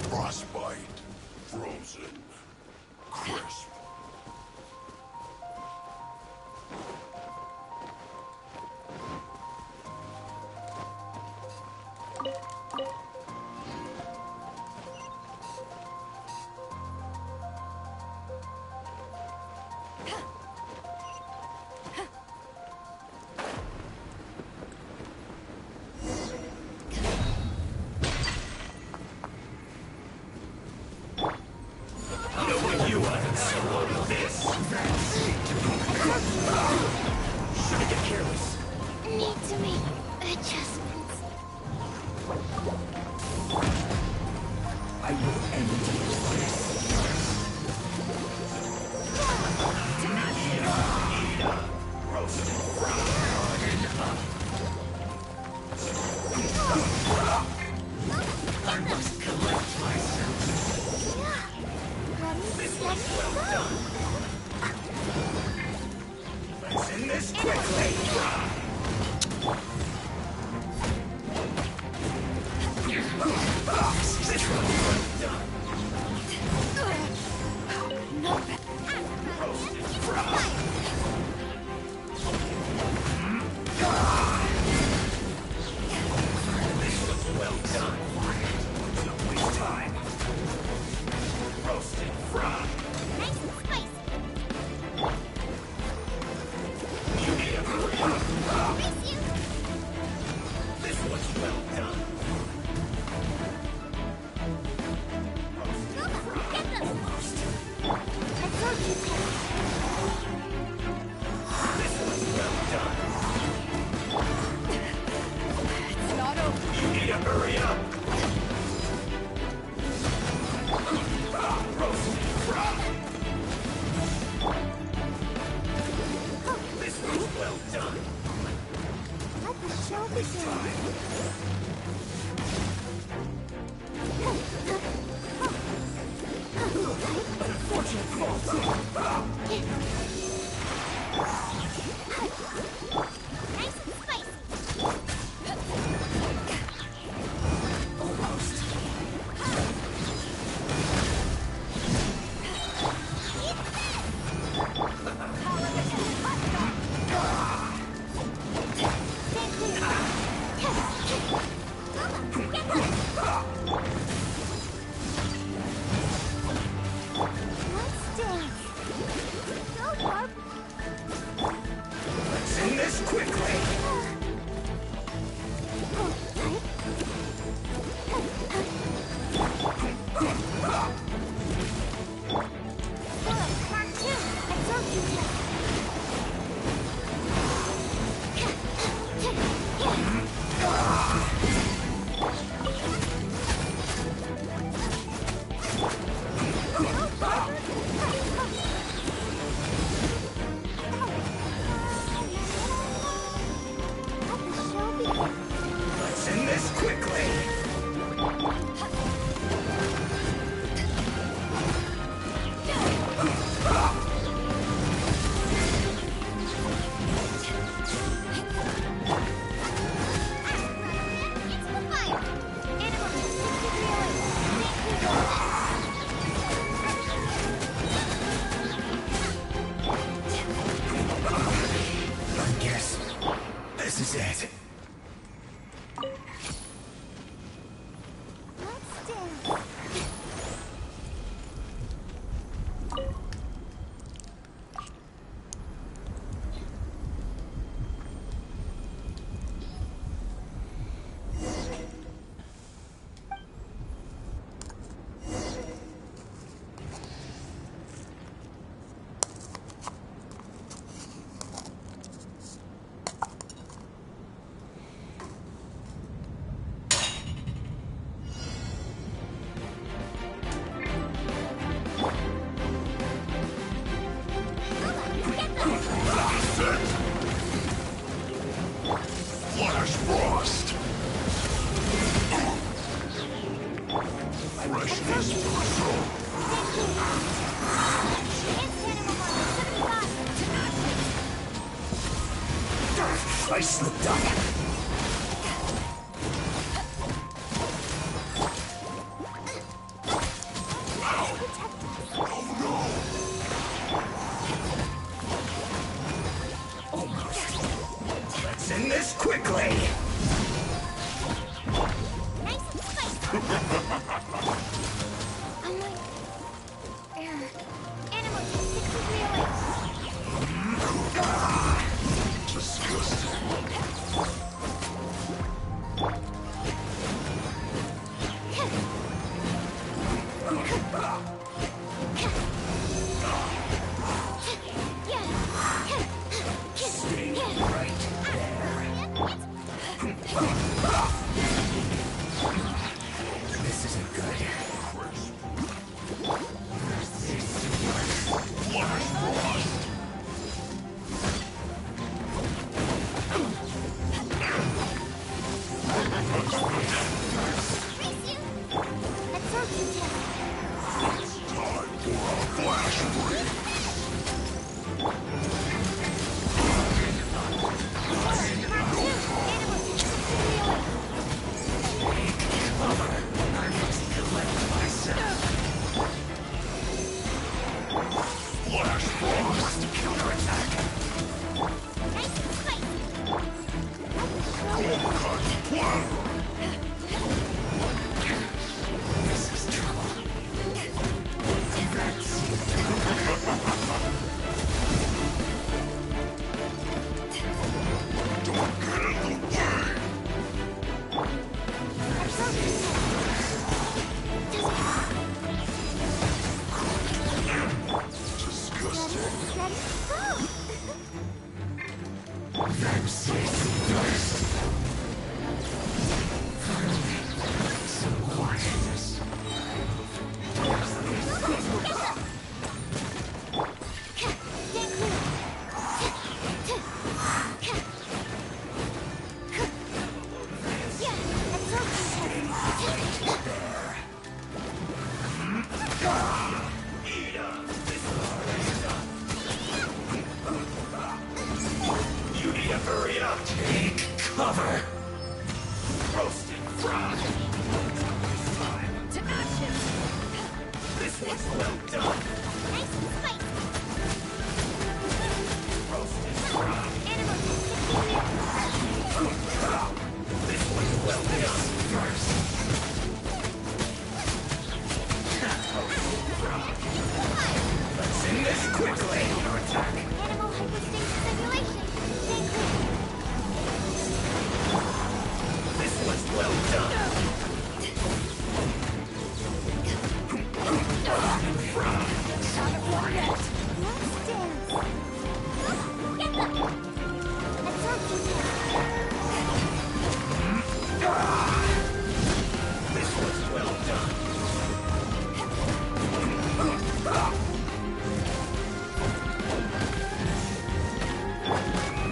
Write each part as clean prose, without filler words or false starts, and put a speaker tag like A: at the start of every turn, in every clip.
A: Frostbite, frozen, crisp.
B: I slipped up. Almost. Let's end this quickly.
C: Nice and spicy. I'm like, animal takes 6 degree away.
A: Disgusting.
B: Stay right there. This isn't good.
A: Flash frost.
C: Absorption test.
A: It's time for a flash break. Flash frost.
B: Counterattack.
C: Nice and spicy.
A: Cold cut. Platter.
B: This is trouble.
A: Don't get in the way.
C: Absorption test.
A: Disgusting.
C: Ready? Go!
B: So what is this?
C: Stand clear. Yeah, absorption test.
B: You need to hurry up. Take cover. Roasted frog.
C: To action.
B: This one's well done.
C: Nice and spicy.
B: Roasted frog.
C: Animal test.
B: This one's well done. First. Let's end this quickly. Counterattack.
C: Animal hypostasis simulation. Stand clear.
B: This one's well done. Frog.
C: Shot of rocket. Let's dance. Get them. Absorption test.
B: This one's well done.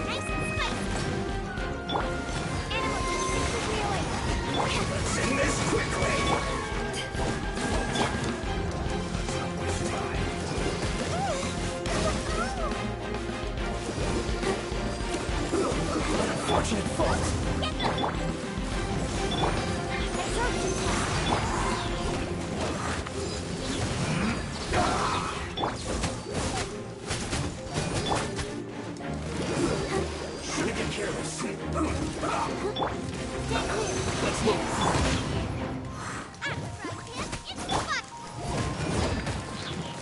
C: Nice and spicy. Animal takes 6 degree away.
B: Let's end this quickly. Unfortunate fault.
C: Absorption test.
B: Should have been careless.
C: Stand clear.
B: Let's move.
C: It's the butt.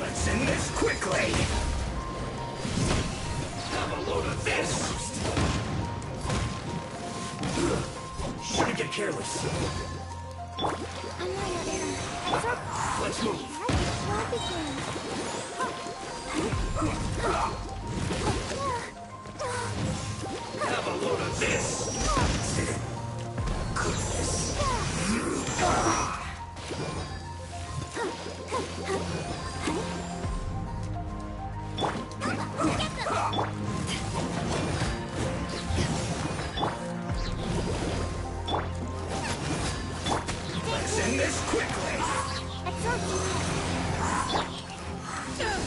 B: Let's end this quickly. Have a load of this. Shouldn't get careless.
C: I'm not your air. Absorption.
B: Let's move.
C: Shall begin.
B: Have a load of this. Goodness. Let's end this quickly.
C: Absorption test.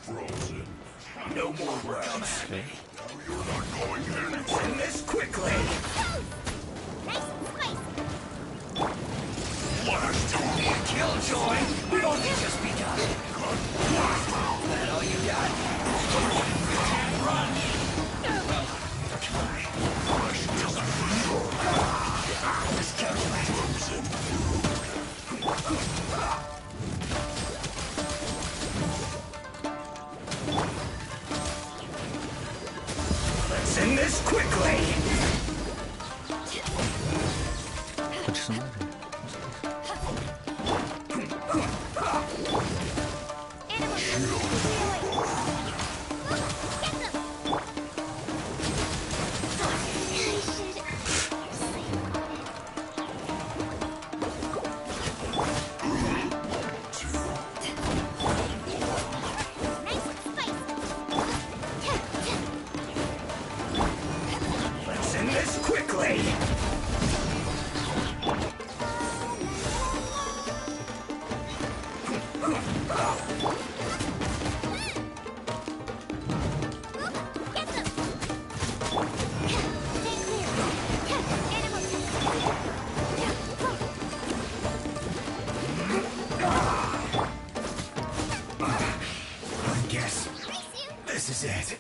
A: frozen.
B: No more words.
A: You're not going anywhere.
B: End this quickly.
C: Nice and spicy.
A: Flash torment.
B: Killjoy, we've only just begun. That all you got? Run. Well, try.
A: Flash disappear.
B: Let's calculate.
A: Frozen.
B: Let's end this quickly.
D: Chodź sobie.
B: Let's end this quickly. I guess this is it.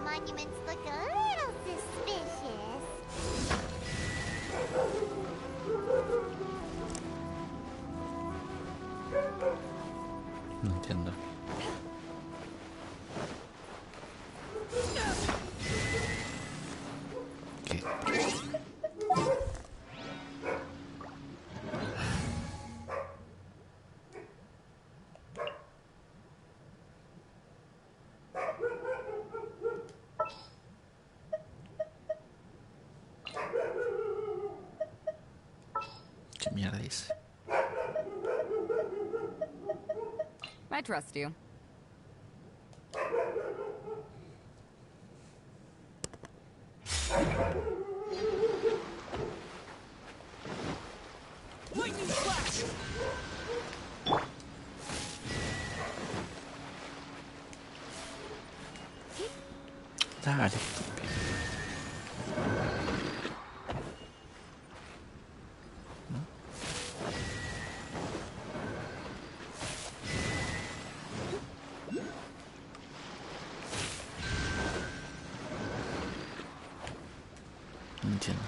C: Monuments look a little suspicious.
D: No entiendo. ¿Qué? ¿Qué mierda dice?
E: I trust you.
B: Lightning flash.
D: Dale, estúpido. No entiendo.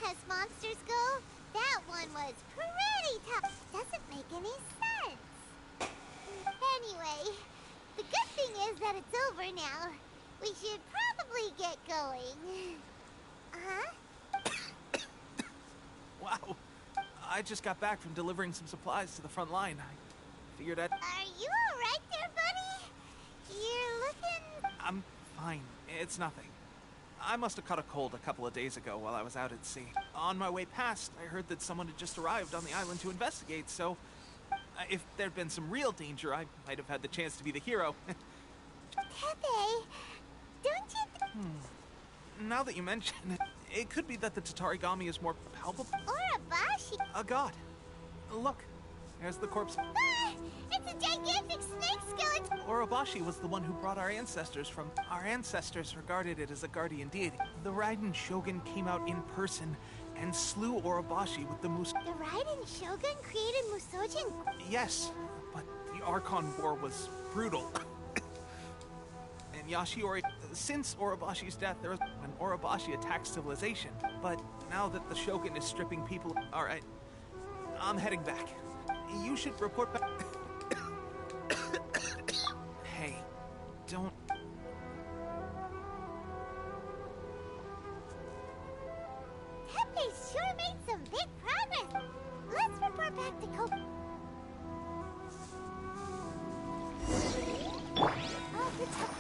C: As monsters go, that one was pretty tough. Doesn't make any sense. Anyway, the good thing is that it's over now. We should probably get going. Huh?
F: Wow. I just got back from delivering some supplies to the front line. I figured I'd...
C: Are you alright there, buddy? You're looking...
F: I'm fine. It's nothing. I must have caught a cold a couple of days ago while I was out at sea. On my way past, I heard that someone had just arrived on the island to investigate, so... if there'd been some real danger, I might have had the chance to be the hero.
C: Pepe, don't you...
F: Now that you mention it, it could be that the Tatarigami is more palpable.
C: Urabashi...
F: A god. Look, there's the corpse.
C: Ah! It's a gigantic snake skeleton!
F: Orobashi was the one who brought our ancestors from... Our ancestors regarded it as a guardian deity. The Raiden Shogun came out in person and slew Orobashi with the
C: The Raiden Shogun created Musojin?
F: Yes, but the Archon War was brutal. And Yashiori... Since Orobashi's death, there was... When Orobashi attacked civilization. But now that the Shogun is stripping people... Alright, I'm heading back. You should report back... Hey, don't...
C: Pepe sure made some big progress. Let's report back to Cope. Oh, good talk.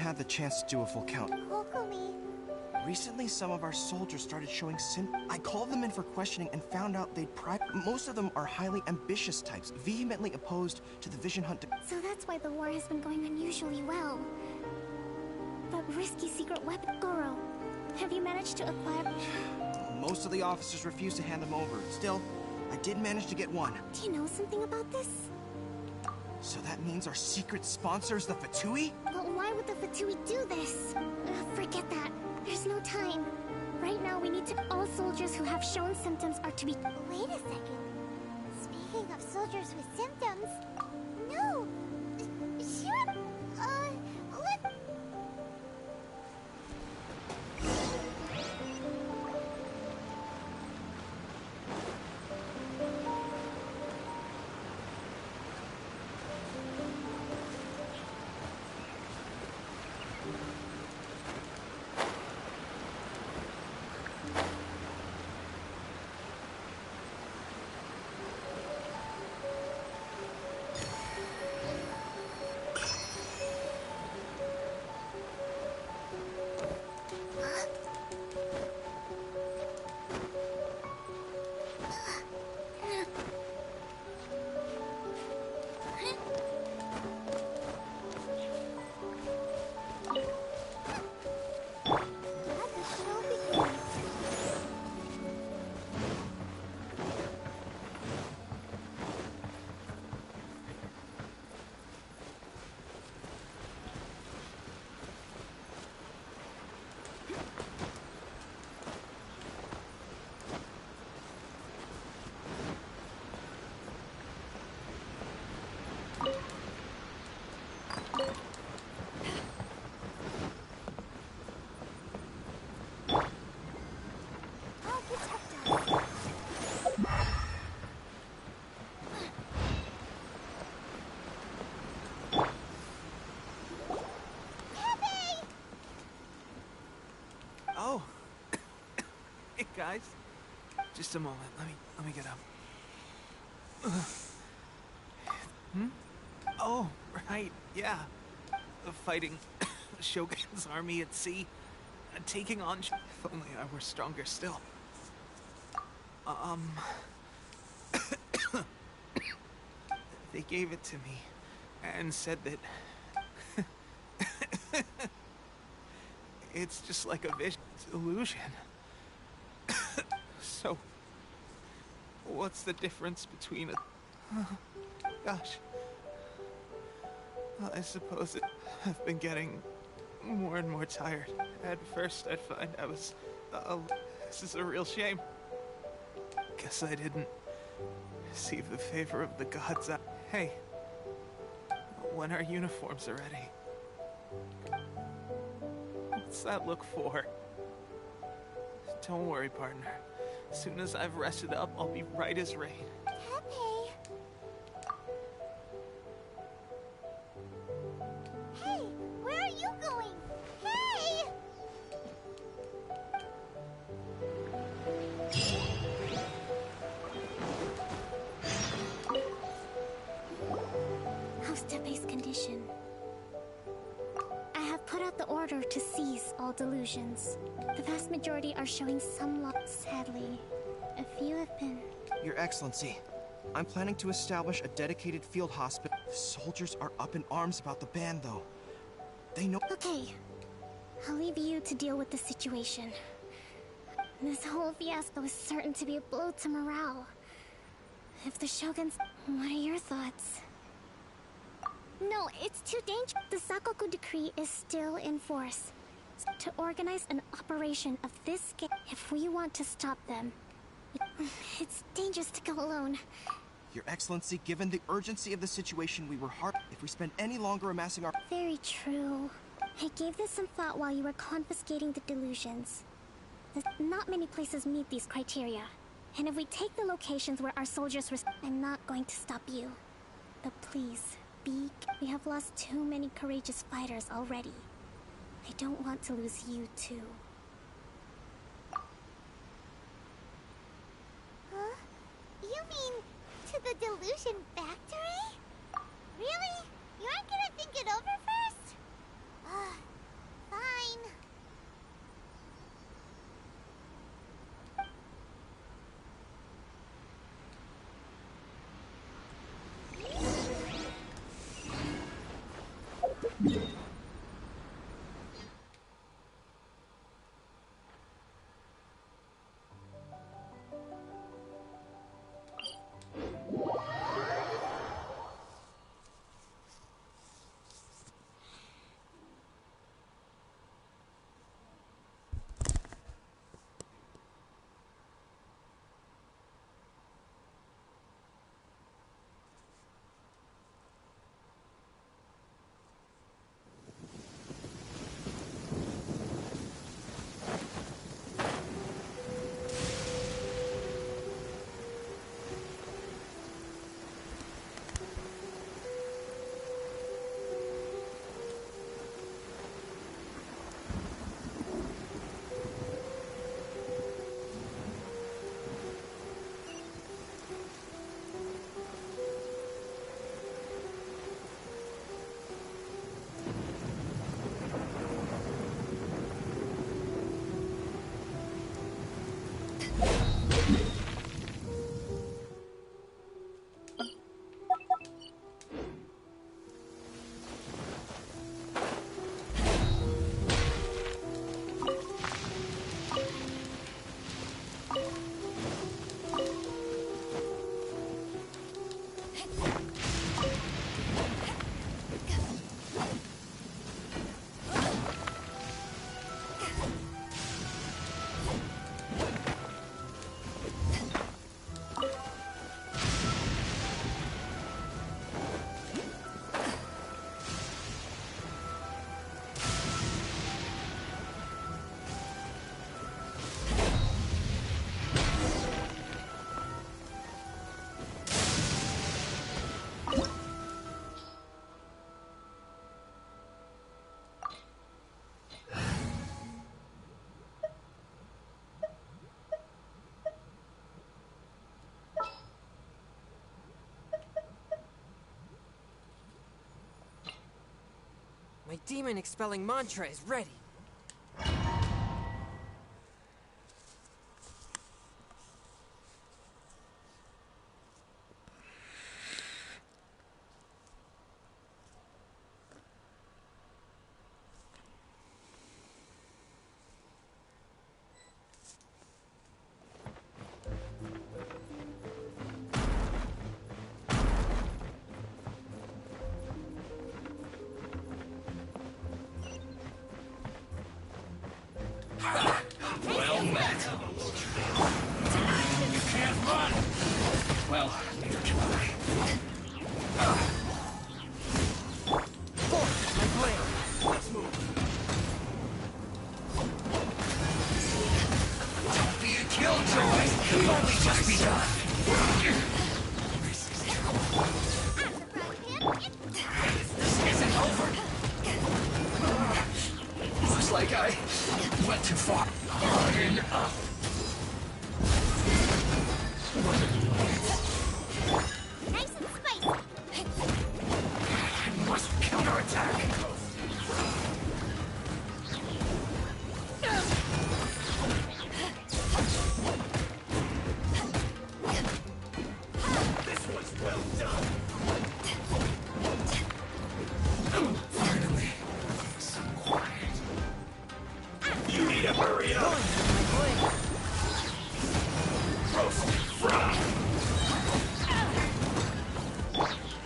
G: had the chance to do a full count.
C: Kokumi.
G: Recently, some of our soldiers started showing I called them in for questioning and found out most of them are highly ambitious types, vehemently opposed to the Vision Hunt.
H: So that's why the war has been going unusually well. But risky secret weapon, Goro. Have you managed to acquire?
G: Most of the officers refused to hand them over. Still, I did manage to get one.
H: Do you know something about this?
G: So that means our secret sponsor is the Fatui?
H: But why would the Fatui do this? Forget that. There's no time. Right now, we need to. All soldiers who have shown symptoms are to be.
C: Wait a second. Speaking of soldiers with symptoms. No! Sure. Let.
F: Oh. Hey, guys. Just a moment. Let me get up. Oh, right. Yeah. Fighting Shogun's army at sea. Taking on... If only I were stronger still. They gave it to me and said that it's just like a illusion. So, what's the difference between a... Gosh. Well, I suppose I've been getting more and more tired. At first, I'd find I was... this is a real shame. Guess I didn't receive the favor of the gods. Hey, when our uniforms are ready. What's that look for? Don't worry, partner. As soon as I've rested up, I'll be right as rain.
C: Pepe. Hey, where are you going? Hey!
H: How's Tepe's condition? I have put out the order to cease all delusions. The vast majority are showing some loss, sadly. A few have been...
G: Your Excellency, I'm planning to establish a dedicated field hospital. The soldiers are up in arms about the ban, though. They know...
H: Okay. I'll leave you to deal with the situation. This whole fiasco is certain to be a blow to morale. If the Shoguns... What are your thoughts? No, it's too dangerous. The Sakoku decree is still in force. To organize an operation of this scale, if we want to stop them, it's dangerous to go alone.
G: Your Excellency, given the urgency of the situation, we were hard. If we spend any longer amassing our...
H: Very true. I gave this some thought while you were confiscating the delusions. Not many places meet these criteria. And if we take the locations where our soldiers were... I'm not going to stop you. But please, we have lost too many courageous fighters already. I don't want to lose you too.
C: Huh? You mean to the delusion factory? Really? You aren't gonna think it over first?
I: demon-expelling mantra is ready.
B: Well met. You can't run! Well, neither can I.
I: My blade.
B: Let's move. Don't be a killjoy! You've only just begun! This isn't over! Looks like I went too far. Enough.
C: Nice and spicy.
B: I must counterattack. This was well done. Finally, some quiet. You need to hurry up.
I: My blade.
B: Roast, fry.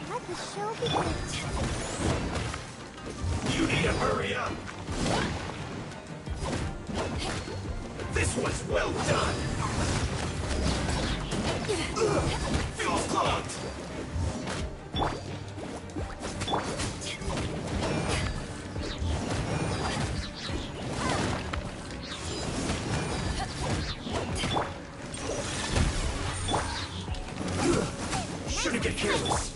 C: Let the show begin.
B: You need to hurry up. This was well done. Fuel clogged. Shouldn't get careless.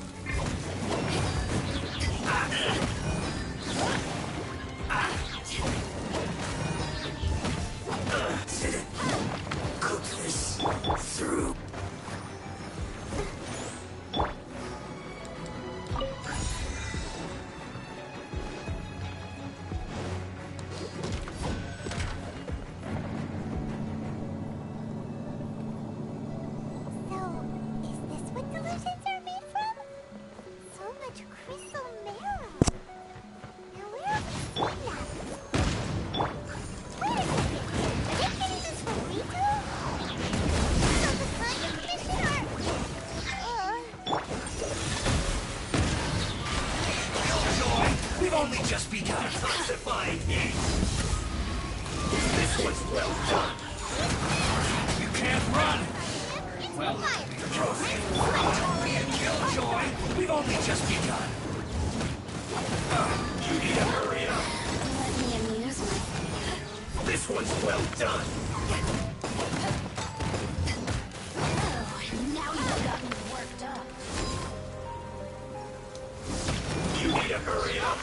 B: Cook this through.
C: So, is this what delusions are made from? So much crystal marrow. Now where have we seen that? Wait a second. Are they getting this from Riku? So the kind of mission are...
B: Killjoy, we've only just begun classifying it. This was well done. You can't run. Well, don't be a killjoy. We've only just begun. You need to hurry up.
H: Let me amuse myself.
B: This was well done.
H: Oh, now you've got me worked up.
B: You need to hurry up.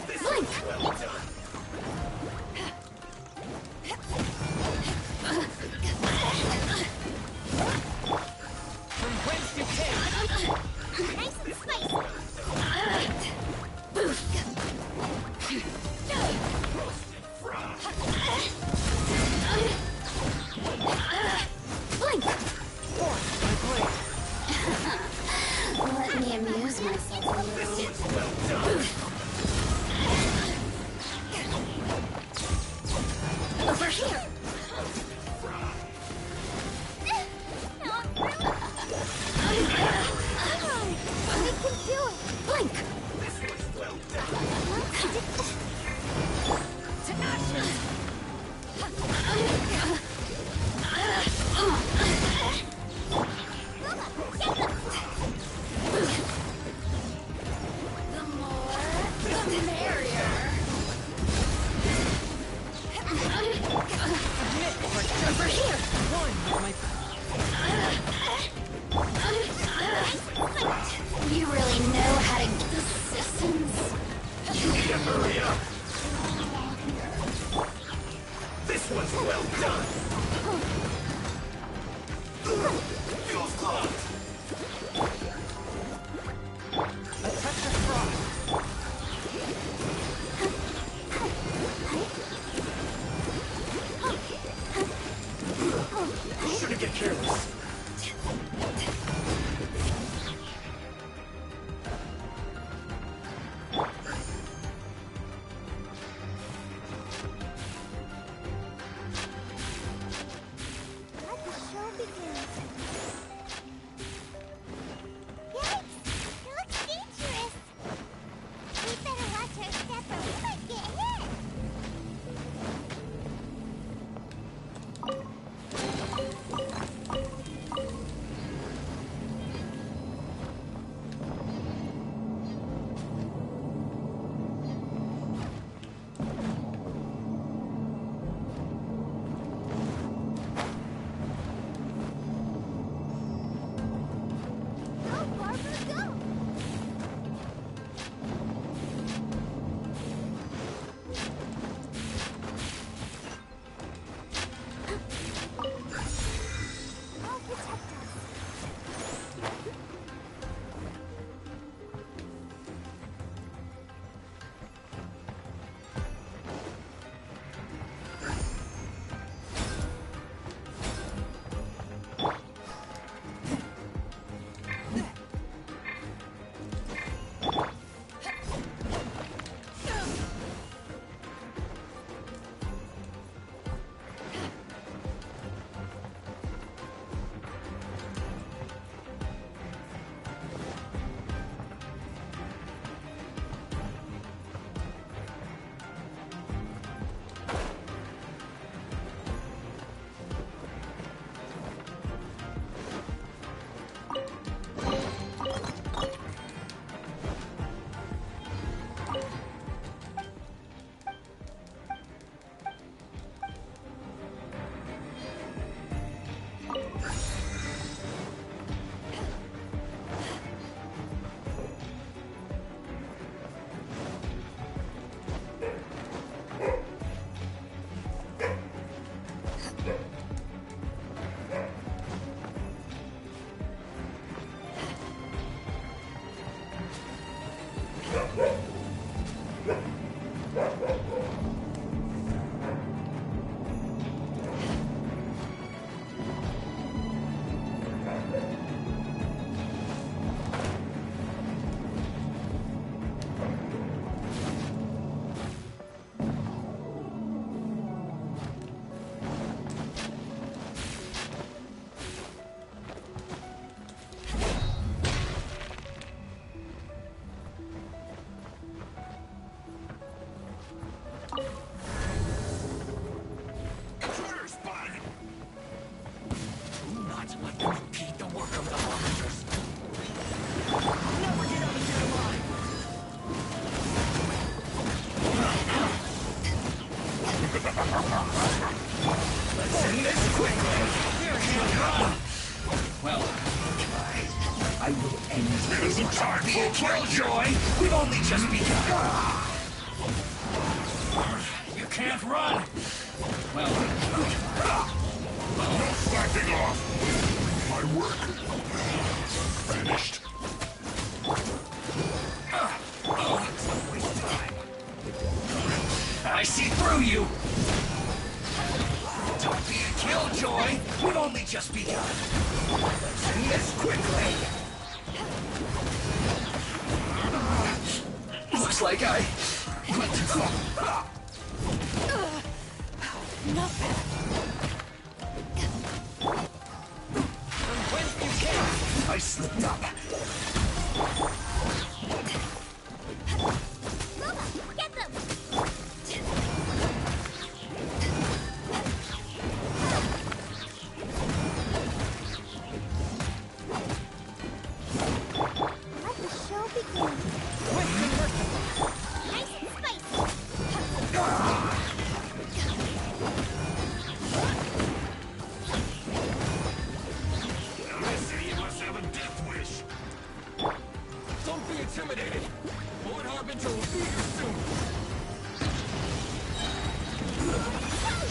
B: This was well done.
I: From whence you came.
C: Nice and spicy.
H: Blink!
I: My blade.
H: Let me amuse myself a little. Over here!
C: We can do it.
H: Blink!
C: To action.
H: The more, the merrier. Over here!
I: One with my...
H: You really know how to get the systems.
B: You need to hurry up. This was well done! Feels clogged!
I: A touch of frost.
B: Shouldn't get careless.
C: Let the show begin. Yikes! It looks dangerous. We better watch our step or we might get hit. Go, Barbara, go! I'll protect us.
B: Intruder spotted! Do not let them impede the work of the Harbingers. Never get out of your line! Let's end this quickly!
F: Well,
B: I will end this entire killjoy! We've only just begun!
F: you can't run! Well,
A: No slacking off! My work finished.
B: Waste time. I see through you! Don't be a killjoy! We've only just begun! Let's end this quickly! Looks like I went too far.
I: From whence you came.
B: I slipped up.
C: Lola, get them! Let the show begin.
I: Quick and merciful.
C: Nice and spicy.
A: I see you must have a death wish.
B: Don't be intimidated. Lord Harbinger will be here soon.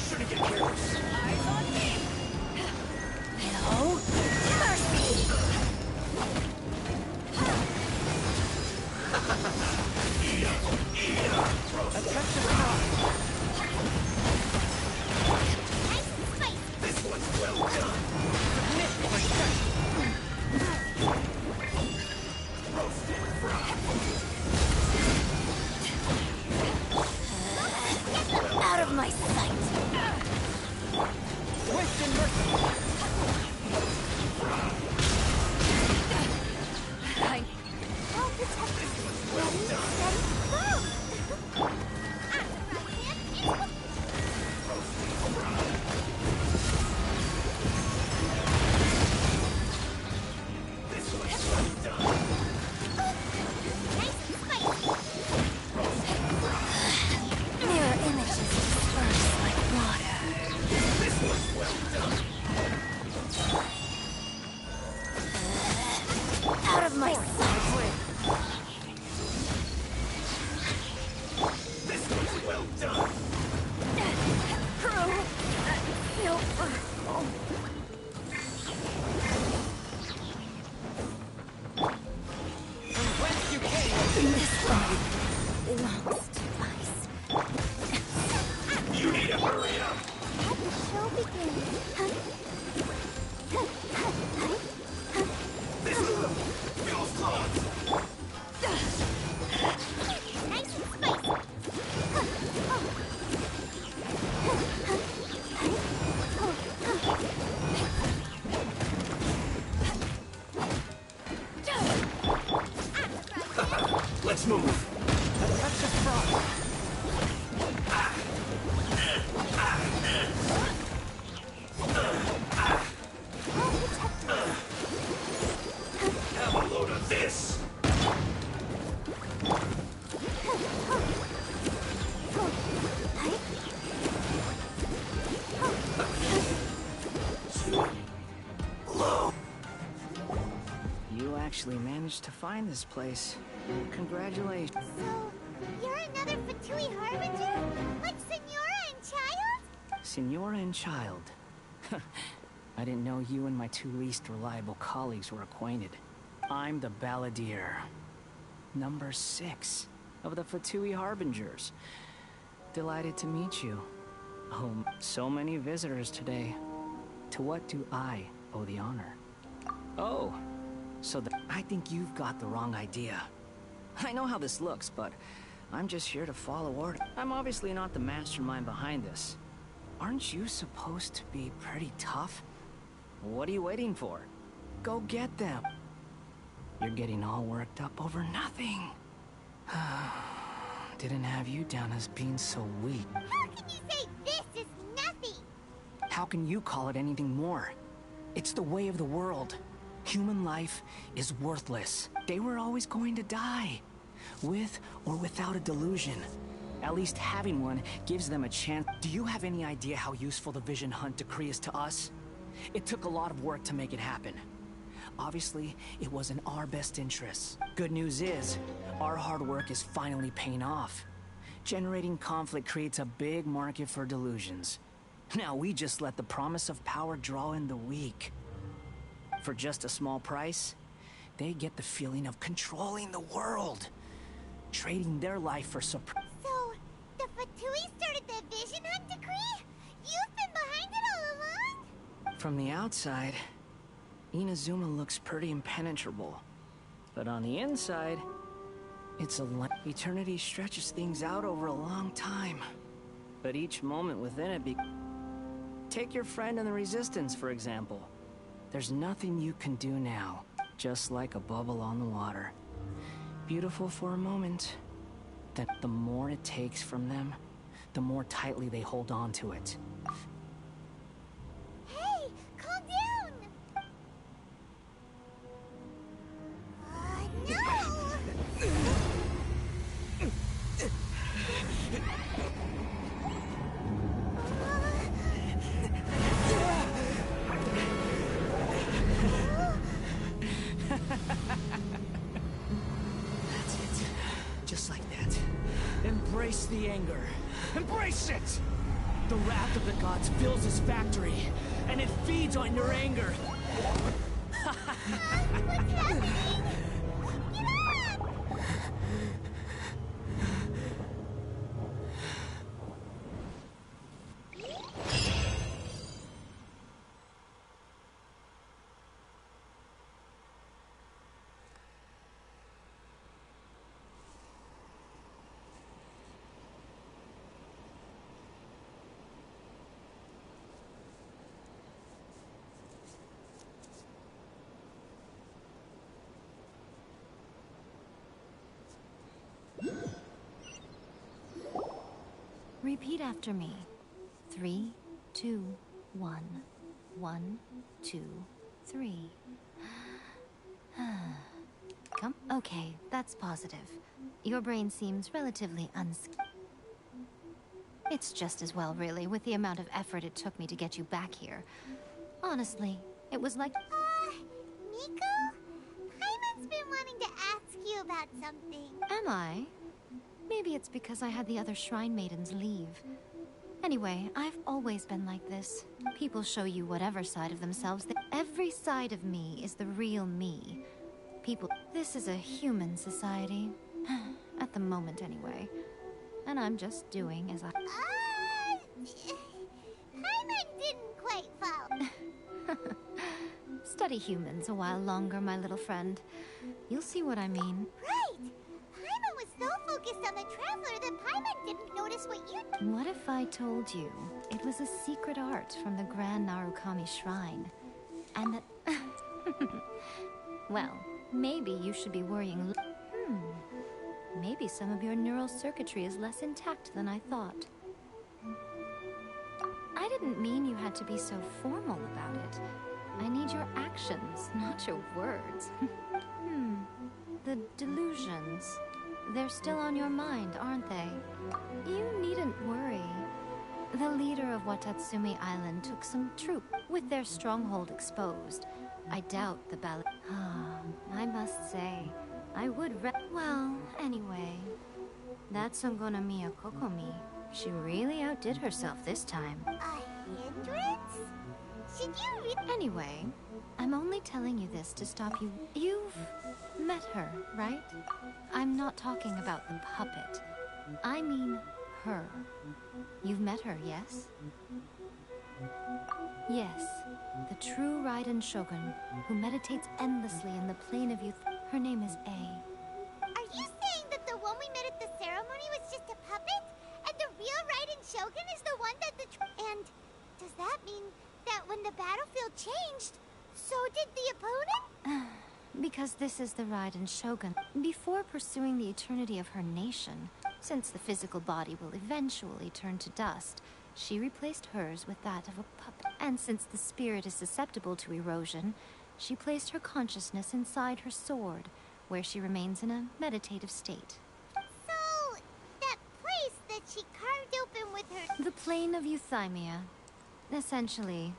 B: Shouldn't get careless.
H: Eyes on me! Hello? Mercy!
I: A touch of frost.
C: Nice and spicy.
B: This one's well done.
I: Submit for judgment.
B: Roasted fried.
H: Out of my sight!
I: Swift and merciful.
C: Well protected. Ready, steady, go!
B: This one's well done.
C: Nice and spicy.
H: Mirror images disperse like water.
B: This one's well done.
H: Out of my sight!
B: This one's well done.
H: Crew! Feel
I: From whence you came.
H: this body belongs to ice.
B: You need to hurry up.
C: Let the show begin.
B: This feels close.
C: Nice and spicy.
B: Let's move.
I: A touch of frost.
B: Have a load of this.
J: You actually managed to find this place. Congratulations.
C: So, you're another Fatui Harbinger? Like Senora and Child?
J: Senora and Child. I didn't know you and my two least reliable colleagues were acquainted. I'm the Balladeer. Number 6 of the Fatui Harbingers. Delighted to meet you. Oh, so many visitors today. To what do I owe the honor? Oh, so I think you've got the wrong idea. I know how this looks, but I'm just here to follow order. I'm obviously not the mastermind behind this. Aren't you supposed to be pretty tough? What are you waiting for? Go get them. You're getting all worked up over nothing. Didn't have you down as being so weak.
C: How can you say this is nothing?
J: How can you call it anything more? It's the way of the world. Human life is worthless. They were always going to die. With or without a delusion. At least having one gives them a chance. Do you have any idea how useful the Vision Hunt decree is to us? It took a lot of work to make it happen. Obviously, it was in our best interests. Good news is, our hard work is finally paying off. Generating conflict creates a big market for delusions. Now we just let the promise of power draw in the weak. For just a small price, they get the feeling of controlling the world. Trading their life for
C: So, the Fatui started the Vision Hunt decree? You've been behind it all along?
J: From the outside, Inazuma looks pretty impenetrable. But on the inside, it's a eternity stretches things out over a long time. But each moment within it Take your friend in the Resistance, for example. There's nothing you can do now, just like a bubble on the water. Beautiful for a moment. Then the more it takes from them, the more tightly they hold on to it.
C: Hey, calm down! No!
J: That's it. Just like that.
I: Embrace the anger. Embrace it!
J: The wrath of the gods fills his factory, and it feeds on your anger.
C: What's happening? Get up!
K: Repeat after me. 3, 2, 1. 1, 2, 3. Come. Okay, that's positive. Your brain seems relatively It's just as well, really, with the amount of effort it took me to get you back here. Honestly, it was like...
C: Miko? Paimon's been wanting to ask you about something.
K: Am I? Maybe it's because I had the other Shrine Maidens leave. Anyway, I've always been like this. People show you whatever side of themselves every side of me is the real me. People... This is a human society. At the moment, anyway. And I'm just doing as I...
C: Paimon didn't quite follow.
K: Study humans a while longer, my little friend. You'll see what I mean.
C: Right! Paimon was so focused on the Traveler that Paimon didn't notice what you...
K: What if I told you it was a secret art from the Grand Narukami Shrine? And that... Well, maybe you should be worrying... Maybe some of your neural circuitry is less intact than I thought. I didn't mean you had to be so formal about it. I need your actions, not your words. The delusions. They're still on your mind, aren't they? You needn't worry. The leader of Watatsumi Island took some troops with their stronghold exposed. I doubt the ballet... I must say, I would well, anyway. That's Songonamiya Kokomi. She really outdid herself this time.
C: A hindrance? Should you
K: Anyway, I'm only telling you this to stop you. You've met her, right? I'm not talking about the puppet. I mean her. You've met her, yes? Yes, the true Raiden Shogun, who meditates endlessly in the plane of youth. Her name is A.
C: Are you saying that the one we met at the ceremony was just a puppet? And the real Raiden Shogun is the one that And does that mean that when the battlefield changed, so did the opponent?
K: Because this is the Raiden Shogun. Before pursuing the eternity of her nation, since the physical body will eventually turn to dust, she replaced hers with that of a puppet. And since the spirit is susceptible to erosion, she placed her consciousness inside her sword, where she remains in a meditative state.
C: So, that place that she carved open with her...
K: The plane of Euthymia. Essentially,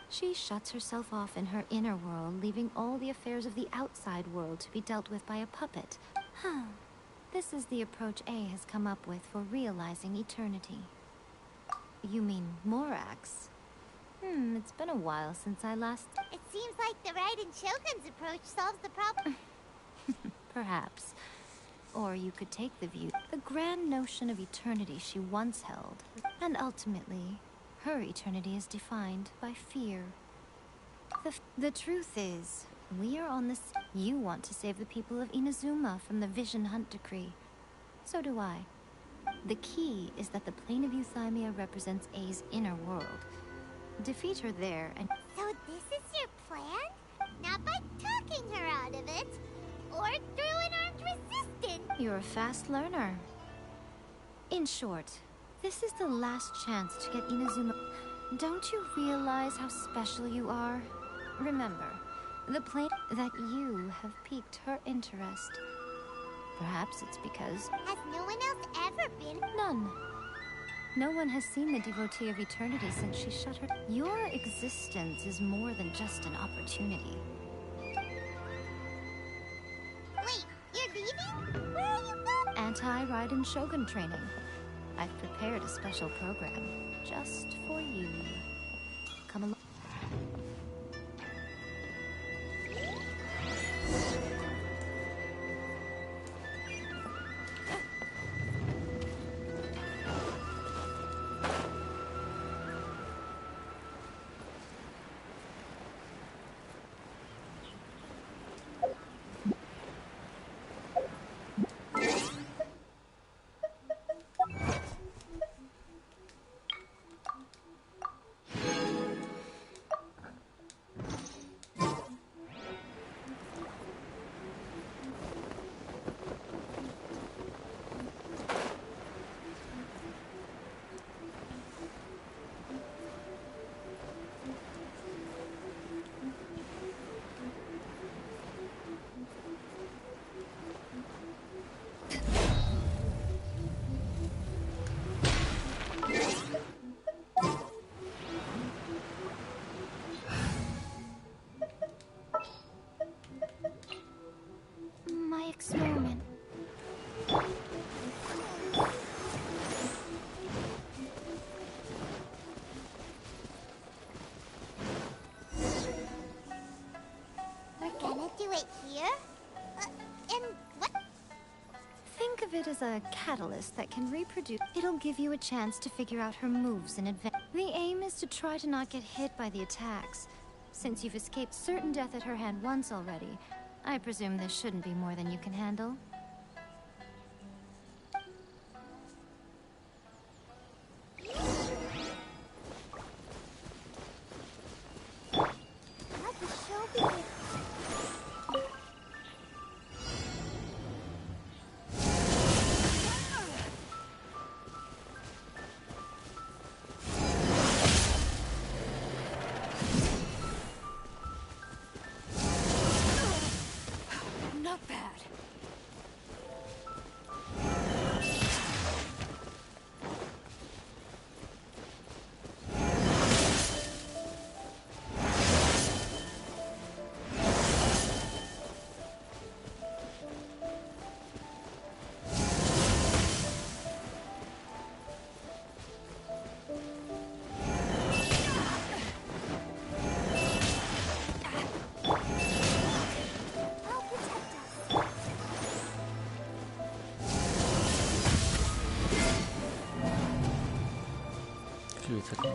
K: she shuts herself off in her inner world, leaving all the affairs of the outside world to be dealt with by a puppet. This is the approach A has come up with for realizing eternity. You mean Morax? It's been a while since I last...
C: It seems like the Raiden Shogun's approach solves the problem.
K: Perhaps. Or you could take the view, the grand notion of eternity she once held. And ultimately, her eternity is defined by fear. The truth is, we are on this... You want to save the people of Inazuma from the Vision Hunt Decree. So do I. The key is that the plane of Euthymia represents A's inner world. Defeat her there and...
C: So this is your plan? Not by talking her out of it, or through an armed resistance.
K: You're a fast learner. In short, this is the last chance to get Inazuma... Don't you realize how special you are? Remember, the plane that you have piqued her interest. Perhaps it's because...
C: Has no one else ever been?
K: None. No one has seen the devotee of eternity since she shut her... Your existence is more than just an opportunity.
C: Wait, you're leaving? Where are you going?
K: Anti-Raiden Shogun training. I've prepared a special program just for you. Come along.
H: My experiment.
C: We're gonna do it here? And what?
K: Think of it as a catalyst that can reproduce. It'll give you a chance to figure out her moves in advance. The aim is to try to not get hit by the attacks. Since you've escaped certain death at her hand once already, I presume this shouldn't be more than you can handle.
C: Let the show begin.
K: Not bad.
D: Chui thật đấy.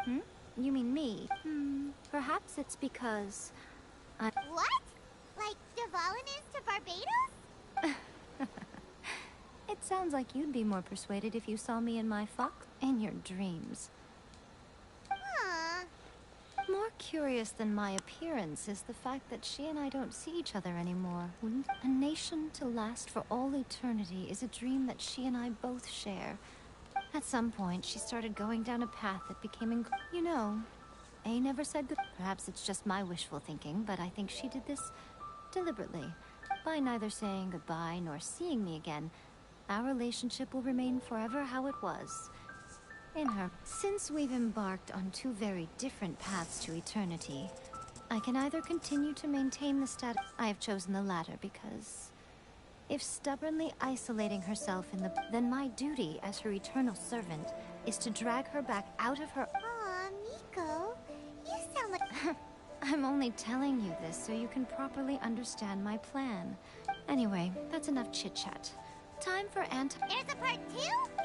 K: Hmm? You mean me? Perhaps it's because
C: What? Like Dvalin is to Barbados?
K: it sounds like you'd be more persuaded if you saw me and my fox in your dreams.
C: Aw.
K: More curious than my appearance is the fact that she and I don't see each other anymore. A nation to last for all eternity is a dream that she and I both share. At some point, she started going down a path that became you know, A never said good. Perhaps it's just my wishful thinking, but I think she did this deliberately. By neither saying goodbye nor seeing me again, our relationship will remain forever how it was. In her. Since we've embarked on two very different paths to eternity, I can either continue to maintain the status. I have chosen the latter because if stubbornly isolating herself in the... then my duty as her eternal servant is to drag her back out of her...
C: Aw, Miko. You sound like...
K: I'm only telling you this so you can properly understand my plan. Anyway, that's enough chit-chat. Time for
C: There's a part 2?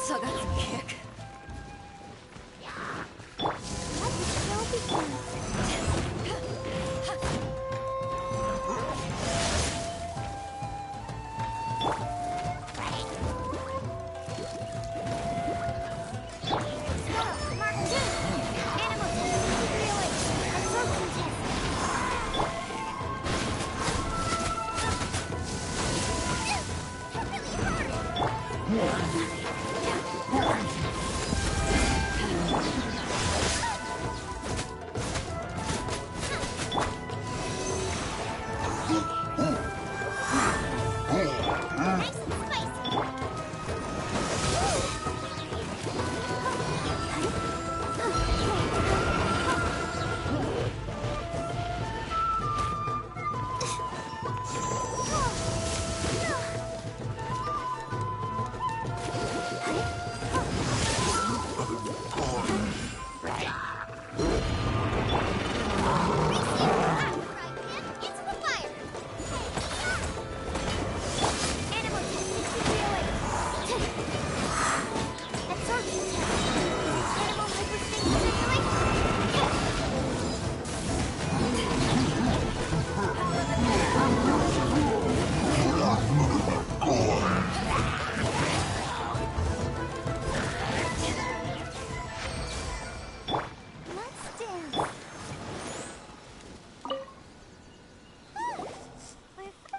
K: So got some kick.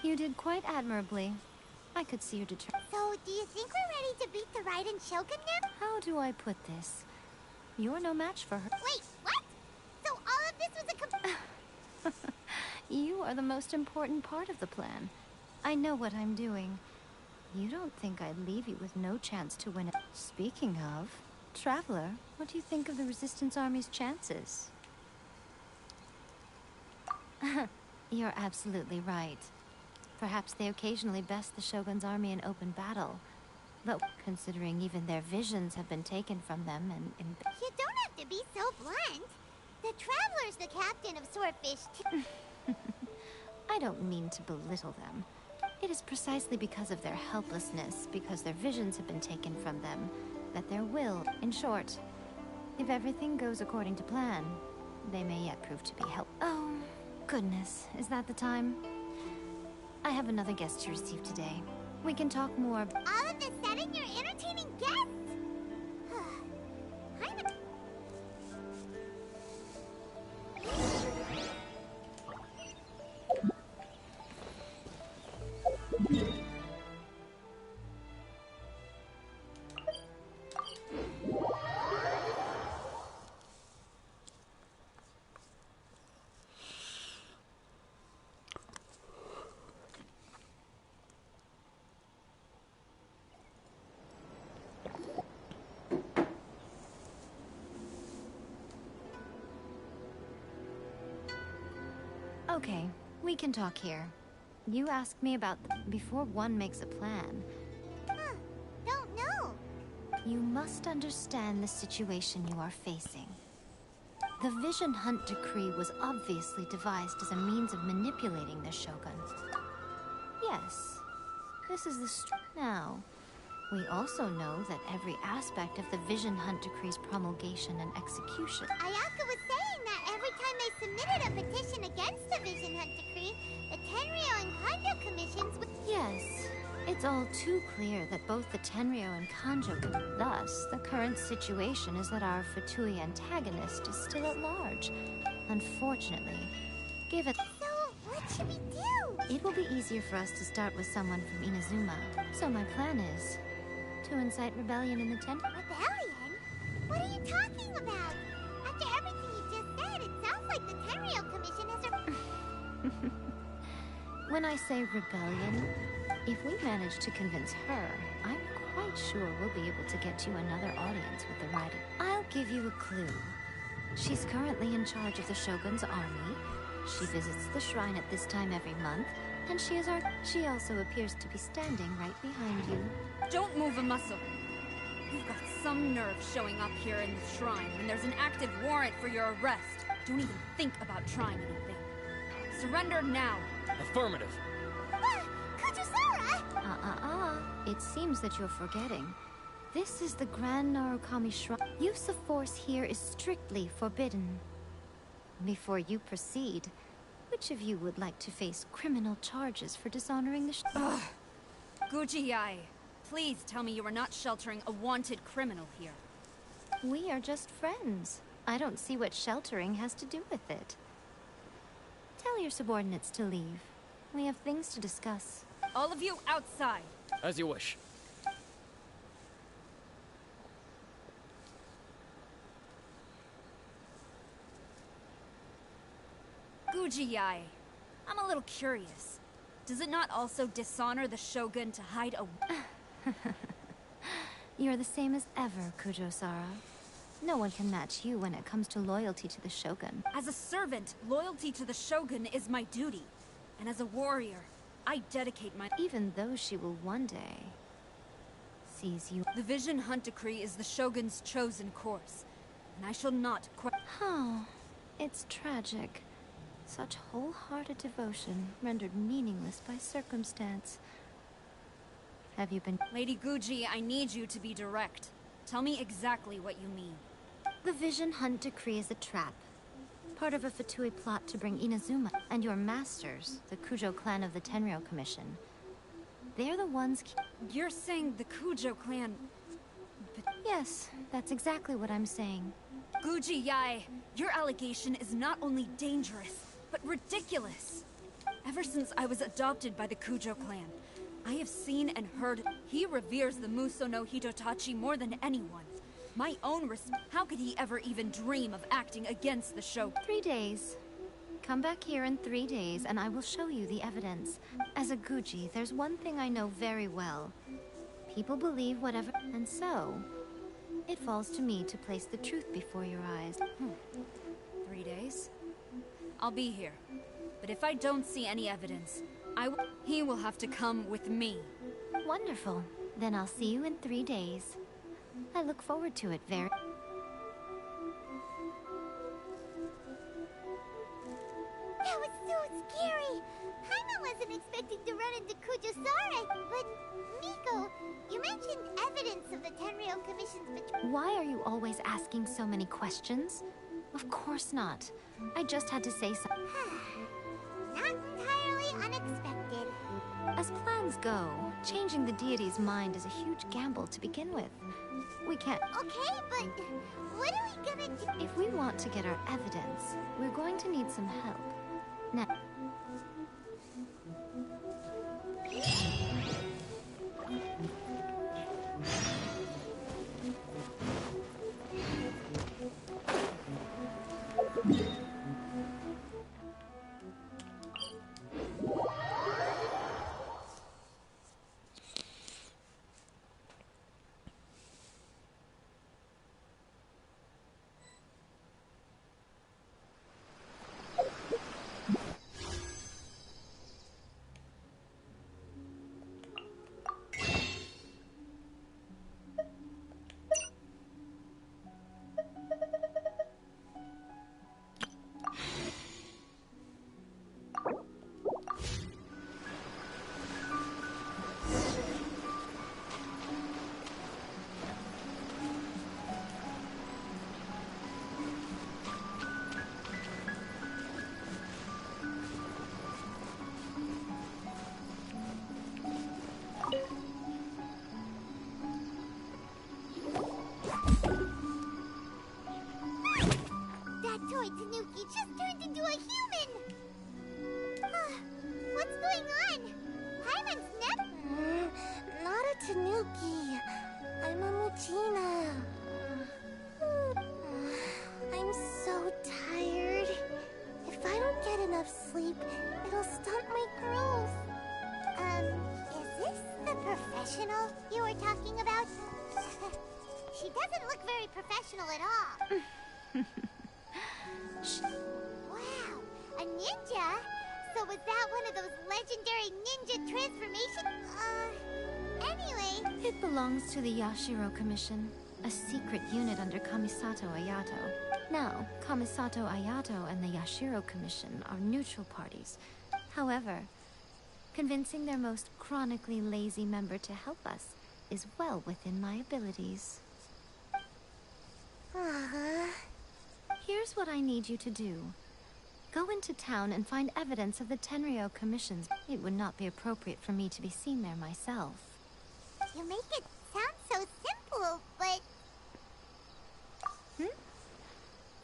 K: You did quite admirably. I could see your determination.
C: So, do you think we're ready to beat the Raiden Shogun now?
K: How do I put this? You're no match for her.
C: Wait, what? So all of this was a
K: You are the most important part of the plan. I know what I'm doing. You don't think I'd leave you with no chance to win it. Speaking of, Traveler, what do you think of the Resistance Army's chances? You're absolutely right. Perhaps they occasionally best the Shogun's army in open battle. But considering even their visions have been taken from them and...
C: You don't have to be so blunt. The Traveler's the captain of Swordfish too.
K: I don't mean to belittle them. It is precisely because of their helplessness, because their visions have been taken from them, that their will... In short, if everything goes according to plan, they may yet prove to be help... Oh, goodness. Is that the time? I have another guest to receive today. We can talk more...
C: All of a sudden, you're entertaining guests?
K: Okay, we can talk here. You asked me about before one makes a plan.
C: Huh, don't know.
K: You must understand the situation you are facing. The Vision Hunt Decree was obviously devised as a means of manipulating the Shogun. Yes, this is the now. We also know that every aspect of the Vision Hunt Decree's promulgation and execution.
C: Ayaka was saying that every time they submitted a petition against the Vision Hunt Decree, the Tenryo and Kanjo commissions would...
K: Yes, it's all too clear that both the Tenryo and Kanjo thus, the current situation is that our Fatui antagonist is still at large. Unfortunately, give it...
C: So, what should we do?
K: It will be easier for us to start with someone from Inazuma. So my plan is to incite rebellion in the
C: Rebellion? What are you talking about? After everything you just said, it sounds like the Tenryo Commission has a...
K: When I say rebellion, if we manage to convince her, I'm quite sure we'll be able to get you another audience with the right... I'll give you a clue. She's currently in charge of the Shogun's army. She visits the shrine at this time every month, and she is our... She also appears to be standing right behind you.
L: Don't move a muscle. You've got some nerve showing up here in the shrine when there's an active warrant for your arrest. Don't even think about trying anything. Surrender now.
I: Affirmative.
C: Kujusara!
K: It seems that you're forgetting. This is the Grand Narukami Shrine. Use of force here is strictly forbidden. Before you proceed, which of you would like to face criminal charges for dishonoring the
L: Ugh. Guji-ai, please tell me you are not sheltering a wanted criminal here.
K: We are just friends. I don't see what sheltering has to do with it. Tell your subordinates to leave. We have things to discuss.
L: All of you outside.
I: As you wish.
L: Guji-ai, I'm a little curious. Does it not also dishonor the Shogun to hide a...
K: You're the same as ever, Kujo-sara. No one can match you when it comes to loyalty to the Shogun.
L: As a servant, loyalty to the Shogun is my duty. And as a warrior, I dedicate my...
K: Even though she will one day seize you...
L: The Vision Hunt Decree is the Shogun's chosen course. And I shall not...
K: Oh, it's tragic. Such wholehearted devotion rendered meaningless by circumstance. Have you been...
L: Lady Guji, I need you to be direct. Tell me exactly what you mean.
K: The Vision Hunt Decree is a trap. Part of a Fatui plot to bring Inazuma and your masters, the Kujo clan of the Tenryo Commission. They're the ones...
L: You're saying the Kujo clan...
K: Yes, that's exactly what I'm saying.
L: Guji-ai, your allegation is not only dangerous, but ridiculous. Ever since I was adopted by the Kujo clan, I have seen and heard he reveres the Muso no Hitotachi more than anyone. My own how could he ever even dream of acting against the Shogun?
K: 3 days. Come back here in 3 days and I will show you the evidence. As a Guji, there's one thing I know very well. People believe whatever, and so it falls to me to place the truth before your eyes.
L: 3 days? I'll be here. But if I don't see any evidence, he will have to come with me.
K: Wonderful. Then I'll see you in 3 days. I look forward to it very...
C: That was so scary! Paimon wasn't expecting to run into Kujusara, but... Miko, you mentioned evidence of the Tenryo Commission's betrayal.
K: Why are you always asking so many questions? Of course not. I just had to say something.
C: Not entirely unexpected.
K: As plans go, changing the deity's mind is a huge gamble to begin with. We can't...
C: Okay, but what are we gonna do?
K: If we want to get our evidence, we're going to need some help. Now...
C: on? Paimon's never...
H: Not a Tanuki. I'm a Muchina. I'm so tired. If I don't get enough sleep, it'll stunt my growth.
C: Is this the professional you were talking about? She doesn't look very professional at all. Wow, a ninja? So was that one of those legendary ninja transformations? Anyway...
K: It belongs to the Yashiro Commission, a secret unit under Kamisato Ayato. Now, Kamisato Ayato and the Yashiro Commission are neutral parties. However, convincing their most chronically lazy member to help us is well within my abilities. Here's what I need you to do. Go into town and find evidence of the Tenryo Commissions. It would not be appropriate for me to be seen there myself.
C: You make it sound so simple, but...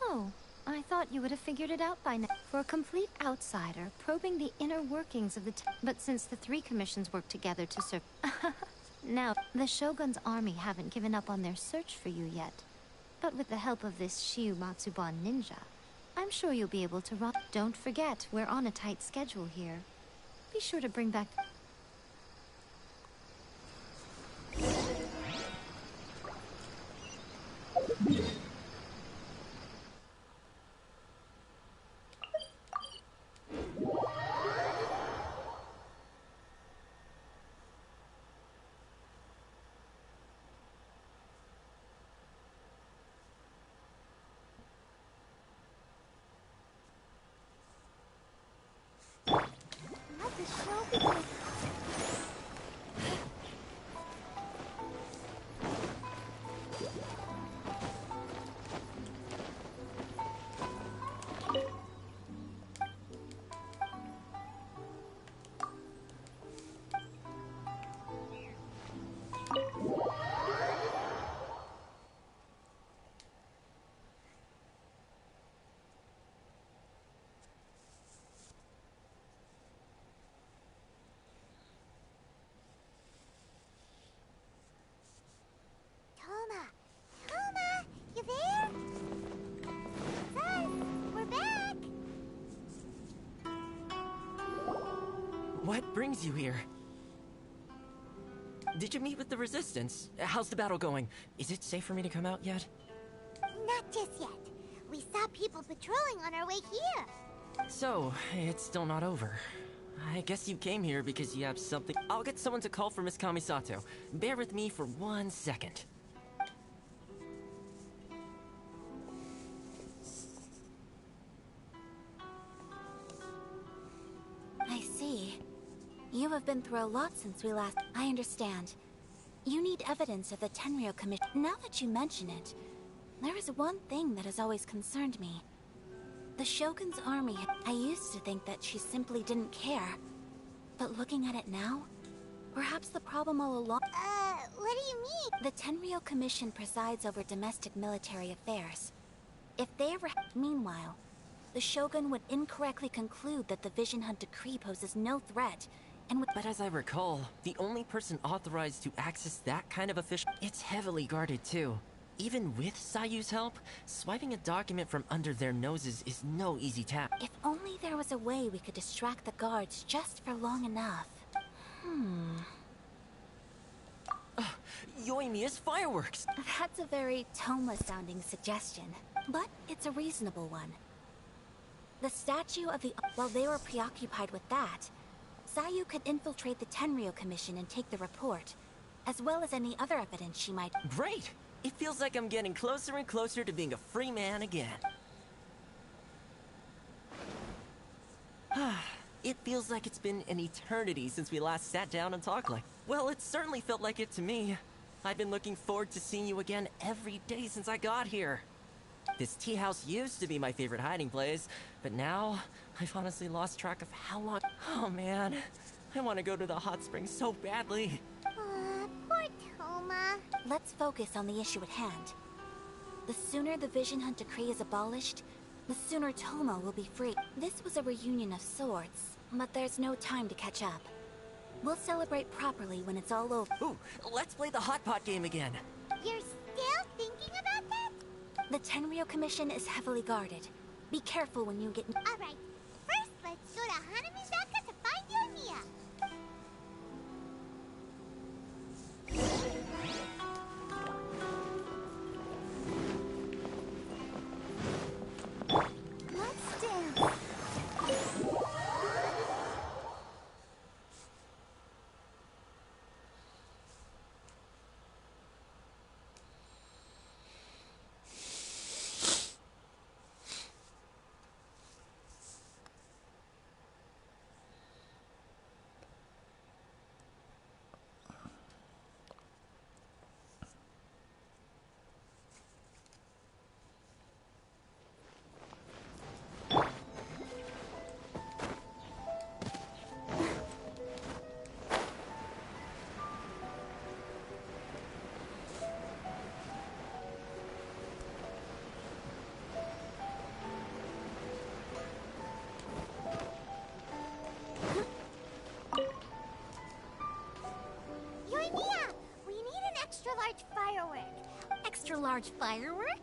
K: Oh, I thought you would have figured it out by now. For a complete outsider, probing the inner workings of the but since the three commissions work together to serve... Now, the Shogun's army haven't given up on their search for you yet. But with the help of this Shiu Matsuban ninja, I'm sure you'll be able to run. Don't forget, we're on a tight schedule here. Be sure to bring back...
C: Toma, you there? It's us. We're back.
M: What brings you here? Did you meet with the Resistance? How's the battle going? Is it safe for me to come out yet?
C: Not just yet. We saw people patrolling on our way here.
M: So, it's still not over. I guess you came here because you have something. I'll get someone to call for Miss Kamisato. Bear with me for 1 second.
H: I see. You have been through a lot since we last... I understand. You need evidence of the Tenryo Commission. Now that you mention it, there is one thing that has always concerned me. The Shogun's army... I used to think that she simply didn't care. But looking at it now, perhaps the problem all along...
C: what do you mean?
H: The Tenryo Commission presides over domestic military affairs. If they ever... Meanwhile, the Shogun would incorrectly conclude that the Vision Hunt Decree poses no threat, and would...
M: But as I recall, the only person authorized to access that kind of official... It's heavily guarded too. Even with Sayu's help, swiping a document from under their noses is no easy task.
H: If only there was a way we could distract the guards just for long enough.
M: Yoimiya's fireworks!
H: That's a very Toma-sounding suggestion, but it's a reasonable one. The statue of the... While they were preoccupied with that, Sayu could infiltrate the Tenryo Commission and take the report, as well as any other evidence she might...
M: Great! It feels like I'm getting closer and closer to being a free man again. It feels like it's been an eternity since we last sat down and talked like... Well, it certainly felt like it to me. I've been looking forward to seeing you again every day since I got here. This tea house used to be my favorite hiding place, but now I've honestly lost track of how long... Oh man, I want to go to the hot springs so badly.
C: Poor Toma.
H: Let's focus on the issue at hand. The sooner the Vision Hunt Decree is abolished, the sooner Toma will be free. This was a reunion of sorts,
N: but there's no time to catch up. We'll celebrate properly when it's all over.
M: Ooh, let's play the hot pot game again.
C: You're still thinking about that?
N: The Tenryo Commission is heavily guarded. Be careful when you get...
C: Alright, first let's go to Hanamizaka to find Yoimiya. Let's dance. Yoimiya, we need an extra-large firework.
H: Extra-large firework?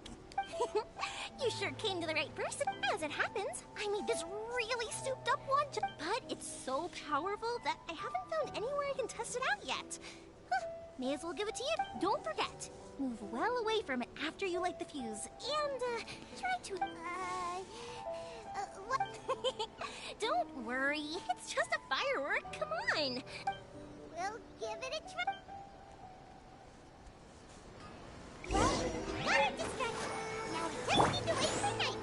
H: You sure came to the right person. As it happens, I made this really souped-up one, but it's so powerful that I haven't found anywhere I can test it out yet. Huh, may as well give it to you. Don't forget, move well away from it after you light the fuse, and try to... what? Don't worry, it's just a firework. Come on.
C: We'll give it a try. Well, got her distracted. Now we just need to wait for night.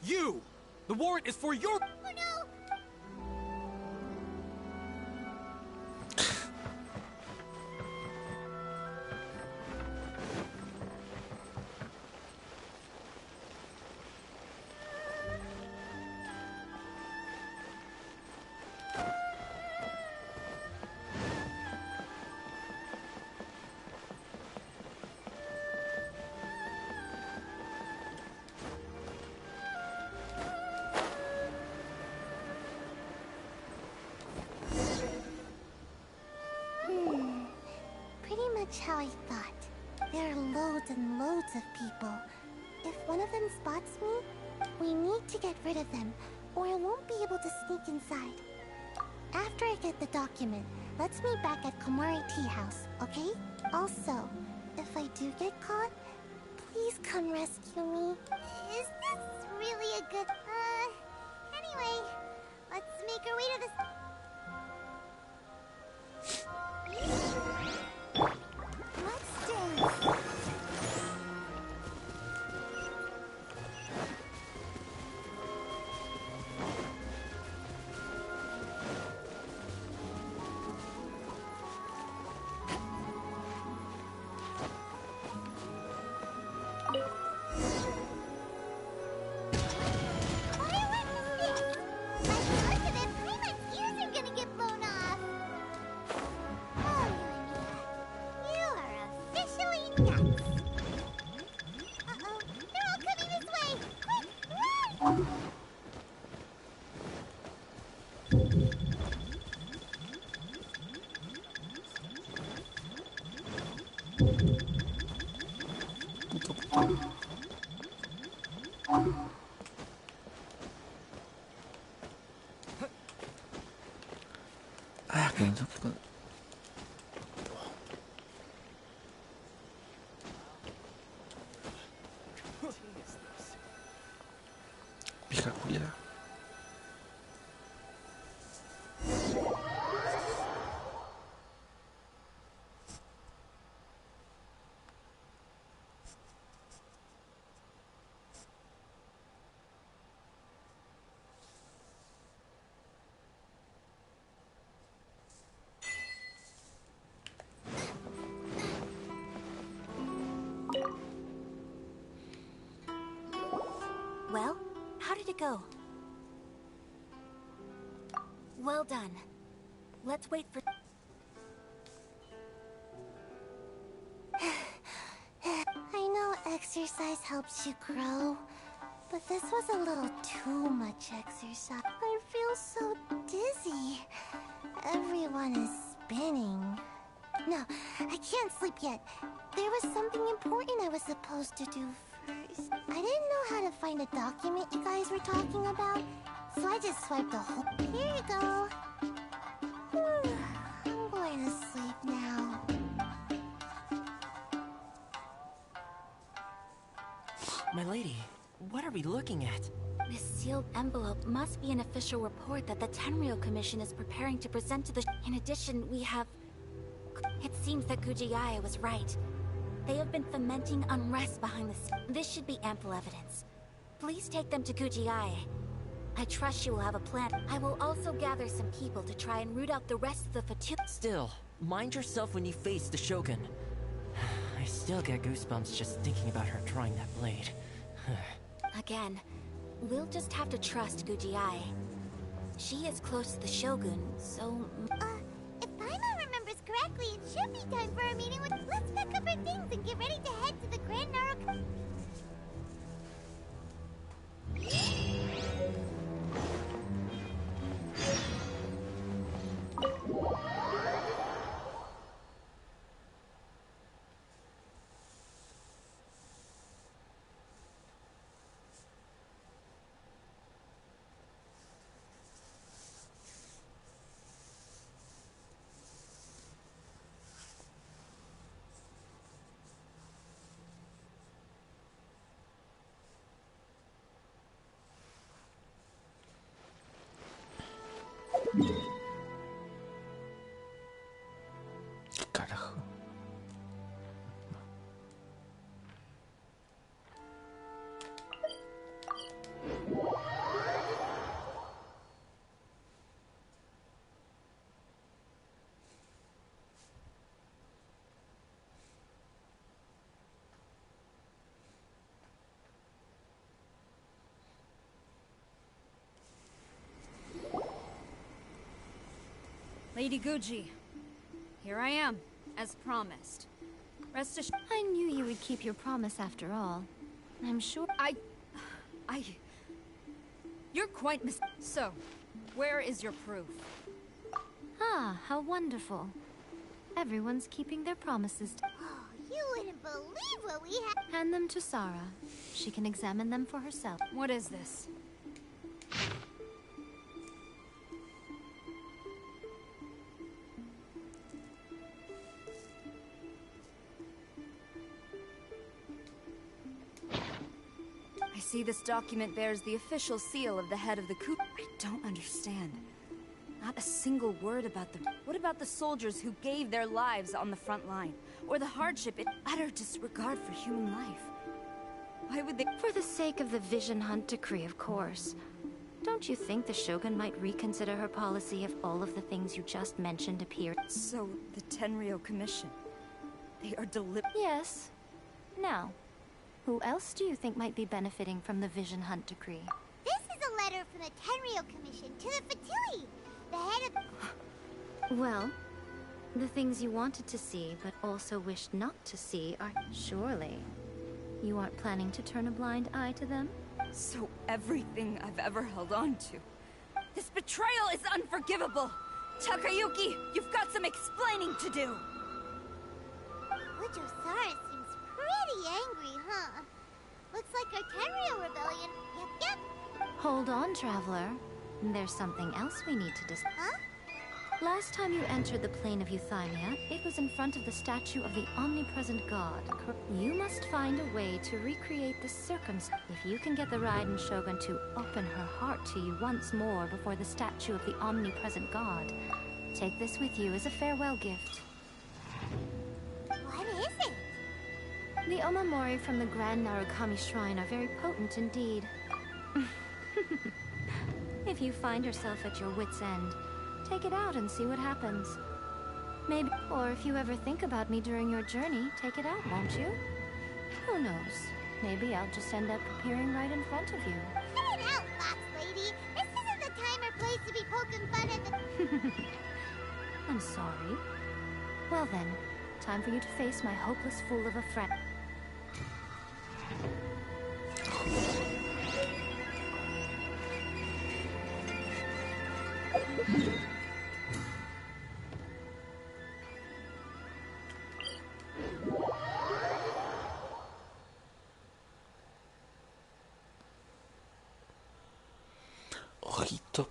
F: You! The warrant is for your...
C: Oh no! Pretty much how I thought. There are loads and loads of people. If one of them spots me, we need to get rid of them, or I won't be able to sneak inside. After I get the document, let's meet back at Komari Tea House, okay? Also, if I do get caught, please come rescue me. Is this really a good... Anyway, let's make our way to this... Let's dance.
D: 아, 그냥 접근. Hija culiada.
N: Well, how did it go? Well done. Let's wait for...
C: I know exercise helps you grow, but this was a little too much exercise. I feel so dizzy. Everyone is spinning. No, I can't sleep yet. There was something important I was supposed to do first. I didn't know how to find a document you guys were talking about, so I just swiped the whole... Here you go. I'm going to sleep now.
M: My lady, what are we looking at?
N: This sealed envelope must be an official report that the Tenryou Commission is preparing to present to the... In addition, we have... It seems that Kuji-ai was right. They have been fomenting unrest behind the scenes. This should be ample evidence. Please take them to Kuji-ai. I trust she will have a plan. I will also gather some people to try and root out the rest of the Fatu...
M: Still, mind yourself when you face the Shogun. I still get goosebumps just thinking about her drawing that blade.
N: Again, we'll just have to trust Kuji-ai. She is close to the Shogun, so...
C: If Paimon remembers correctly, it should be time for a meeting with... Let's pack up our things and get ready to head to the Grand Naro...
D: Carajo.
L: Lady Guji, here I am, as promised. Rest assured.
K: I knew you would keep your promise after all. I'm sure.
L: You're quite So, where is your proof?
K: Ah, how wonderful. Everyone's keeping their promises.
C: Oh, you wouldn't believe what we have.
K: Hand them to Sarah. She can examine them for herself.
L: What is this? I see this document bears the official seal of the head of the coup. I don't understand. Not a single word about them. What about the soldiers who gave their lives on the front line? Or the hardship and utter disregard for human life? Why would they—
K: For the sake of the Vision Hunt decree, of course. Don't you think the Shogun might reconsider her policy if all of the things you just mentioned appear?
L: So, the Tenryou Commission. They are
K: Yes. Now, who else do you think might be benefiting from the Vision Hunt decree?
C: This is a letter from the Tenryou Commission to the Fatui, the head of...
K: Well, the things you wanted to see but also wished not to see are... Surely, you aren't planning to turn a blind eye to them?
L: So everything I've ever held on to. This betrayal is unforgivable! Takayuki, you've got some explaining to do!
C: Ujosara seems pretty angry, huh? Looks like our Tenryou rebellion... Yep.
K: Hold on, Traveler. There's something else we need to discuss.
C: Huh?
K: Last time you entered the plane of Euthymia, it was in front of the statue of the omnipresent god. You must find a way to recreate the circumstance. If you can get the Raiden Shogun to open her heart to you once more before the statue of the omnipresent god, take this with you as a farewell gift.
C: What is it?
K: The Omamori from the Grand Narukami Shrine are very potent indeed. If you find yourself at your wit's end, take it out and see what happens. Maybe, or if you ever think about me during your journey, take it out, won't you? Who knows? Maybe I'll just end up appearing right in front of you.
C: Cut it out, Fox Lady. This isn't the time or place to be poking fun at the...
K: I'm sorry. Well then, time for you to face my hopeless fool of a friend.
D: Ojito.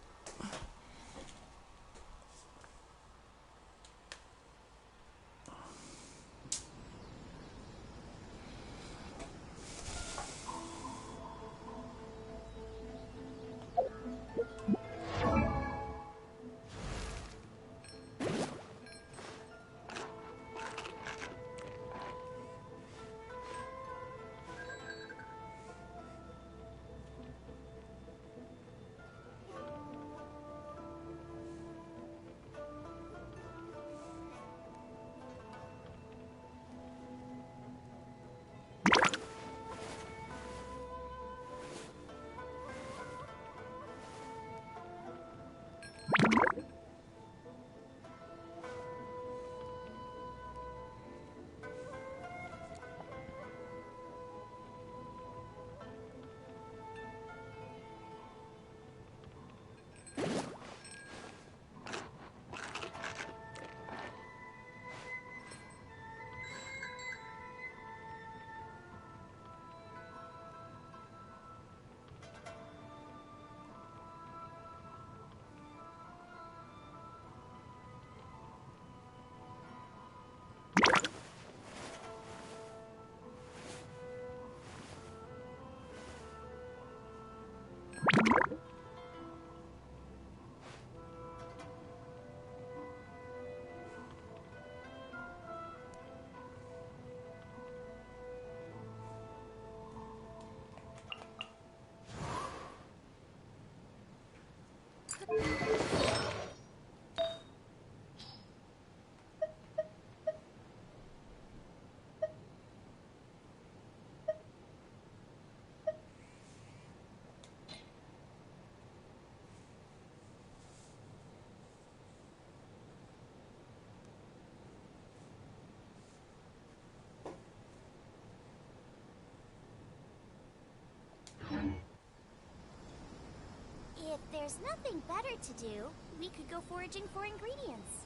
C: If there's nothing better to do, we could go foraging for ingredients.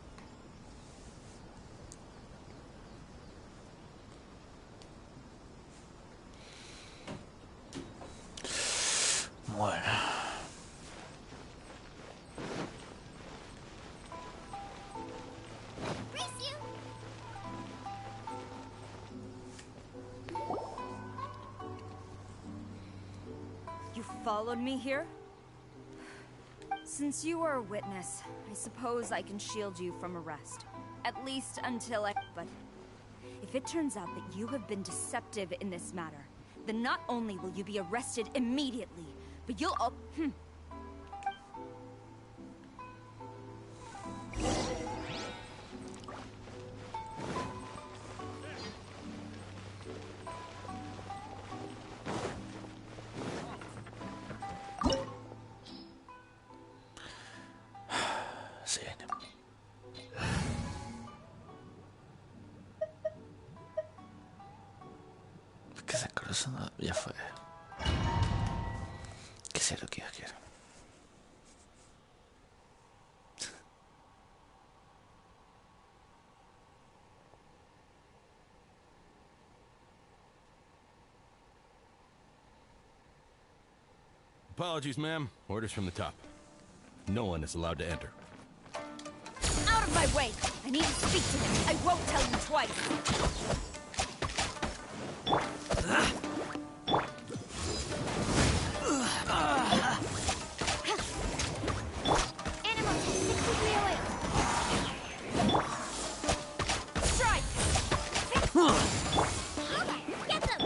D: Bueno.
L: You followed me here? Since you are a witness, I suppose I can shield you from arrest. At least until I... But if it turns out that you have been deceptive in this matter, then not only will you be arrested immediately, but you'll...
D: Sí. Que esa corazón ya fue. Que sea lo que yo quiero.
A: Apologies, ma'am. Orders from the top. No one is allowed to enter.
L: of my way! I need to speak to him. I won't tell you twice.
C: Animal 63 away.
L: Strike!
C: Get them!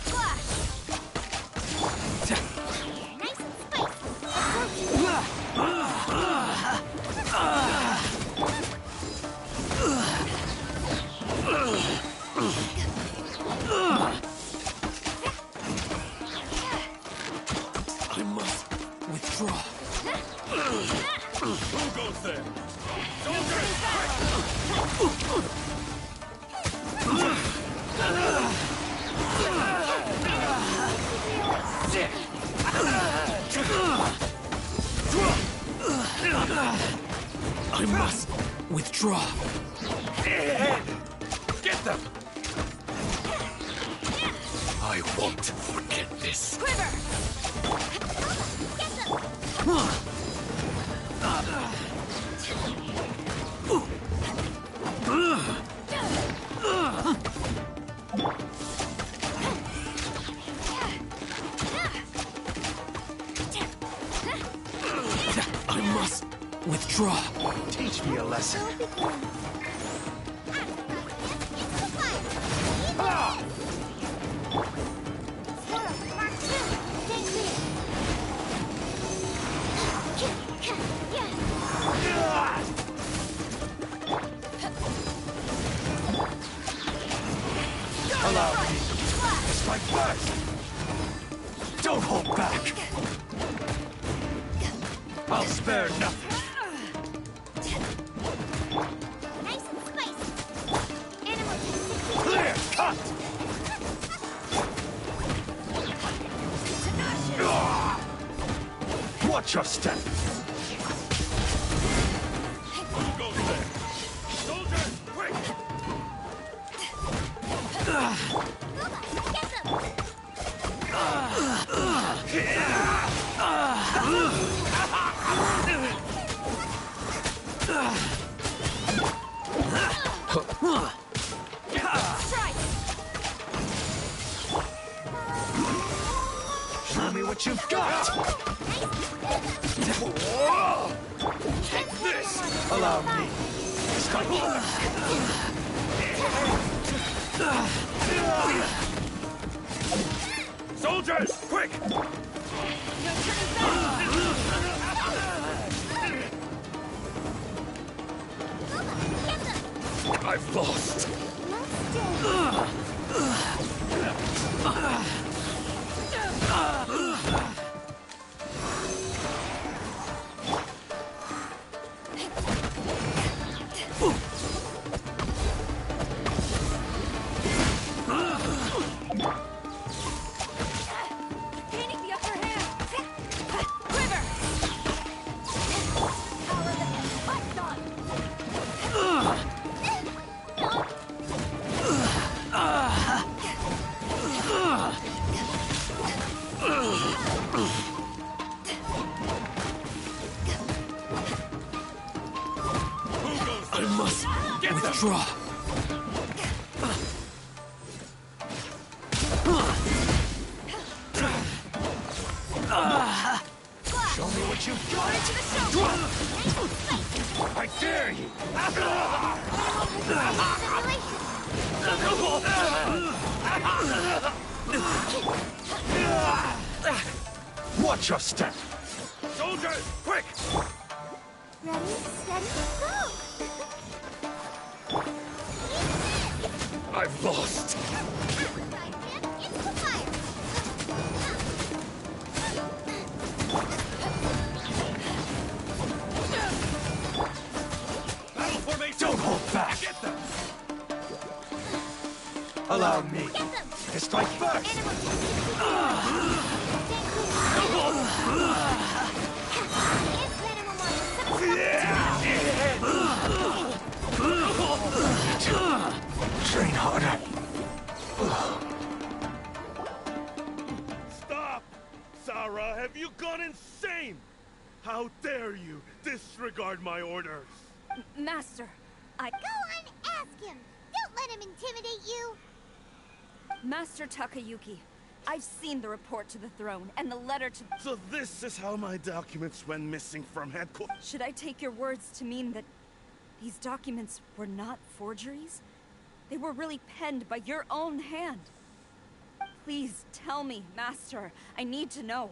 L: Flash!
C: Nice and spicy.
B: I must withdraw.
A: Who goes there?
B: I must withdraw.
A: Get them! I won't forget this.
L: Quiver!
B: I must withdraw.
A: Teach me a lesson. Allow me. Strike first. Don't hold back. I'll spare nothing.
C: Nice and spicy. Animal 63.
A: Clear cut. Watch your step. Who goes there? Soldiers, quick!
C: Get them!
L: Strike!
A: Show me what you've got! Take this! Allow me. Strike first! Soldiers, quick! I've lost.
L: Gaining the upper hand! Quiver! Python!
B: I must withdraw.
A: Show me what you've got!
L: To the shoulder!
A: I dare you! Watch your step! Soldiers, quick!
C: Ready, steady, go!
A: I've lost.
C: It's the fire!
A: Battle formation! Don't hold back! Get them! Allow me to strike first! Train harder. disregard my orders.
L: Master, I...
C: Go on, ask him. Don't let him intimidate you.
L: Master Takayuki, I've seen the report to the throne and the letter to...
A: So this is how my documents went missing from headquarters.
L: Should I take your words to mean that these documents were not forgeries? They were really penned by your own hand. Please tell me, Master. I need to know.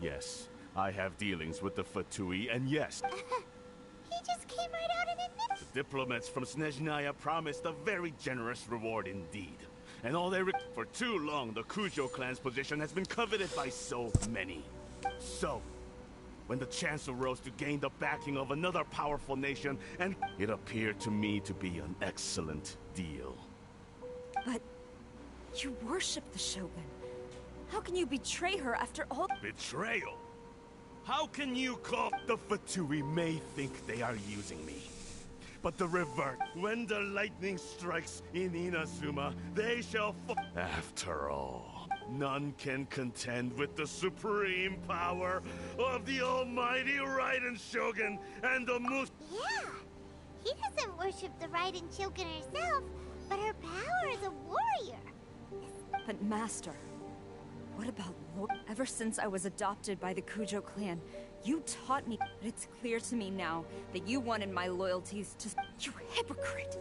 A: Yes, I have dealings with the Fatui, and yes...
C: He just came right out and admitted...
A: The diplomats from Snezhnaya promised a very generous reward indeed. And all they for too long, the Kujo clan's position has been coveted by so many. So, when the chance arose to gain the backing of another powerful nation, and it appeared to me to be an excellent deal.
L: But you worship the Shogun. How can you betray her after all...
A: Betrayal? How can you call... The Fatui may think they are using me. But the revert, when the lightning strikes in Inazuma, they shall After all, none can contend with the supreme power of the almighty Raiden Shogun and the
C: Yeah, he doesn't worship the Raiden Shogun herself, but her power as a warrior.
L: But Master, what about Lord? Ever since I was adopted by the Kujo clan, you taught me, but it's clear to me now that you wanted my loyalties to... You hypocrite!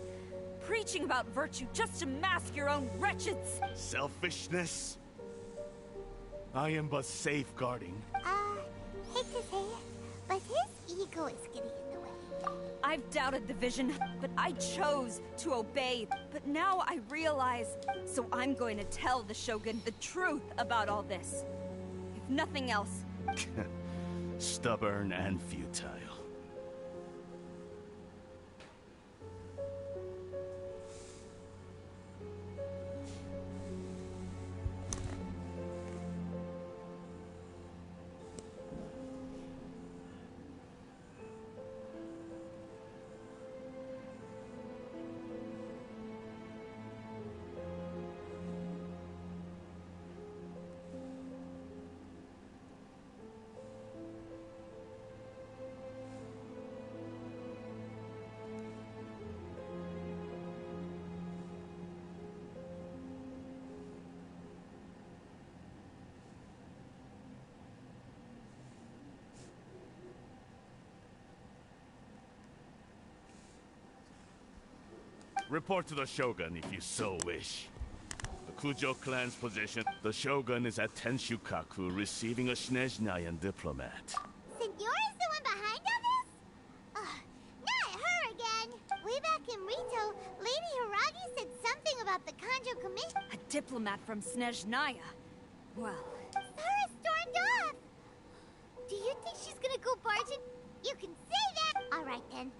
L: Preaching about virtue just to mask your own wretched...
A: Selfishness? I am but safeguarding.
C: Hate to say it, but his ego is getting in the way.
L: I've doubted the vision, but I chose to obey. But now I realize, so I'm going to tell the Shogun the truth about all this. If nothing else...
A: Stubborn and futile. Report to the Shogun if you so wish. The Kujo clan's position. The Shogun is at Tenshukaku receiving a Snezhnayan diplomat.
C: Senora is the one behind all this? Not her again. Way back in Rito, Lady Hiragi said something about the Kanjo Commission.
L: A diplomat from Snezhnaya. Well...
C: Sora stormed off! Do you think she's gonna go barging? You can say that! Alright then.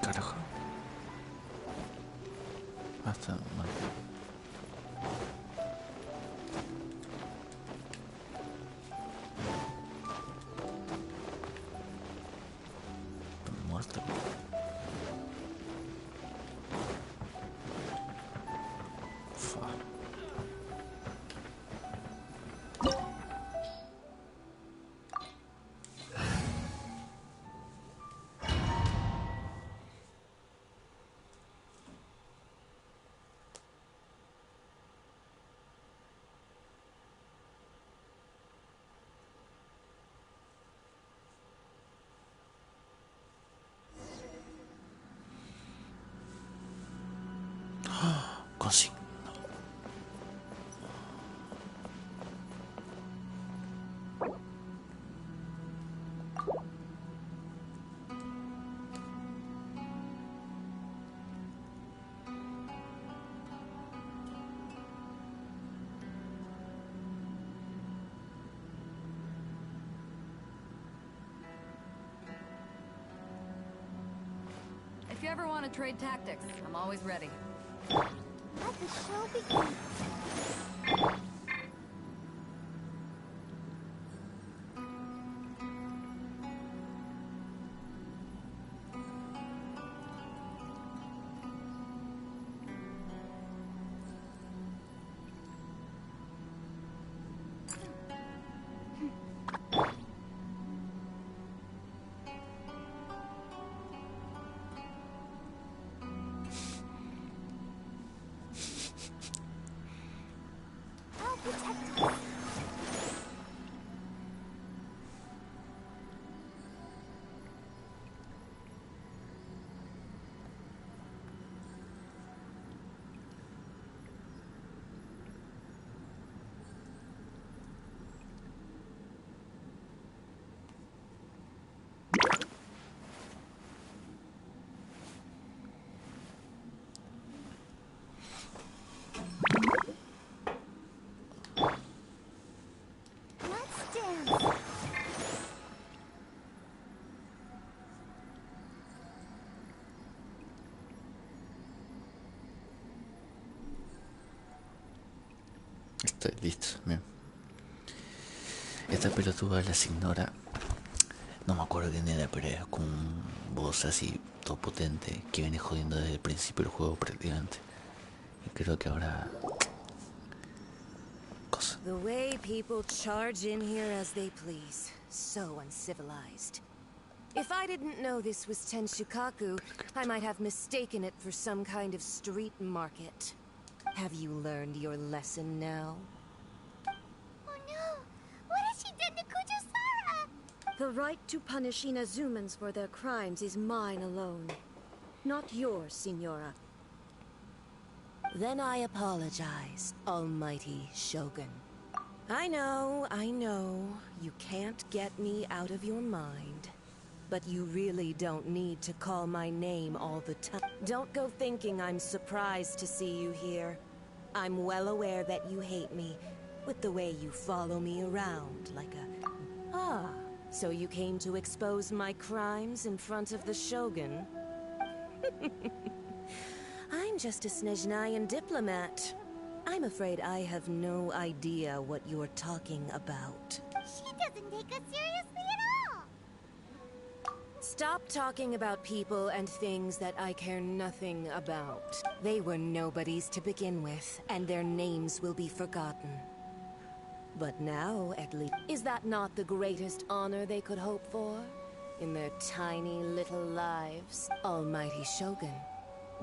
D: Carajo. Hasta mal. Muerto. Fuck.
E: ever want to trade tactics, I'm always ready.
C: Let the show begin.
D: Estoy listo, bien. Esta pelotuda las ignora. No me acuerdo quién era, pero es con un voz así todo potente que viene jodiendo desde el principio del juego prácticamente. Y creo que ahora...
O: The way people charge in here as they please. So uncivilized. If I didn't know this was Tenshukaku, I might have mistaken it for some kind of street market. Have you learned your lesson now?
C: Oh no! What has she done to Kujo-Sara?
L: The right to punish Inazumans for their crimes is mine alone. Not yours, Signora.
O: Then I apologize, Almighty Shogun. I know, you can't get me out of your mind. But you really don't need to call my name all the time. Don't go thinking I'm surprised to see you here. I'm well aware that you hate me, with the way you follow me around like a... Ah, so you came to expose my crimes in front of the Shogun? I'm just a Snezhnayan diplomat. I'm afraid I have no idea what you're talking about.
C: She doesn't take us seriously at all!
O: Stop talking about people and things that I care nothing about. They were nobodies to begin with, and their names will be forgotten. But now, at least, is that not the greatest honor they could hope for? In their tiny little lives? Almighty Shogun,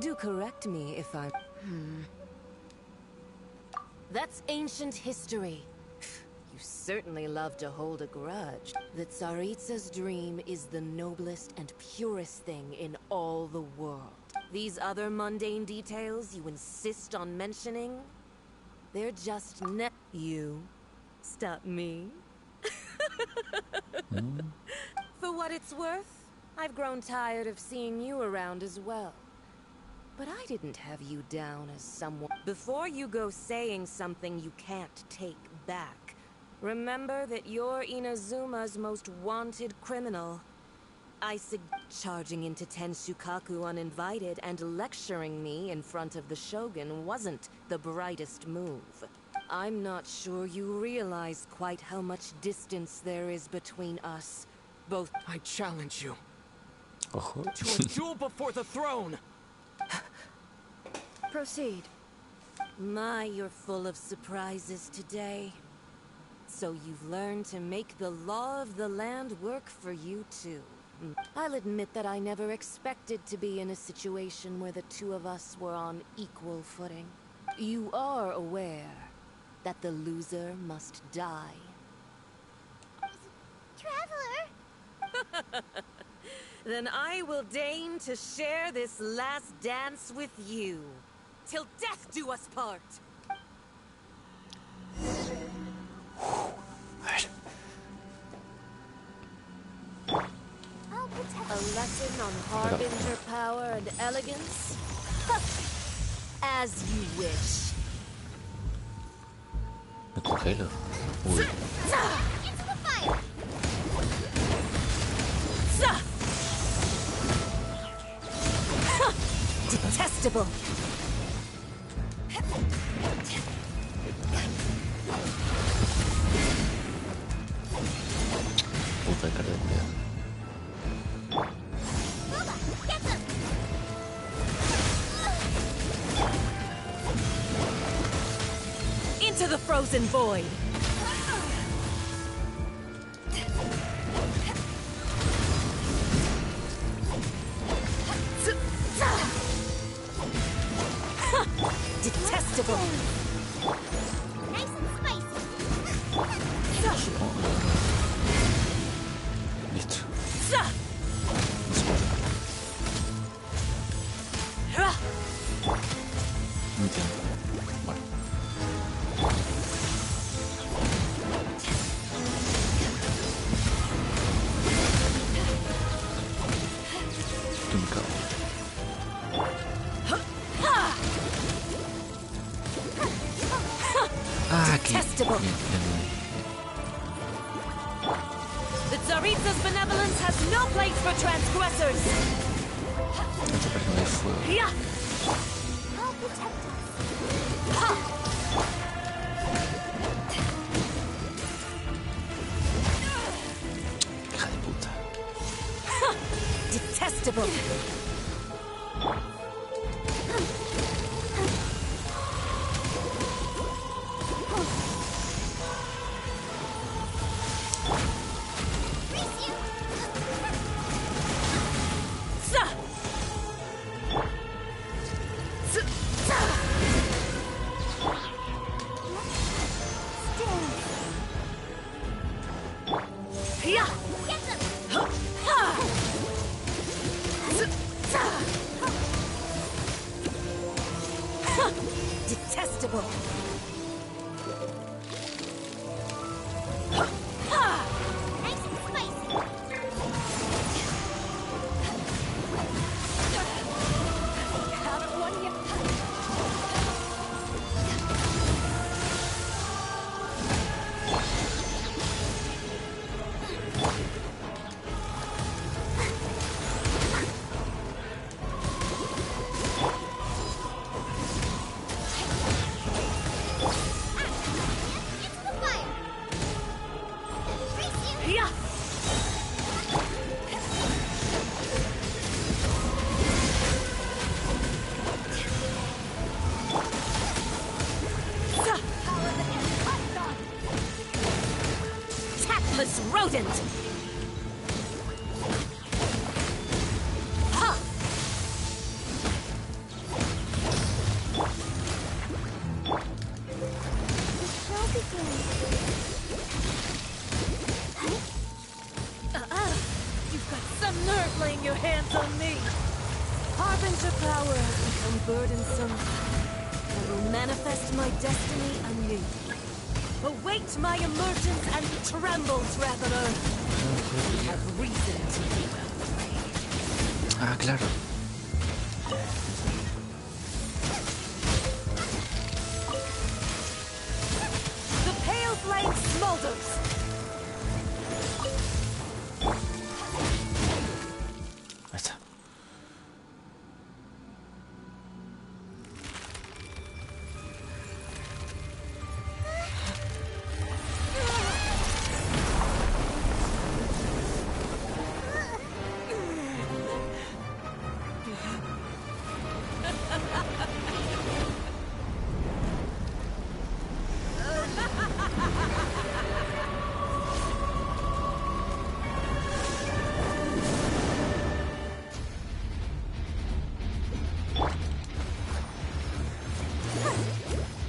O: do correct me if I'm... That's ancient history. You certainly love to hold a grudge. The Tsaritsa's dream is the noblest and purest thing in all the world. These other mundane details you insist on mentioning, they're just You stop me. For what it's worth, I've grown tired of seeing you around as well. But I didn't have you down as someone... Before you go saying something you can't take back, remember that you're Inazuma's most wanted criminal. I charging into Tenshukaku uninvited and lecturing me in front of the Shogun wasn't the brightest move. I'm not sure you realize quite how much distance there is between us. Both...
I: I challenge you to a duel before the throne!
L: Proceed.
O: My, you're full of surprises today. So you've learned to make the law of the land work for you too. I'll admit that I never expected to be in a situation where the two of us were on equal footing. You are aware that the loser must die.
C: Traveler!
O: Then I will deign to share this last dance with you. Till death do us part! A lesson on harbinger power and elegance? As you wish.
D: Me congelo. Uy.
C: Into the fire!
O: Detestable.
D: Puta cara de cuidado.
O: Into the frozen void. Detestable.
C: Nice and spicy.
D: Listo. No entiendo. Bueno. Que me cago. Ah, aquí.
O: Detestable.
D: Bien, bien, bien.
O: The Tsaritsa's benevolence has no place for transgressors.
D: Esta persona de fuego.
O: Yeah.
C: I'll protect us.
D: Hija de puta.
O: Detestable. Detestable.
C: Nice and spicy.
L: Haven't won yet.
C: Into the fire. Race you.
O: Yeah. Tactless rodent. Ha!
C: The show begins.
O: You've got some nerve laying your hands on me. Harbinger power has become burdensome. I will manifest my destiny anew. Await my emergence and tremble, traveler. We have reason to be afraid.
D: Ah, claro.
O: The pale flame smolders.
D: Ahí está.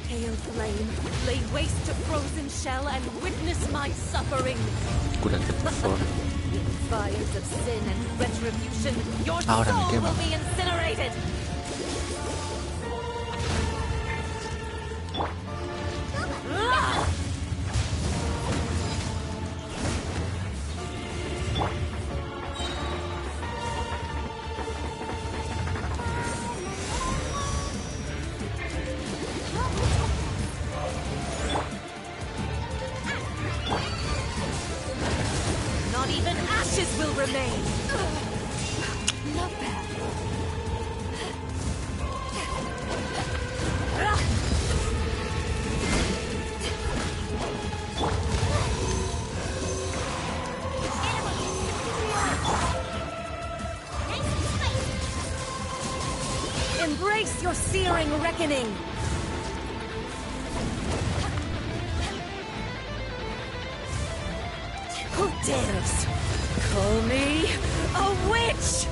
O: Pale flame, lay waste to frozen shell and witness my suffering.
D: Cúrate, por favor.
O: In fires of sin and retribution, your
D: Ahora me
O: soul
D: quema.
O: will be incinerated. Ah! Not even ashes will remain. Not bad. your searing reckoning! Who dares call me a witch?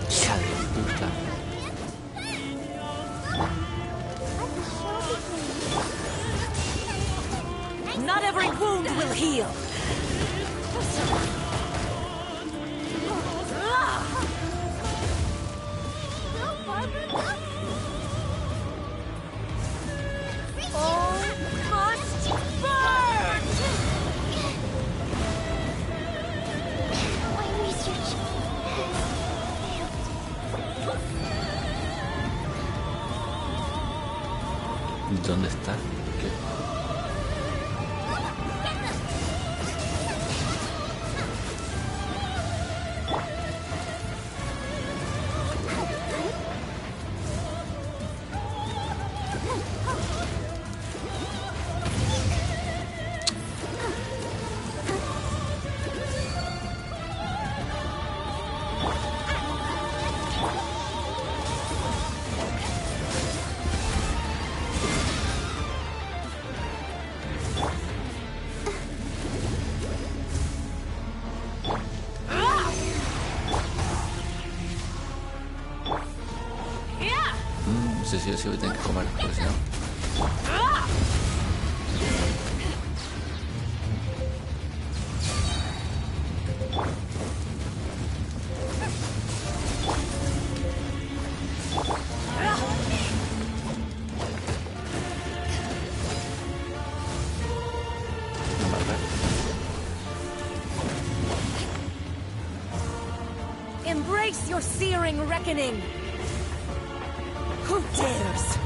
D: Hija de puta.
O: Not every wound will heal. All must burn!
C: My research
D: ¿Dónde está? ¿Qué? Sí o sí voy a tener que comer, porque si no...
O: Embrace your searing reckoning! Who dares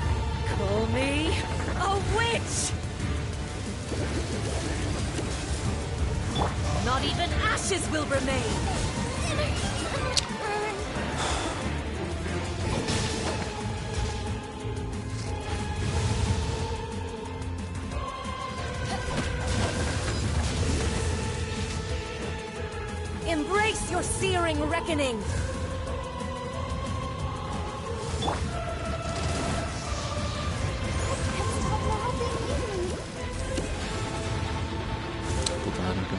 O: call me a witch? Not even ashes will remain! Embrace your searing reckoning!
D: Puta madre, ¿qué?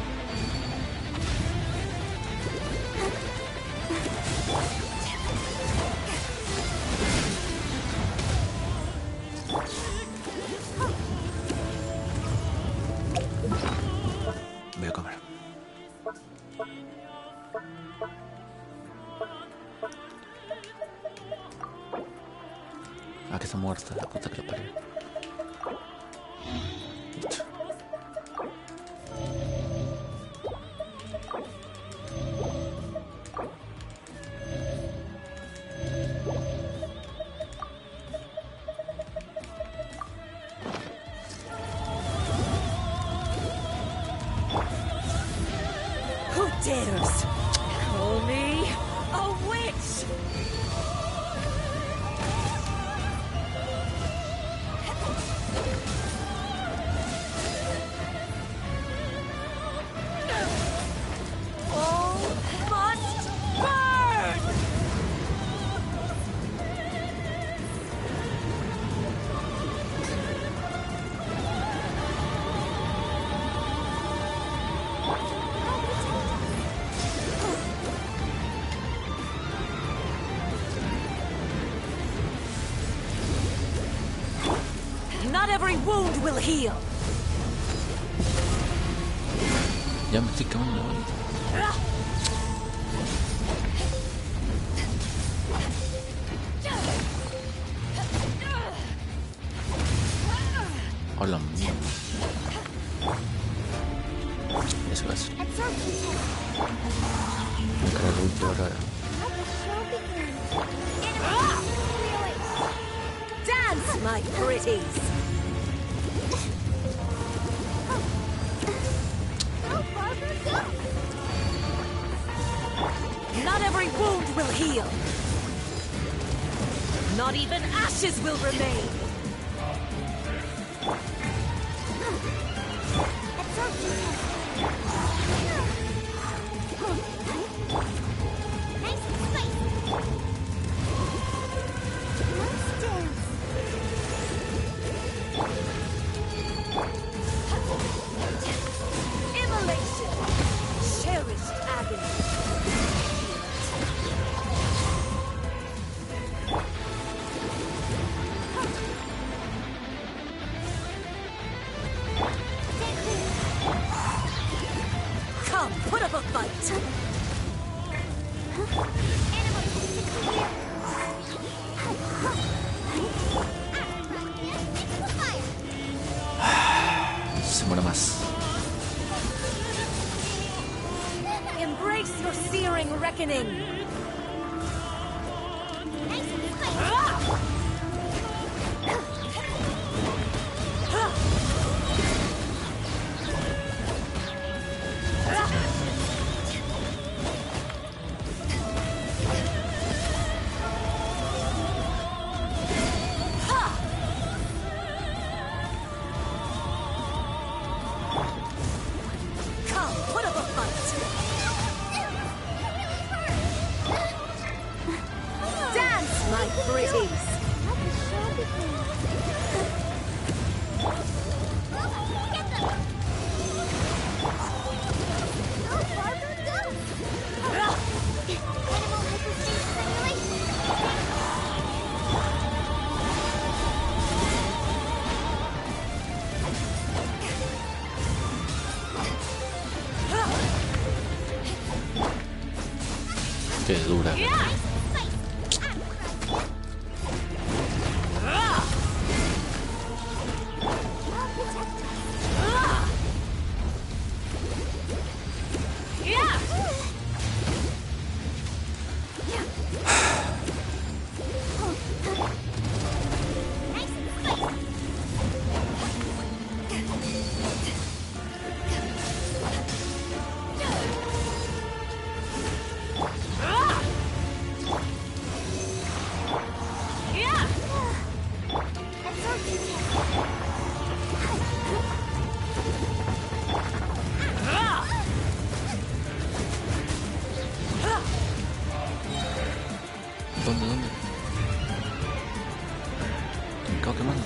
D: Voy a comer. Ah, que está muerta, la puta que la parió. Listo.
O: Who dares call me a witch? All must burn! Not every wound will heal.
D: Ya me estoy quemando, güey. Hola, mía. Eso va a ser. Me cargo el último ahora.
O: Dance, my pretties! Not every wound will heal. Not even ashes will remain.
D: muera más.
O: Embrace your searing reckoning.
D: Qué dura. ¿Dónde? Me cago quemando.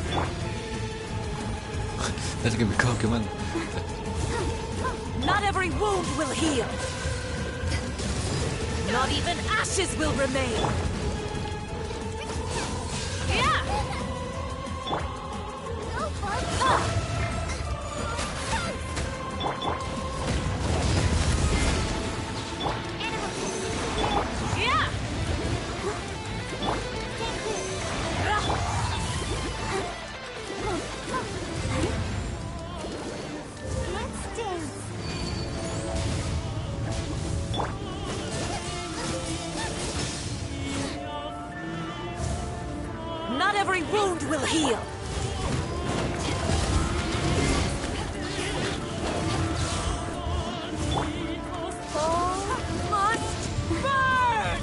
D: Es que me cago quemando.
O: Not every wound will heal. Not even ashes will remain. Not every wound will heal. All must burn.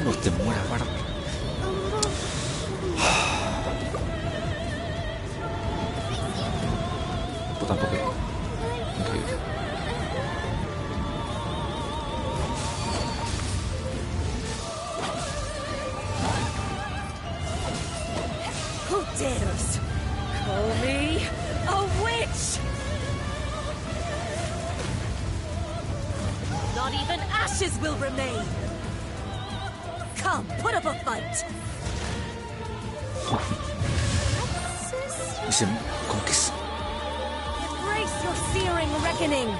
D: No te mueras, Bárbara. Pues tampoco. Increíble.
O: Who dares call me a witch? Not even ashes will remain. Come, put up a fight.
D: Dice, ¿cómo que es?
O: Embrace your searing reckoning.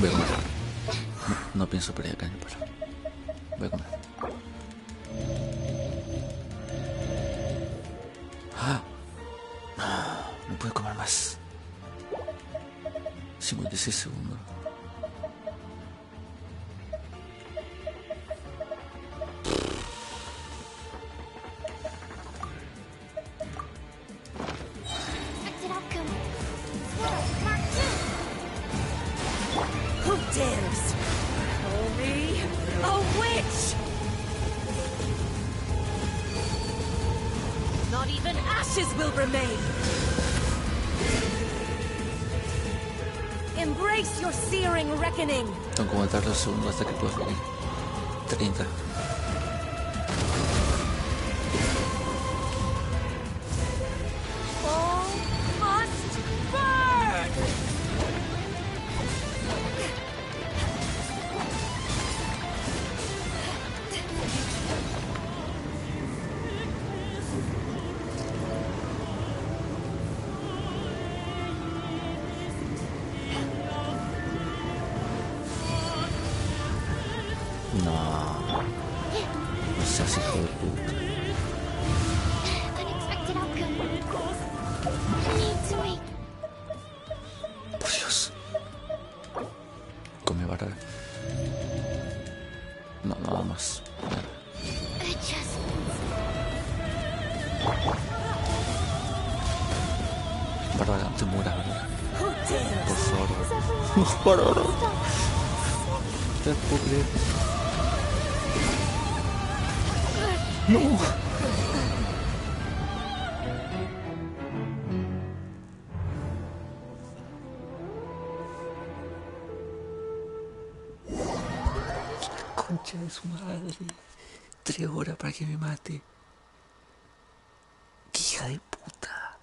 D: Voy a comer. No pienso perder acá, pero voy a comer. No puedo comer más. 56 segundos.
O: Who dares call me a witch? Not even ashes will remain. Embrace your searing reckoning.
D: Tengo que aguantar los segundos hasta que pueda salir. 30.
O: All must burn.
D: Bárbara, no te mueras, ¿verdad? Por favor. No, Bárbara. Te puedo creer. No. Concha de su madre. 3 horas para que me mate. ¡Qué hija de puta!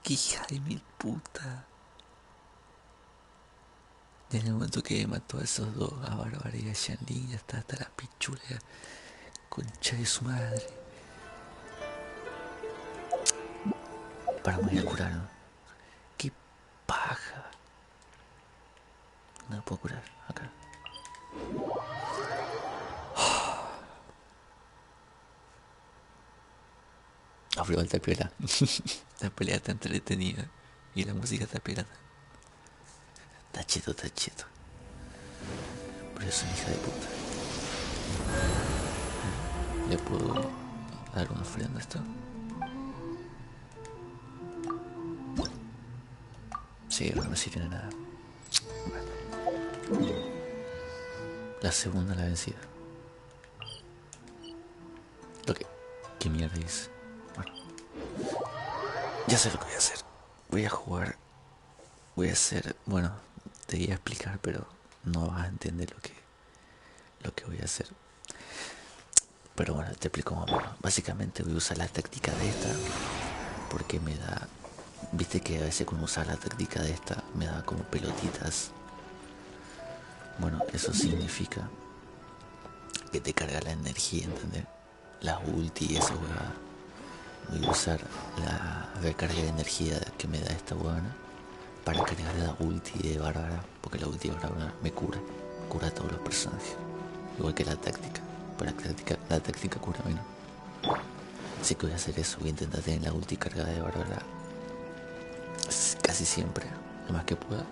D: ¡Qué hija de mil puta! En el momento que mató a esos dos, a Bárbara y a Shanlin, ya está hasta la pichula. Concha de su madre. Para me voy a curar, ¿no? ¡Qué paja! No me puedo curar, acá. Abrió alta piola. La pelea está entretenida. Y la música está pirata. Está cheto, está cheto. Pero es una hija de puta. ¿Le puedo dar una ofrenda a esto? Sí, no me sirve de nada. Bueno. La segunda la vencida. Ok. ¿Qué mierda es? Bueno. Ya sé lo que voy a hacer. Voy a jugar. Voy a hacer... Bueno, te voy a explicar, pero no vas a entender lo que voy a hacer. Pero bueno, te explico más o menos. Básicamente voy a usar la táctica de esta. Porque me da... Viste que a veces cuando usas la táctica de esta me da como pelotitas. Bueno, eso significa que te carga la energía, ¿entendés? La ulti y esa huevada. Voy a usar la recarga de energía que me da esta huevona para cargar la ulti de Bárbara, porque la ulti de Bárbara me cura a todos los personajes, igual que la táctica, pero la táctica cura menos. Así que voy a hacer eso, voy a intentar tener la ulti cargada de Bárbara casi siempre, lo más que pueda,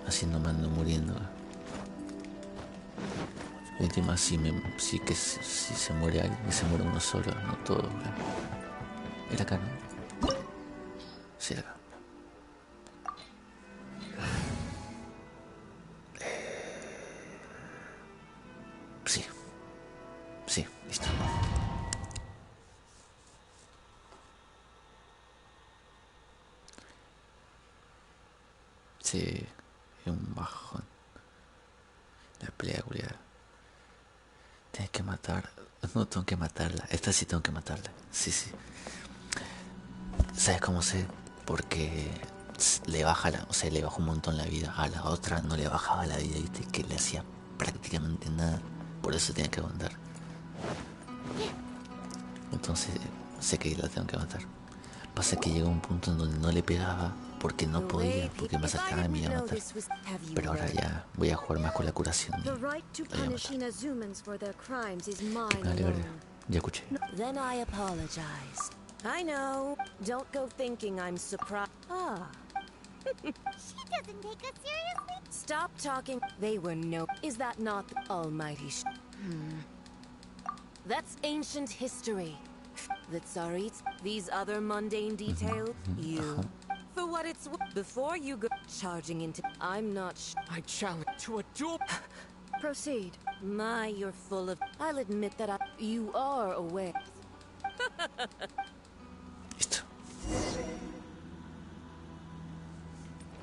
D: así no me ando muriendo. Última, si se muere alguien, se muere uno solo, no todos. Era acá, ¿no? Sí, acá. Sí, listo. Sí, es un bajón. La pelea, culiada. Tienes que matar. No tengo que matarla. Esta sí tengo que matarla. Sí. ¿Sabes cómo sé? Porque le baja le bajó un montón la vida. A la otra no le bajaba la vida, viste, que le hacía prácticamente nada. Por eso tenía que aguantar. Entonces sé que la tengo que matar. Pasa que llegó un punto en donde no le pegaba porque no podía, porque me acercaba y me iba a matar. Pero ahora ya voy a jugar más con la curación. Ya escuché.
O: Then I apologize. I know. Don't go thinking I'm surprised. Ah.
C: She doesn't take us seriously.
O: Stop talking. They were no. Is that not the almighty That's ancient history. The Tsarits, these other mundane details, you. For what it's before you go charging into, I'm not
I: I challenge to a duel.
O: Proceed. My, you're full of. I'll admit that you are aware.
D: Listo.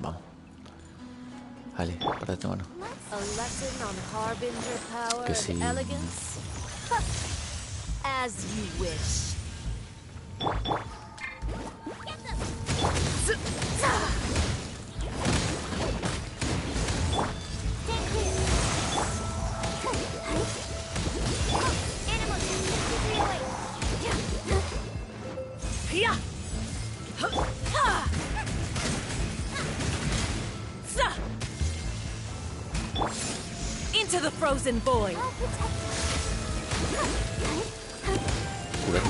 D: Vamos. Vale, párate, mano.
O: A lesson on harbinger power
D: Que sí.
O: and elegance. As you wish. Into the frozen void.
D: Cura.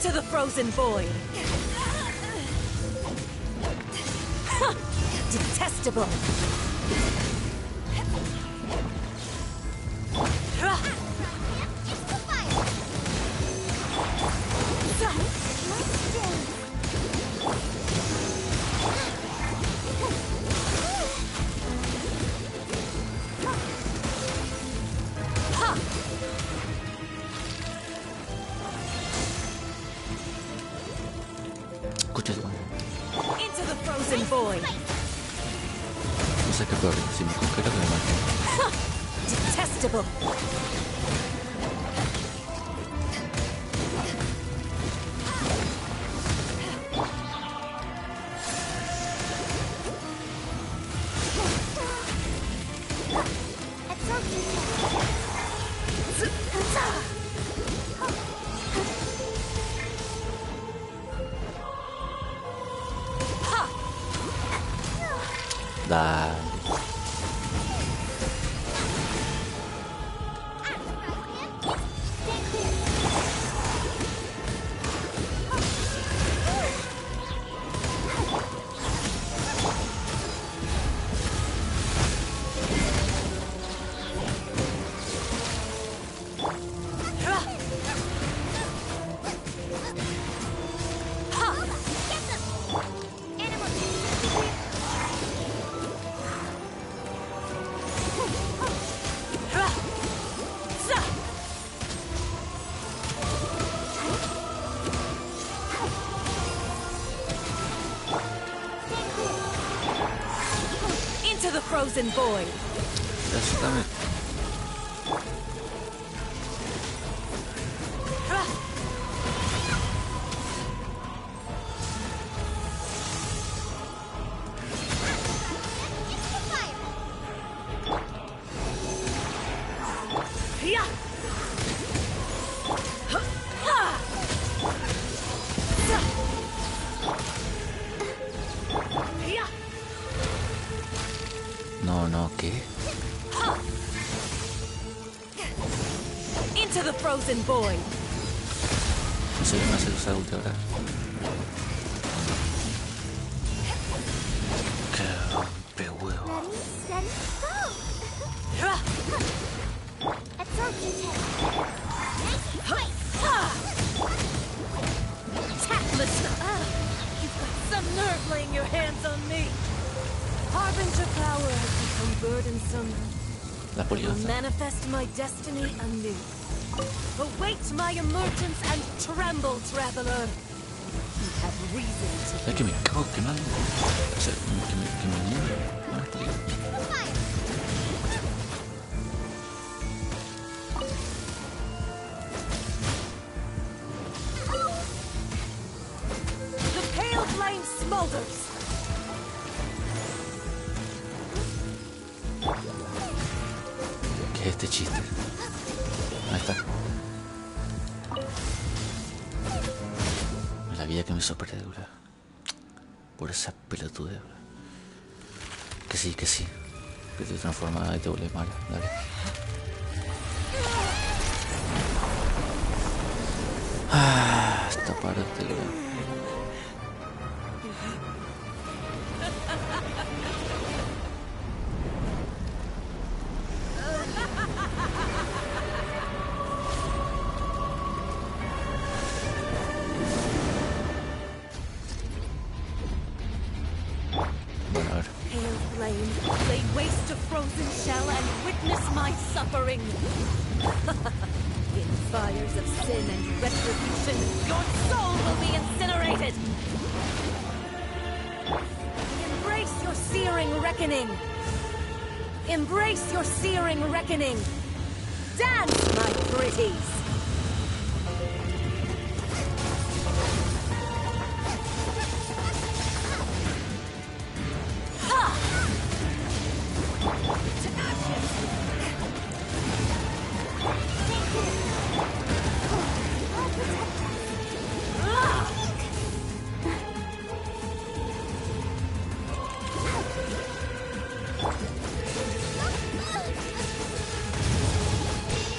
O: Into the frozen void. Detestable. Into the frozen void.
D: No sé qué peor, si me congelo que me mato.
O: Detestable.
D: Dale.
O: Into the frozen void.
D: Eso también. No, ¿qué?
O: Into the frozen void.
D: No sé qué me hace usar ulti ahora. Qué rompehuevo.
O: Tactless. You've got some nerve laying your hands on me. Harbinger power has become burdensome.
D: La
O: I will
D: polianza.
O: manifest my destiny anew. Await my emergence and tremble, traveler. You have reason to.
D: Es que me cago quemando. O sea, que me muero. No me explico.
O: The pale flame smolders.
D: ¿Qué es este chiste? Ahí está. La vida que me hizo perder, bro. Por esa pelotudez, bro. Que sí. Que te transforma y te vuelve mala. Dale. Esta parte, bro.
O: Lay waste a frozen shell and witness my suffering. In fires of sin and retribution, your soul will be incinerated. Embrace your searing reckoning. Embrace your searing reckoning. Dance, my pretties.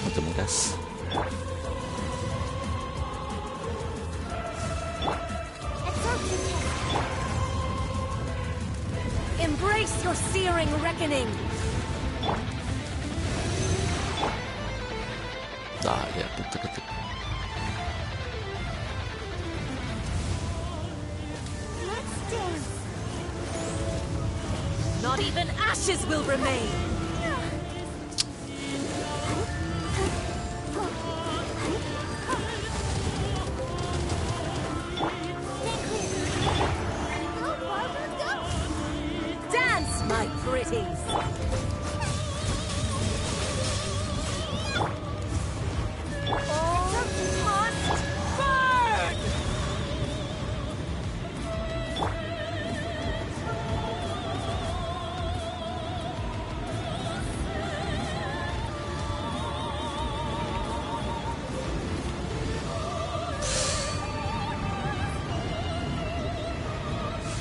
D: No te mueras.
O: Embrace your searing reckoning.
D: Dale, puta que te...
C: Let's dance.
O: Not even ashes will remain. Dance, my pretties.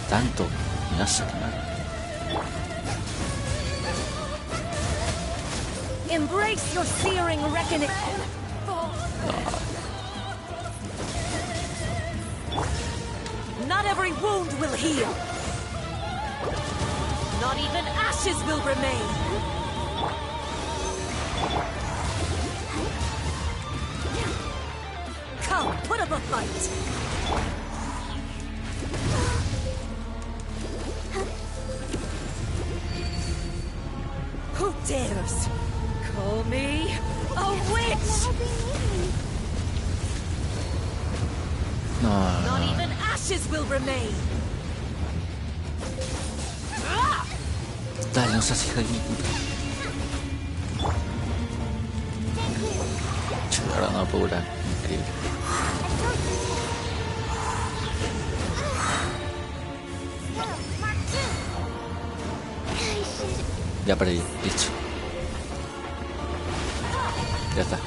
D: Tanto, me vas a quemar.
O: Embrace your searing reckoning. Not every wound will heal. Not even ashes will remain. Come, put up a fight. Who dares call me a witch?
D: No,
O: Not
D: no.
O: even ashes will remain.
D: Dale, no seas hija de mi puta. Che, ahora no puedo curar. Increíble. Ya perdí, listo. Ya está.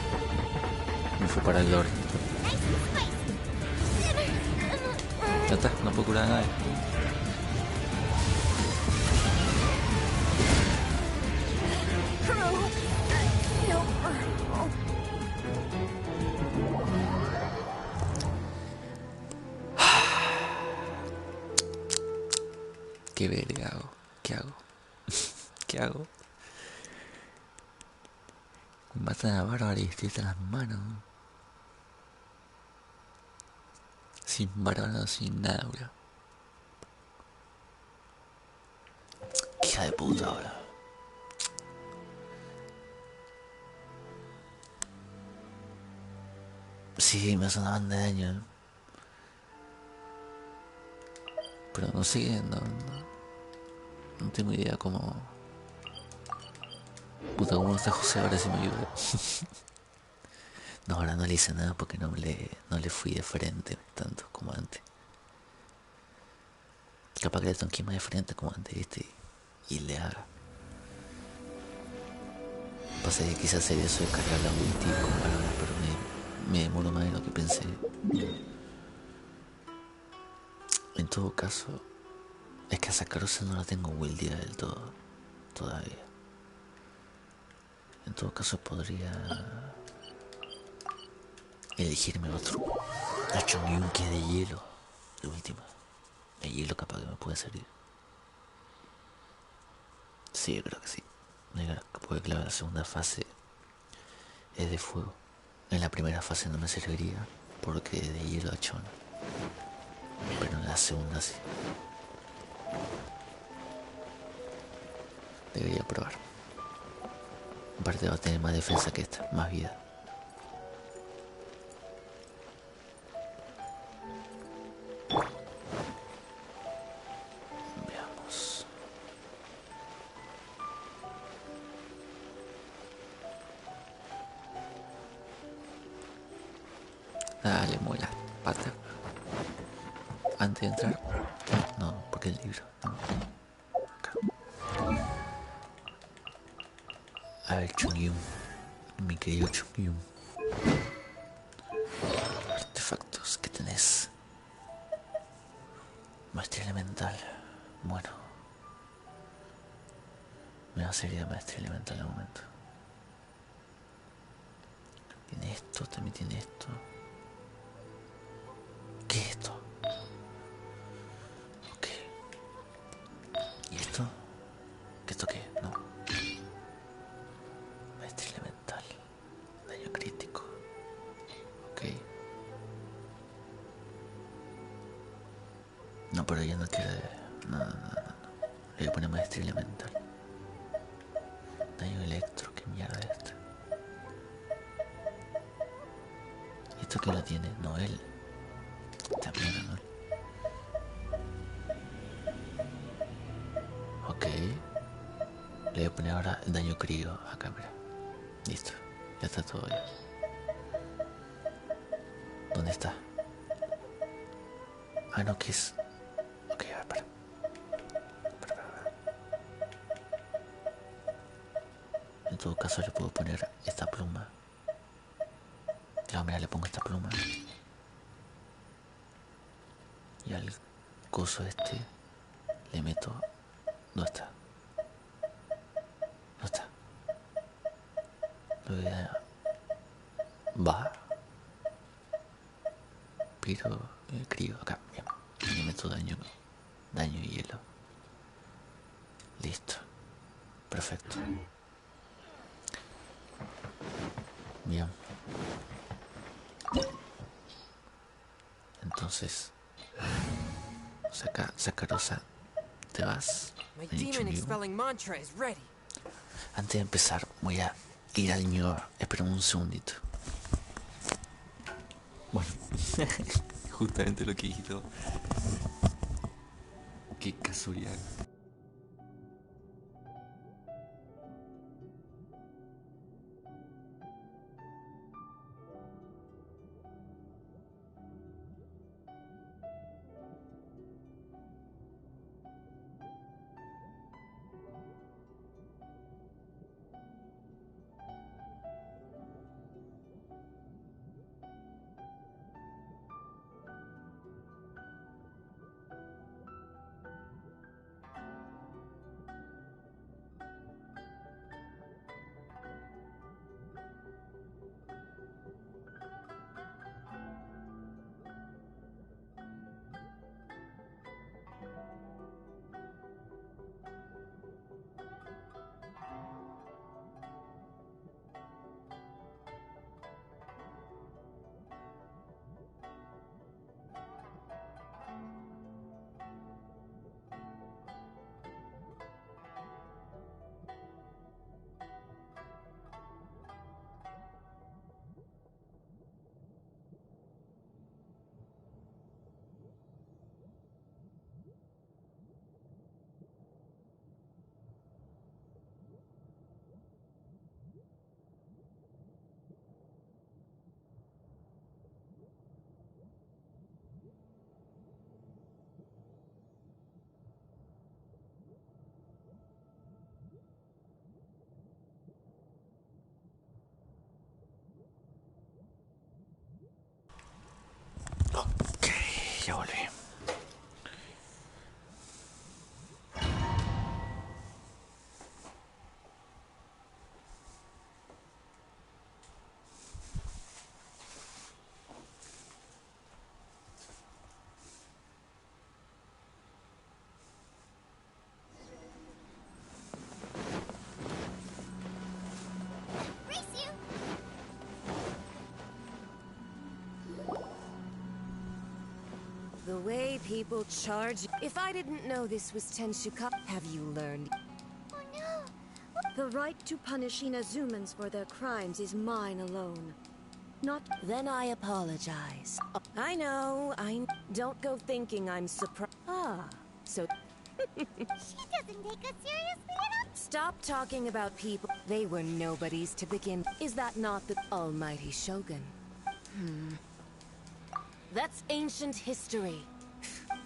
D: Me fue para el lore. Ya está, no puedo curar a nadie. Qué verga hago. ¿Qué hago? ¿Qué hago? Matan a Bárbara y estoy en las manos. Sin Bárbara, sin nada, bro. Qué hija de puta, bro. Sí, me hace una banda de daño. Pero no sé, no tengo idea cómo... Puta, ¿cómo está José ahora si me ayuda? No, ahora no le hice nada porque no le fui de frente tanto como antes. Capaz que le tonqué más de frente como antes, ¿viste? Y le haga. Pasa que quise hacer eso de cargar la ulti con palabras, pero me demoro más de lo que pensé. En todo caso, es que a Sakarosa no la tengo wildeada del todo todavía. En todo caso podría elegirme otro. A Chongyun que es de hielo, de última. De hielo capaz que me puede servir. Sí, yo creo que sí. Porque claro, la segunda fase es de fuego. En la primera fase no me serviría porque es de hielo a Chon. Pero en la segunda sí. Debería probar. Aparte va a tener más defensa que esta, más vida. Veamos. Dale, muela, pata. Antes de entrar. No, porque el libro. No. Acá. A ver, Chongyun. Mi querido Chongyun. Artefactos que tenés. Maestría elemental. Bueno. Me va a servir de maestría elemental en un momento. Tiene esto, también tiene esto. ¿Qué es esto? Ok. ¿Y esto? ¿Qué toqué? No. Maestría elemental. Daño crítico. Ok. No, pero ella no quiere... No. Le voy a poner maestría elemental. Daño electro, qué mierda es esta. ¿Y esto quién lo tiene? No, él. Esta mierda, ¿no? Ok. Le voy a poner ahora el daño crítico acá, mira. Listo. Ya está todo ya. ¿Dónde está? Ah, no, ¿qué es? Ok, a ver, para. En todo caso le puedo poner esta pluma. Claro, mira, le pongo esta pluma. Y al coso este le meto... ¿Dónde está? ¿Dónde está? Lo voy a... Va. Pero... crío acá, bien. Le meto daño y hielo. Listo. Perfecto. Bien. Entonces, Sacarosa, te vas.
O: My demon expelling mantra is ready.
D: Antes de empezar, voy a ir al New. Espera un segundito. Bueno, justamente lo que hizo. Qué casualidad. Ok, ya volví.
O: The way people charge... If I didn't know this was Tenshuka, have you learned?
C: Oh no!
L: The right to punish Inazumans for their crimes is mine alone. Not...
O: Then I apologize. I know, Don't go thinking I'm surprised. Ah, so...
C: She doesn't take us seriously enough.
O: Stop talking about people. They were nobodies to begin. Is that not the almighty Shogun? That's ancient history.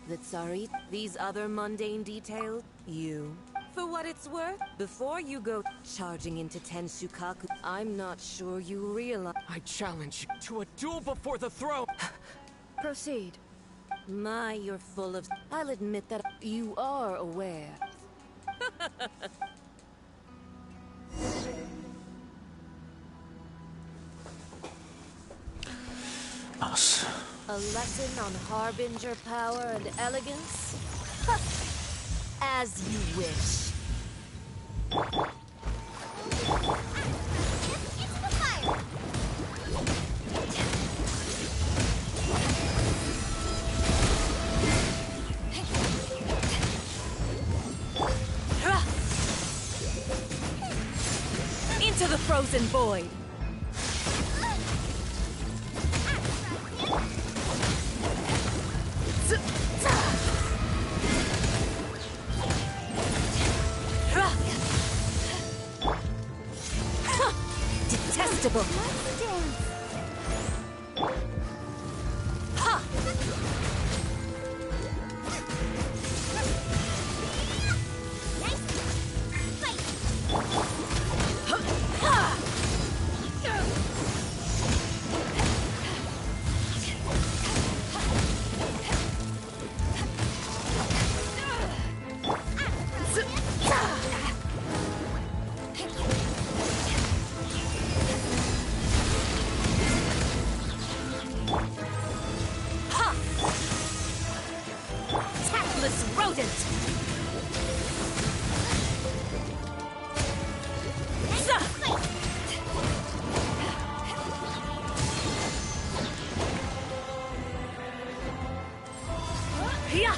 O: The Tsari, these other mundane details, you. For what it's worth, before you go charging into Tenshukaku, I'm not sure you realize...
I: I challenge you to a duel before the throne!
L: Proceed.
O: My, you're full of... I'll admit that you are aware.
D: Vamos.
O: A lesson on Harbinger power and elegance? As you wish. Into the frozen void. Detestable. Ha! Tactless rodent! Yeah!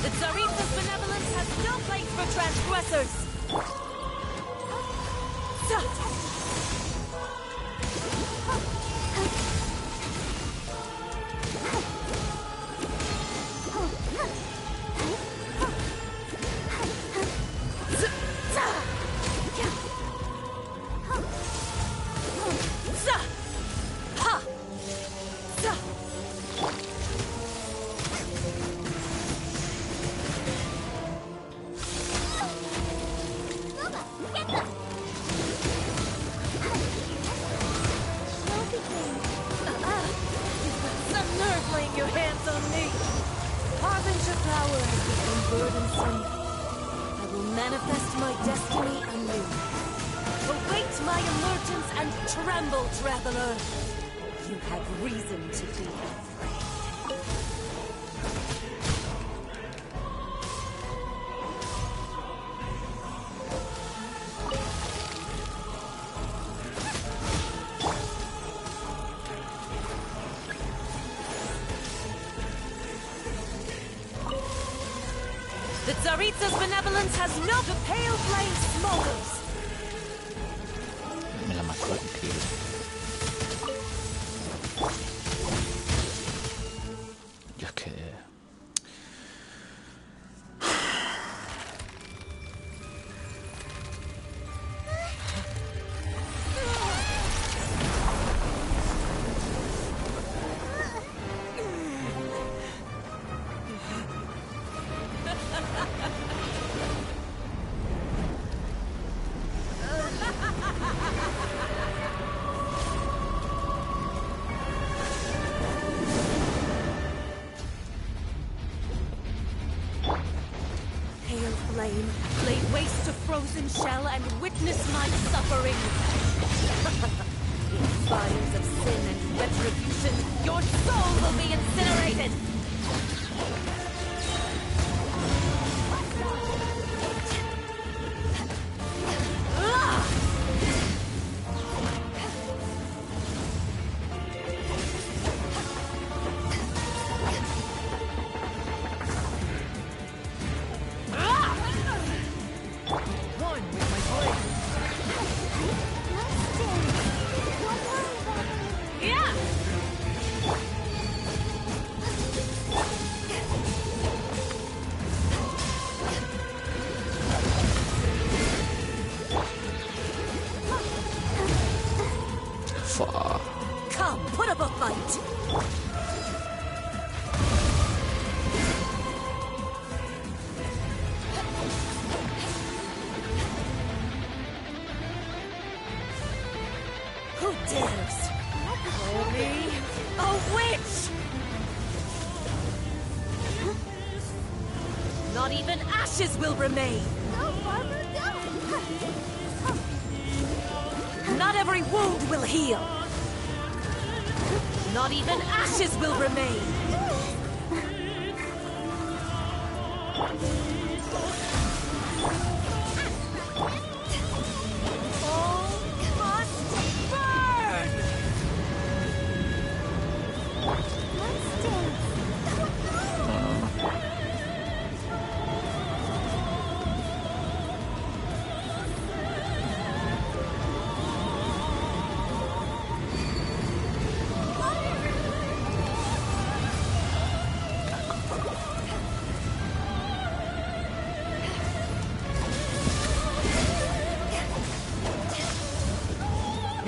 O: The Tsarita's benevolence has no place for transgressors! Some nerve laying your hands on me! Harbinger power has become burdensome. I will manifest my destiny anew. Await my emergence and tremble, traveler! You have reason to be afraid. The Tsaritsa's benevolence has no... The pale flame smolders!
D: Me la mató increíble. Yo es que...
O: Pale flame, lay waste to frozen shell and witness my suffering. In fires of sin and retribution, your soul will be incinerated!
I: One with my blade.
O: Yeah!
D: Fuck.
O: Come, put up a fight! Who dares? Call me a witch! Not even ashes will remain!
C: Go, Barbara, go!
O: Not every wound will heal. Not even ashes will remain.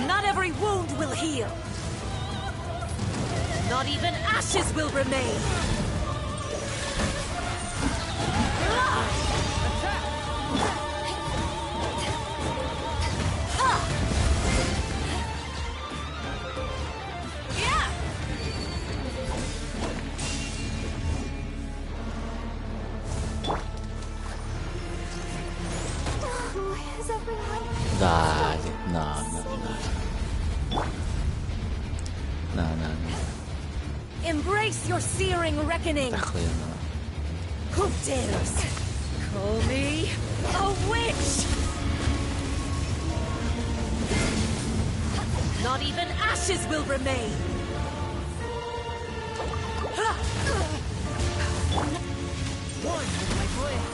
O: Not every wound will heal. Not even ashes will remain.
D: Dale, no.
O: Embrace your searing reckoning.
D: Estás jodiendo.
O: Who dares call me a witch? Not even ashes will remain. One with my blade.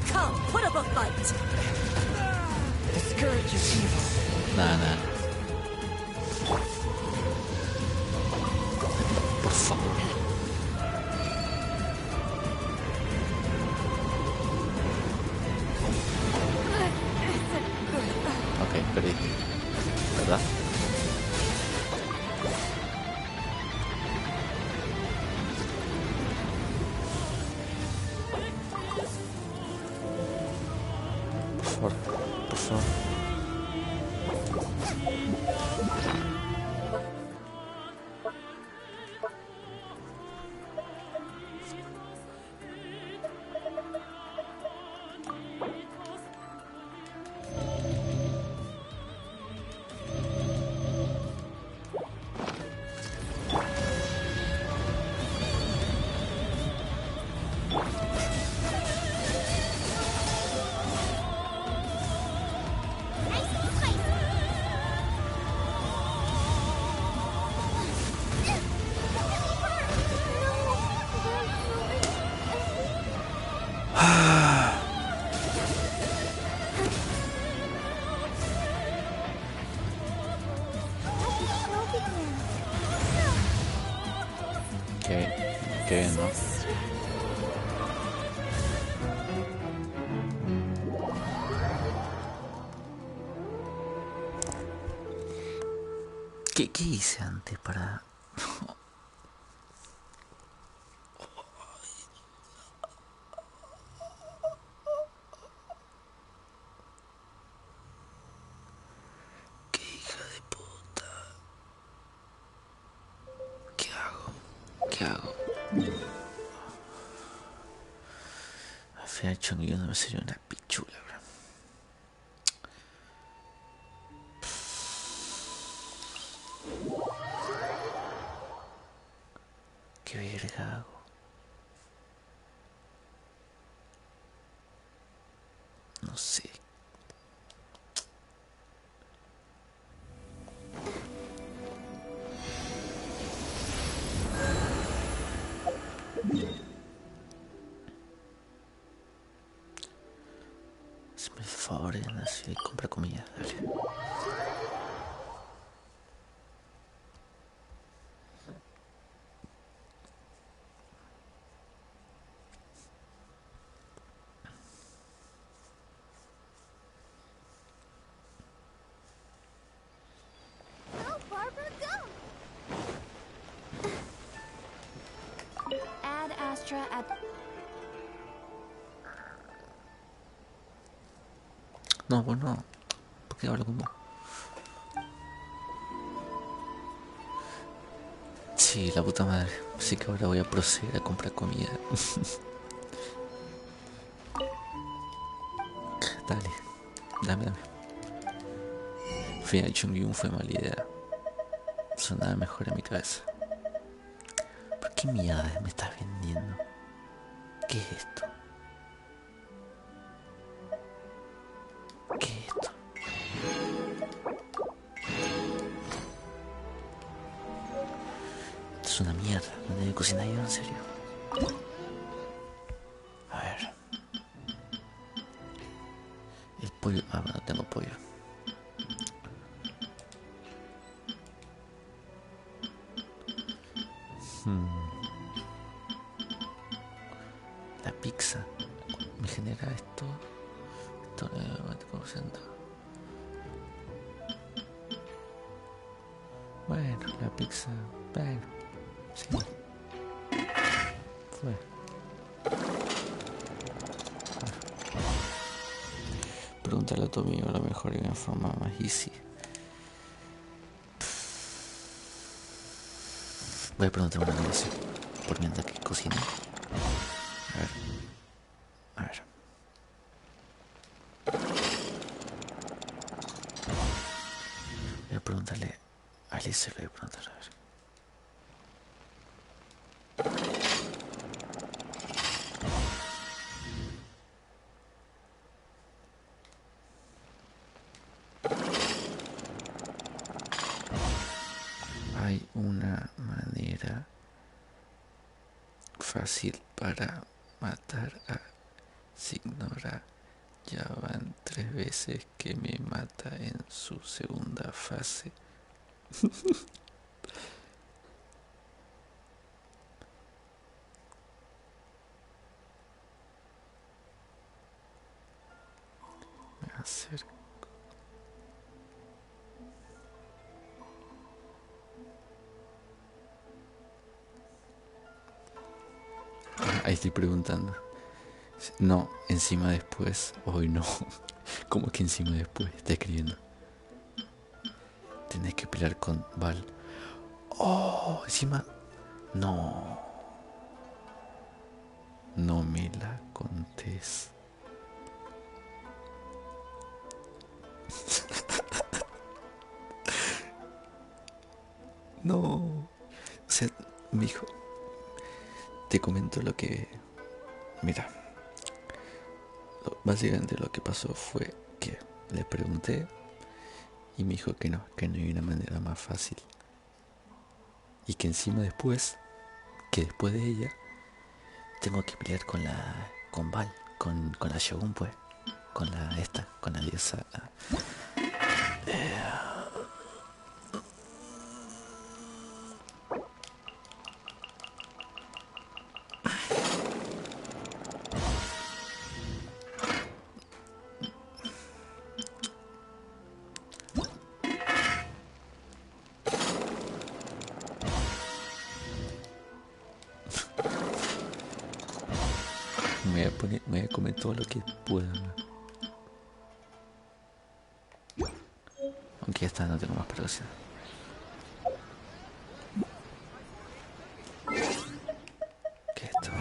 O: Come, put up a fight. Discourage your evil.
D: Nah. Por favor. Ok, perdí. ¿Verdad? Por favor. Qué bien, ¿no? ¿Qué hice antes para...? ¡Qué hija de puta! ¿Qué hago? Al final Chonguillo no me sería una pichula, bro. ¿Qué verga hago? No sé. Si me favor, anda así y compra comida, dale.
N: extra at...
D: No, vos no. ¿Por qué hablo con vos? Sí, la puta madre. Así que ahora voy a proceder a comprar comida. Dale, dame. Final Chung-Yun fue mala idea. Sonaba mejor en mi cabeza. ¿Por qué mierda me estás vendiendo? ¿Qué es esto? ¿Qué es esto? Esto es una mierda. ¿No debe cocinar yo, en serio? A ver. El pollo. Ah, bueno, tengo pollo. La pizza me genera esto. Esto le 20%. Bueno, la pizza. Bueno, sí. Fue. Pregúntale a tu amigo, a lo mejor y una forma más easy. Voy a preguntar una cosa por mientras que cocino. A ver. A ver. Voy a preguntarle a Alice, le voy a preguntar, a ver. Hay una manera fácil para matar a Signora. Ya van 3 veces que me mata en su segunda fase. Me acerco. Ahí estoy preguntando. No, encima después. Hoy no. ¿Cómo que encima después? Está escribiendo. Tenés que pelear con Val. Oh, encima. No. No me la contés. No. O sea, me dijo. Te comento lo que... Mira. Básicamente lo que pasó fue que le pregunté y me dijo que no hay una manera más fácil. Y que encima después, que después de ella, tengo que pelear con Val, con la Shogun, pues. Con la diosa. Me voy a comer todo lo que pueda. Aunque ya está, no tengo más producción. ¿Qué es esto?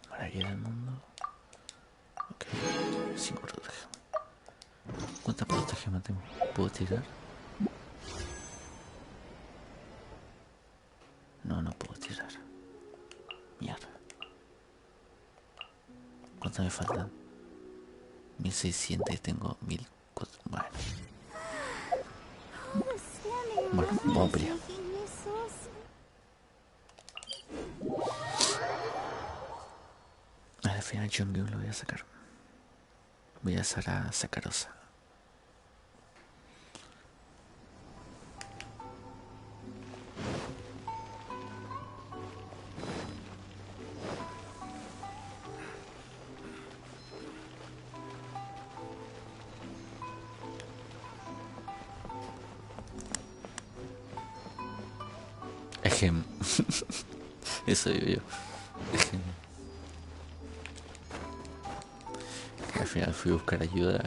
D: Maravilla del mundo. Ok, 5 protegemas. ¿Cuántas protegemas tengo? ¿Puedo tirar? No puedo tirar. Mierda. ¿Cuántas me faltan? 1600 y tengo 1400. Bueno, vamos a pelear. Al final Chung-Yun lo voy a sacar. Voy a hacer a Sacarosa. Ejem. Eso digo yo. Ejem. Al final fui a buscar ayuda,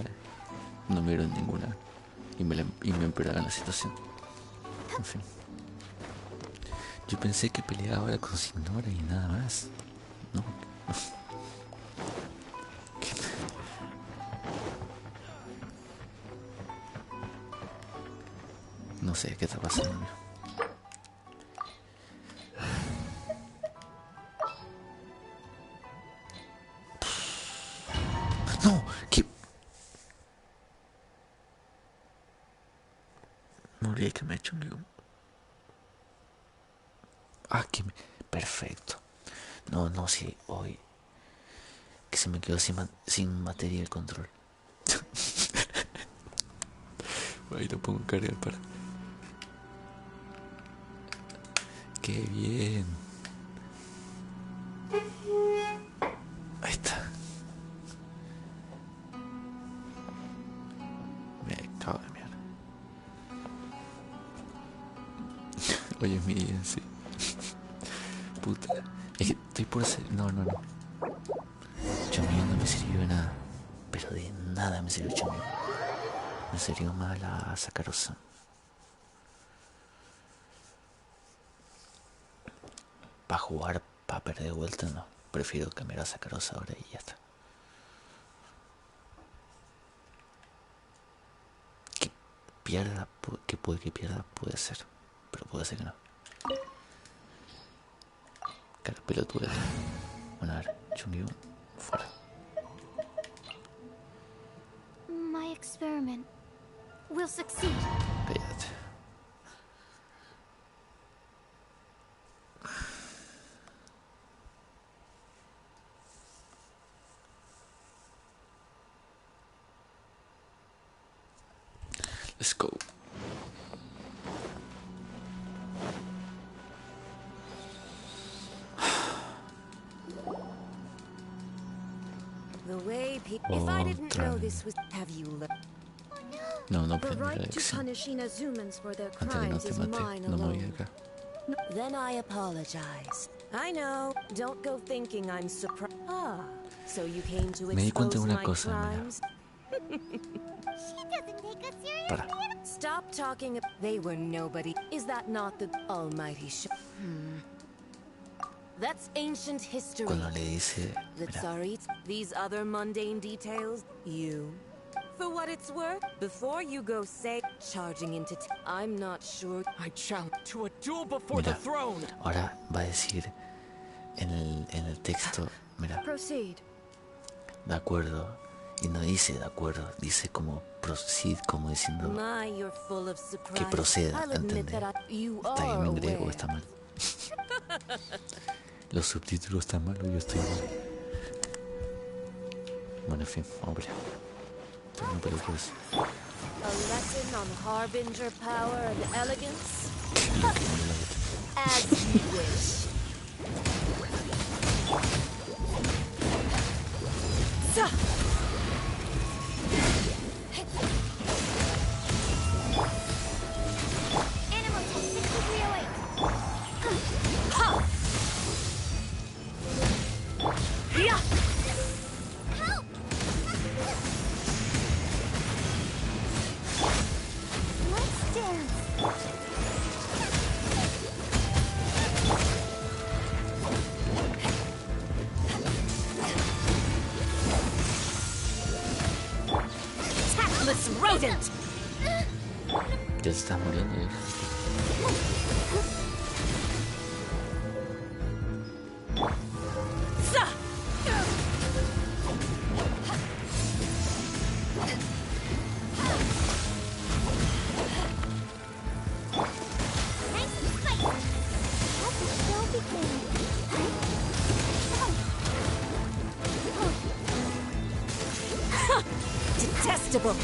D: no me dieron ninguna y me empeoraron la situación. En fin. Yo pensé que peleaba ahora con Signora y nada más. No. No sé qué está pasando. No, que... Me olvidé que me he hecho un... Ah, que me... Perfecto. No, sí, hoy... Que se me quedó sin batería el control. Ahí lo pongo en cargar para... ¡Qué bien! Ahí está. Me cago de mierda. Oye, mi día, sí. Puta. Es que estoy por hacer... No. Chomillo no me sirvió de nada. Pero de nada me sirvió Chomillo. Me sirvió más la sacarosa. Para jugar, para perder de vuelta, no. Prefiero cambiar a sacarosa ahora y ya está. Que puede que pierda, puede ser. Pero puede ser que no. Cara pelotuda. Bueno, a ver, Chungi, fuera.
H: My experiment will succeed.
D: Cállate. Let's go.
O: The way if I didn't know this was... Have you learned?
D: No
O: The
D: aprendí la
O: right to
D: lección.
O: punish Inazumans for their
D: Antes que no
O: crimes
D: te
O: is
D: mate,
O: mine
D: no me voy
O: alone.
D: acá.
O: Then I apologize. I know. Don't go thinking I'm surprised. Ah, so you came to
D: Me di cuenta
O: expose
D: de una
O: my
D: cosa, mira.
O: crimes?
C: She doesn't take us
D: Para.
C: seriously.
O: Stop talking. They were nobody. Is that not the almighty That's ancient history.
D: Cuando le dice,
O: The
D: mira,
O: Tsarit's, these other mundane details, you. For what it's worth, before you go charging into I'm not sure.
I: I challenge to a duel before the
D: mira,
I: throne.
D: ahora va a decir en el texto, mira,
H: Proceed.
D: de acuerdo, y no dice de acuerdo, dice como proceed, como diciendo
O: My, you're full of surprise.
D: que proceda,
O: I'll admit
D: ¿entendés?
O: that you
D: Está bien
O: are
D: en griego,
O: aware.
D: está mal. Los subtítulos están mal o yo estoy mal. Bueno, en fin, hombre. Tengo películas.
O: A lesson on harbinger power and elegance? As you wish.
H: Animal test 6308.
C: Help! Let's dance.
O: Tactless rodent!
D: Ya se está muriendo,
C: Nice and spicy. Let the show begin.
O: Detestable!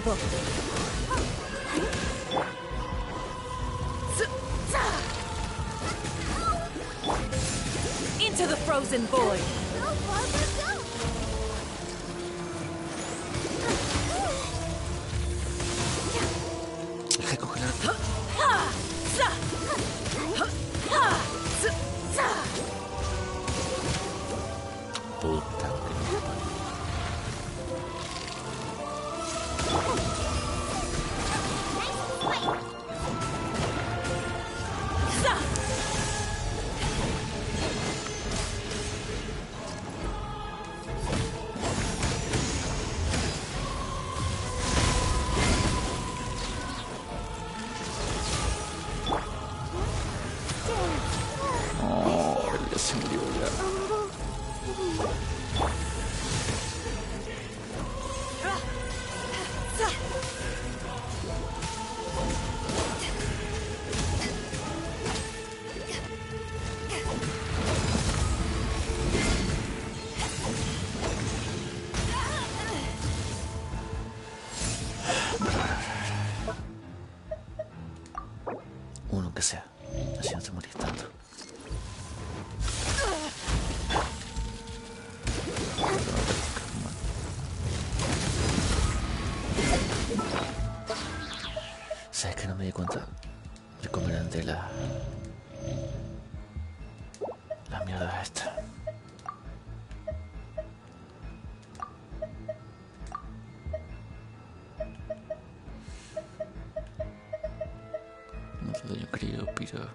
O: impossible. Into the frozen void.
C: Go, Barbara, go!
D: Deja de congelar. Puta. Oh, ya se murió ya. Uno que sea, así no te morís tanto. ¿Sabes que no me di cuenta de cómo eran de la mierda esta? No te doy un crío, piro.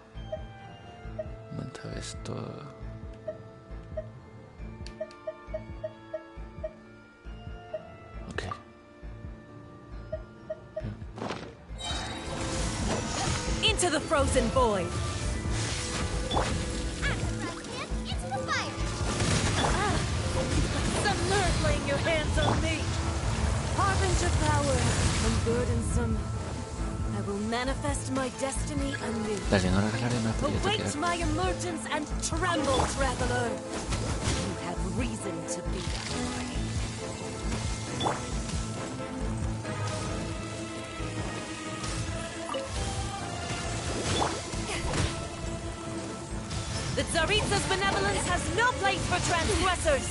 D: Manta esto. Ok.
O: Into the frozen void.
C: Into the fire!
O: Some nerve laying your hands on me. Harbinger power and burdensome. I will manifest my destiny anew.
D: Dale, no regalaré más porque ya te
O: Await
D: queda.
O: my emergence and tremble, traveler. You have reason to be afraid. The Tsaritsa's benevolence has no place for transgressors.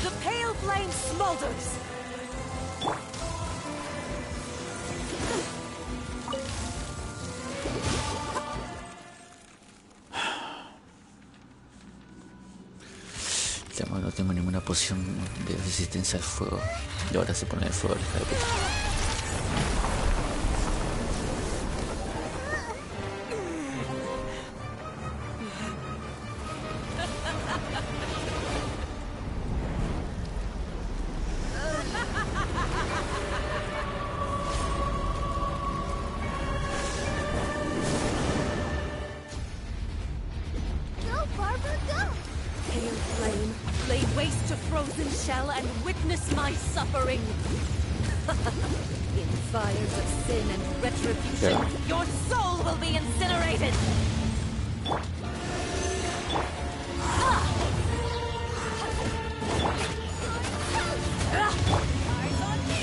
O: The pale flame smolders.
D: Ya, no tengo ninguna poción de resistencia al fuego. Y ahora se pone el fuego, hija de puta.
C: Go, Barbara, go!
O: Pale flame, lay waste to frozen shell and witness my suffering. In fires of sin and retribution,
D: Yeah.
O: your soul will be incinerated. Eyes on me.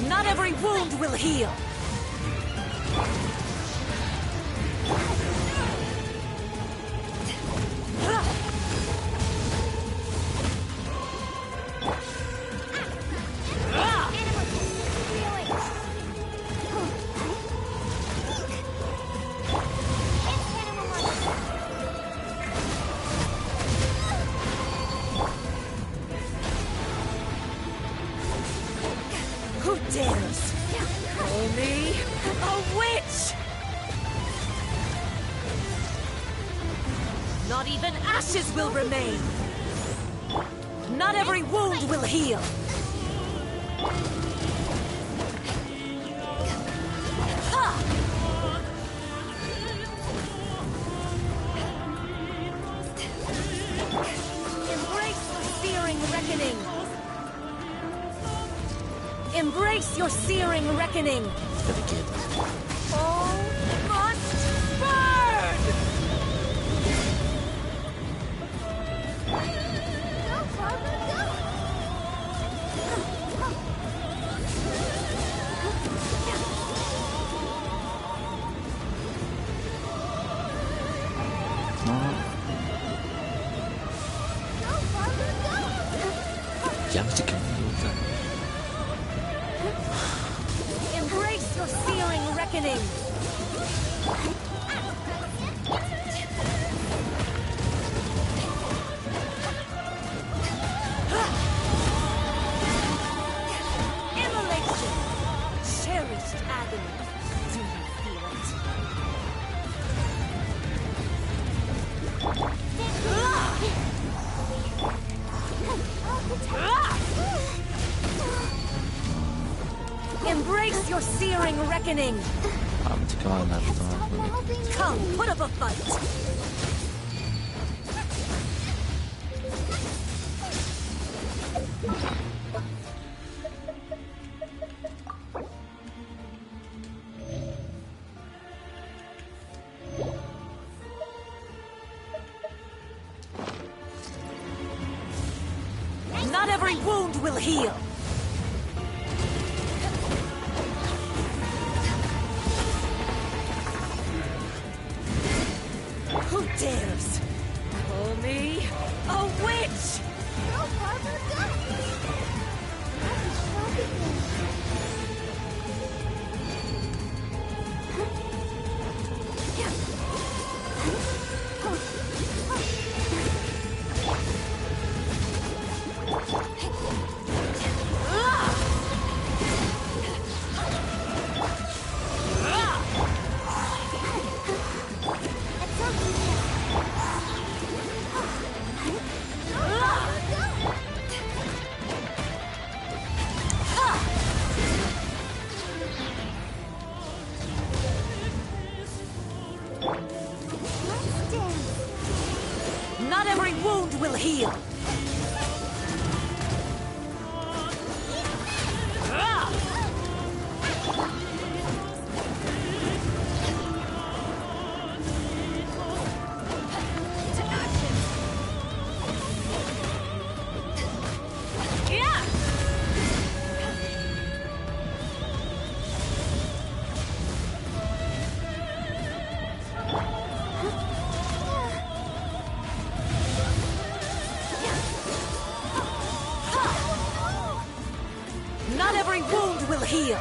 O: Not every wound will heal. Who dares call me a witch? Not even ashes will remain. Not every wound will heal. Ha! Embrace the searing reckoning. Embrace your searing reckoning!
D: Gotta get
O: All must burn!
C: Go, Barbara, go!
D: Ya me estoy quemando.
O: Embrace your searing reckoning! Immolation! Cherished agony. Do you feel it? Embrace your searing reckoning!
D: Ah, me estoy quemando la puta madre.
O: Come, put up a fight! Not every wound will heal! Who dares call me a witch?
C: Go, Barbara, go!
O: Not every wound will heal! Not every wound will heal!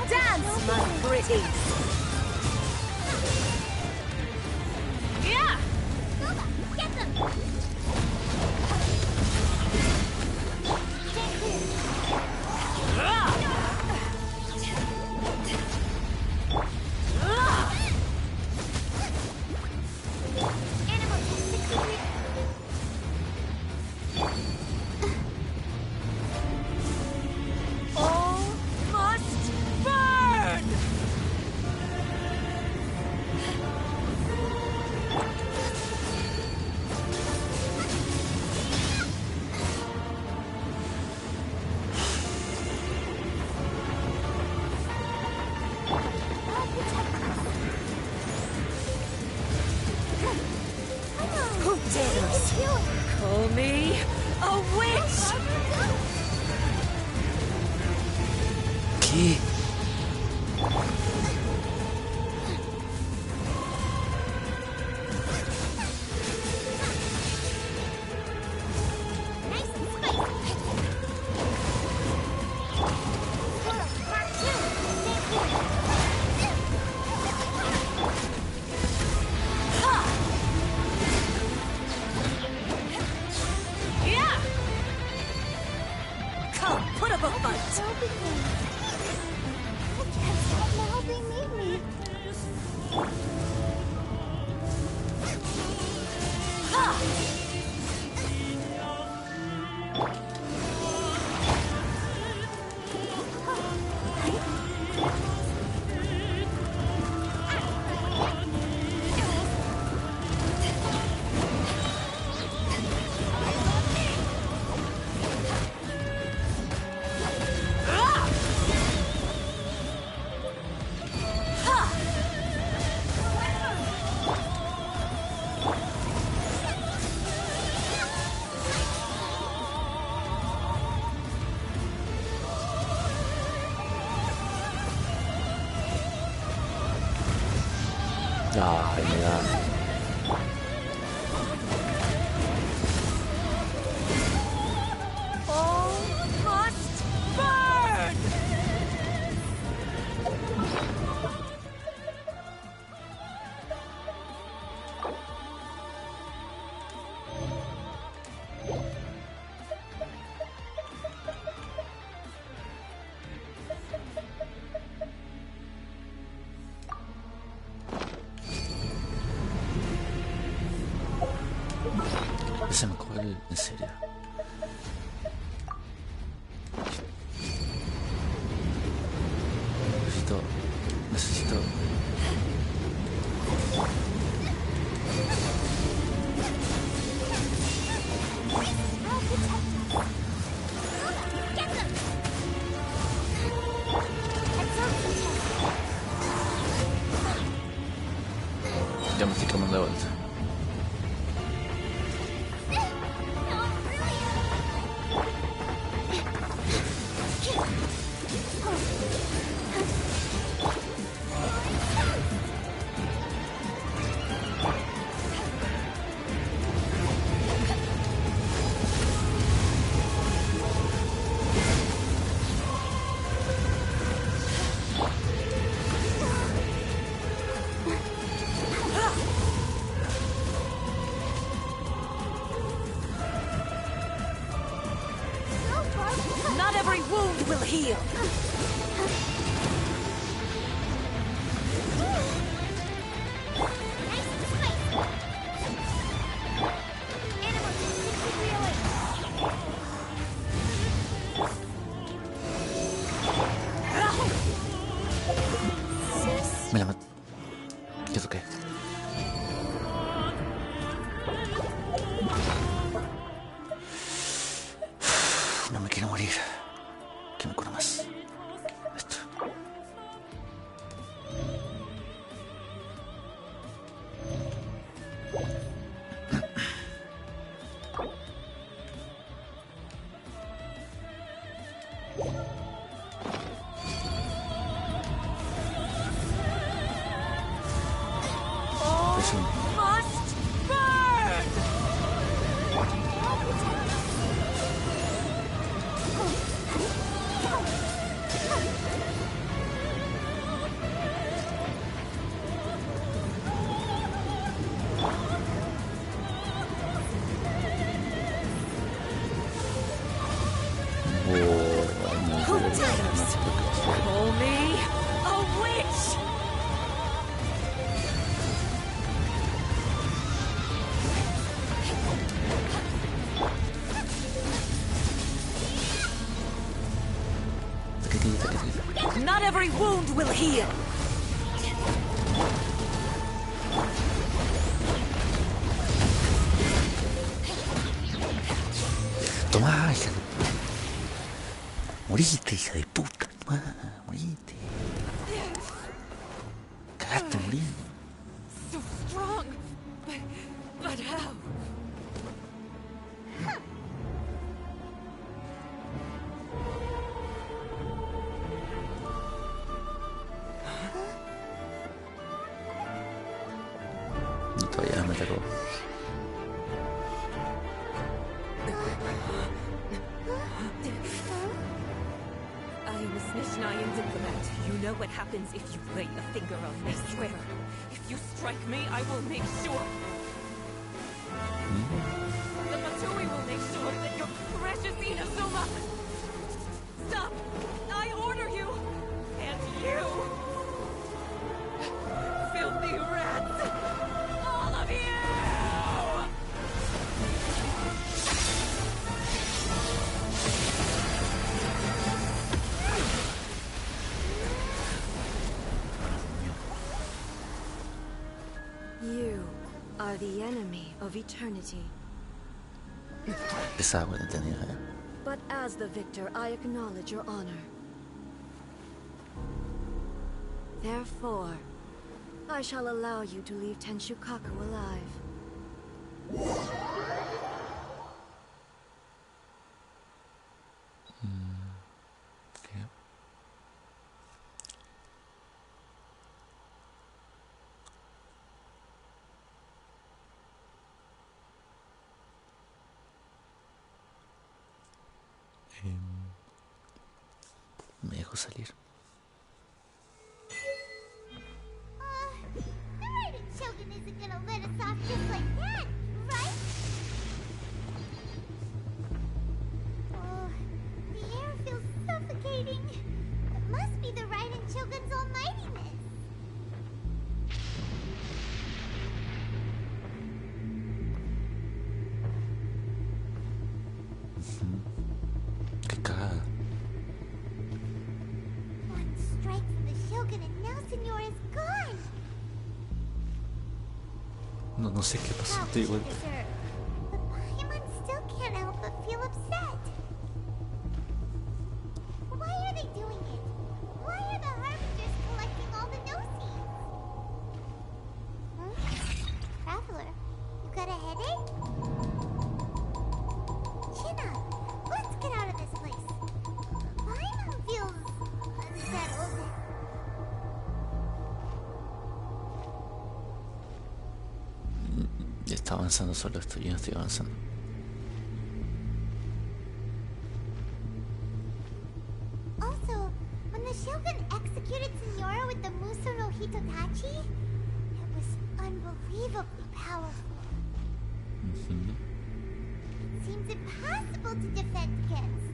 O: Dance, my pretties! Yeah!
C: Get them!
O: All must burn! Who dares call me a witch?
D: ¿Qué?
O: Yeah! Come, put up a fight!
C: I can't stop now, they need me.
D: Ay, me da.
L: All must burn!
D: Se me coge en serio. Necesito. Ya me estoy quemando de vuelta.
O: Not every wound will heal.
D: Me la mato. ¿Qué toqué? No me quiero morir. ¿Qué me cura más? Esto. Es un...
L: Must burn!
O: Who dares? Call me a witch! Not every wound will heal.
D: Toma, hija de... Moriste, hija de puta. Toma, moriste. Cagaste muriendo.
O: So strong, but how?
D: No, todavía me atacó.
O: I am a Snishnayan diplomat. You know what happens if you lay a finger on me. I swear, if you strike me, I will make sure. The Matsui will make sure that your precious Inazuma... Stop! I order you! And you! Filthy are the enemy of eternity.
D: Esa agua la tenía,
O: But as the victor, I acknowledge your honor. Therefore, I shall allow you to leave Tenshukaku alive.
D: Okay. Me dejo salir.
C: The Raiden Shogun isn't gonna let us off just like that, right? Oh, the air feels suffocating. It must be the Raiden Shogun's almightiness.
D: Qué cagada.
C: One strike from the Shogun and now Senor is gone.
D: No sé qué pasó, te digo.
C: But Paimon still can't help but feel upset. Why are they doing it? Why are the Harbingers collecting all the no-seeds? Huh? Traveler, you got a headache? Chin up. Let's get out of this place. Paimon feels unsettled.
D: Está avanzando solo esto, yo no estoy avanzando.
C: Also, when the Shogun executed Senora with the Muso no Hitotachi, it was unbelievably powerful. It seems impossible to defend against.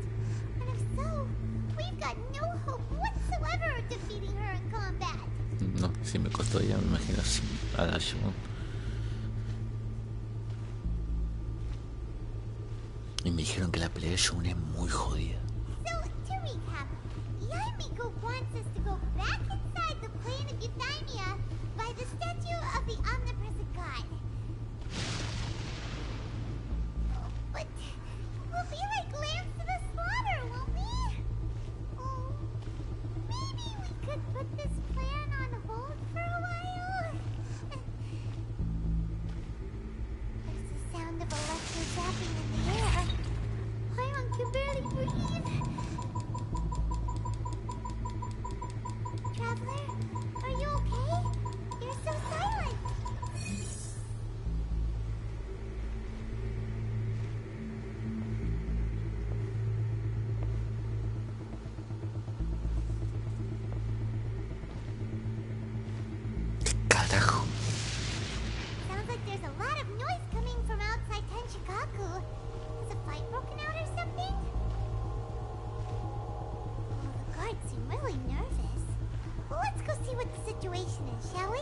C: And if so, we've got no hope whatsoever of defeating her in combat.
D: No, si me costó ya, me imagino así a la Shimon. Y me dijeron que la pelea de Shun es muy jodida.
C: So, to recap, Yaimiko wants us to go back inside the plane of Euthymia by the statue of the omnipresent god. But we'll be like lambs to the slaughter, won't we? Oh, maybe we could put this plan on hold for a while? There's the sound of electro zapping in the air. Paimon can barely breathe. Traveler, are you okay? You're so silent.
D: Carajo.
C: Sounds like there's a lot of noise coming from outside Tenshukaku. Has a fight broken out or something? Oh, the guards seem really nervous. Well, let's go see what the situation is, shall we?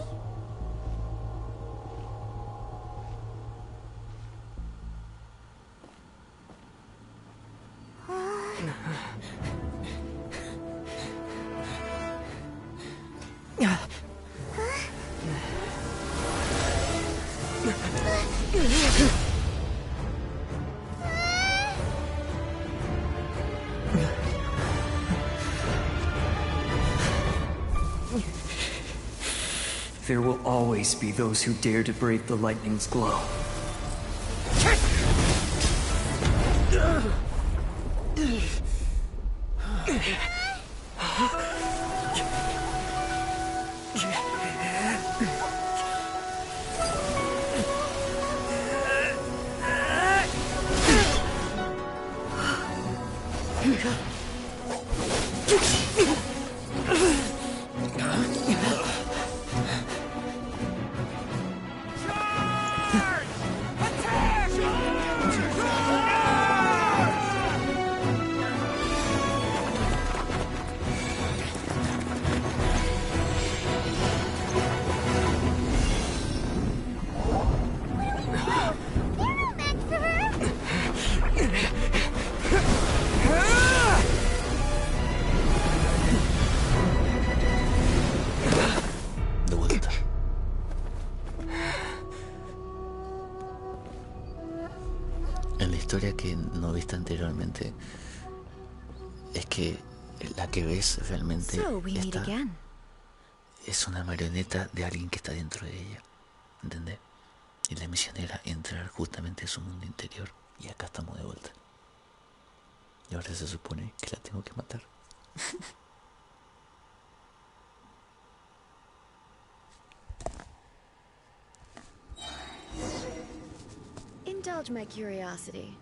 J: There will always be those who dare to brave the lightning's glow.
D: historia que no viste anteriormente es que la que ves realmente es una marioneta de alguien que está dentro de ella, ¿entendés? Y la misión era entrar justamente a su mundo interior, y acá estamos de vuelta. Y ahora se supone que la tengo que matar.
P: Indulge my curiosity.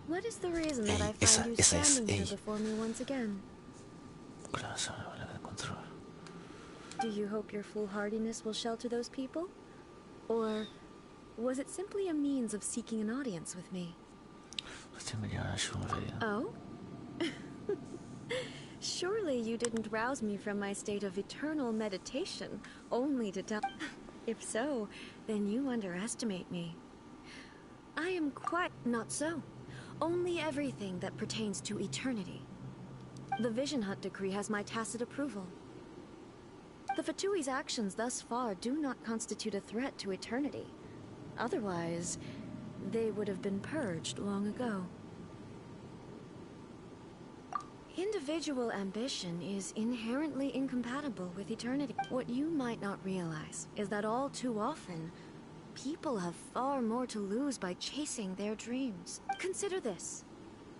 P: What is the reason that I find you standing here before me once again? Do you hope your foolhardiness will shelter those people? Or was it simply a means of seeking an audience with me? Oh? Surely you didn't rouse me from my state of eternal meditation, only to tell... If so, then you underestimate me. I am quite not so. Only everything that pertains to eternity. The Vision Hunt decree has my tacit approval. The Fatui's actions thus far do not constitute a threat to eternity. Otherwise, they would have been purged long ago. Individual ambition is inherently incompatible with eternity. What you might not realize is that all too often, people have far more to lose by chasing their dreams. Consider this.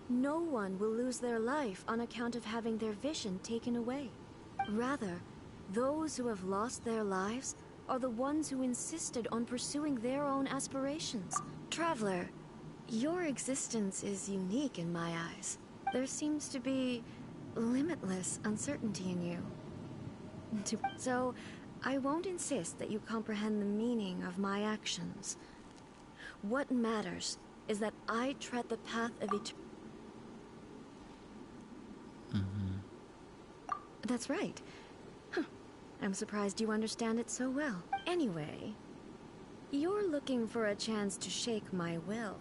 P: No one will lose their life on account of having their vision taken away. Rather, those who have lost their lives are the ones who insisted on pursuing their own aspirations. Traveler, your existence is unique in my eyes. There seems to be limitless uncertainty in you. So, I won't insist that you comprehend the meaning of my actions. What matters is that I tread the path of eternity. That's right. Huh. I'm surprised you understand it so well. Anyway, you're looking for a chance to shake my will.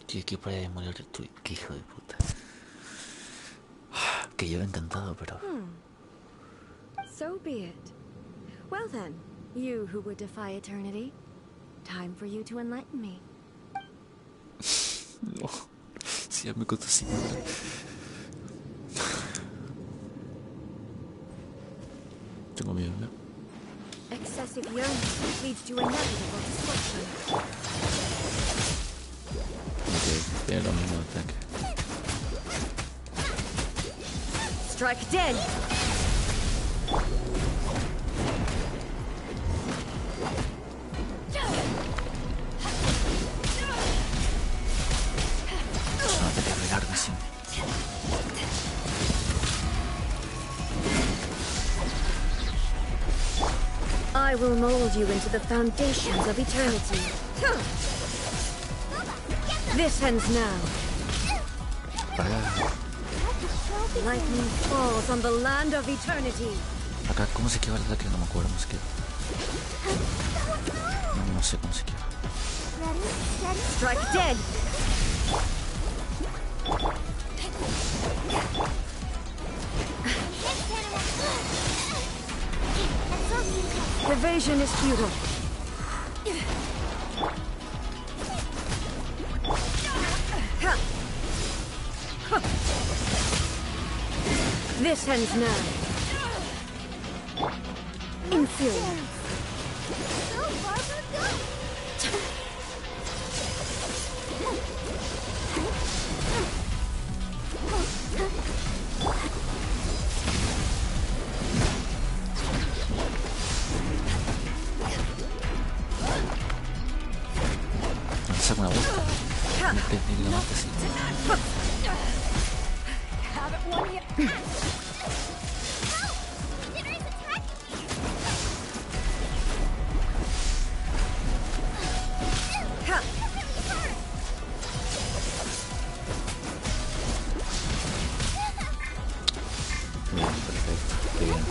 D: Tío, que para de morir tu hijo de puta. Que yo encantado, pero...
P: So be it. Well then, you who would defy eternity, time for you to enlighten me.
D: No, si ya me costó así. Tengo miedo, ¿no?
P: Excessive yearning leads to inevitable destruction.
D: Ok, tiene lo mismo ataque.
P: Strike dead! I will mold you into the foundations of eternity. This ends now. Lightning falls on the land of eternity.
D: Acá, ¿cómo se queda el ataque? No me acuerdo cómo se queda. No sé cómo se queda.
P: Strike dead. Evasion is futile. This ends now. Inferior.
D: Saca una boca. Y lo mata así. Bien, perfecto. Qué bien.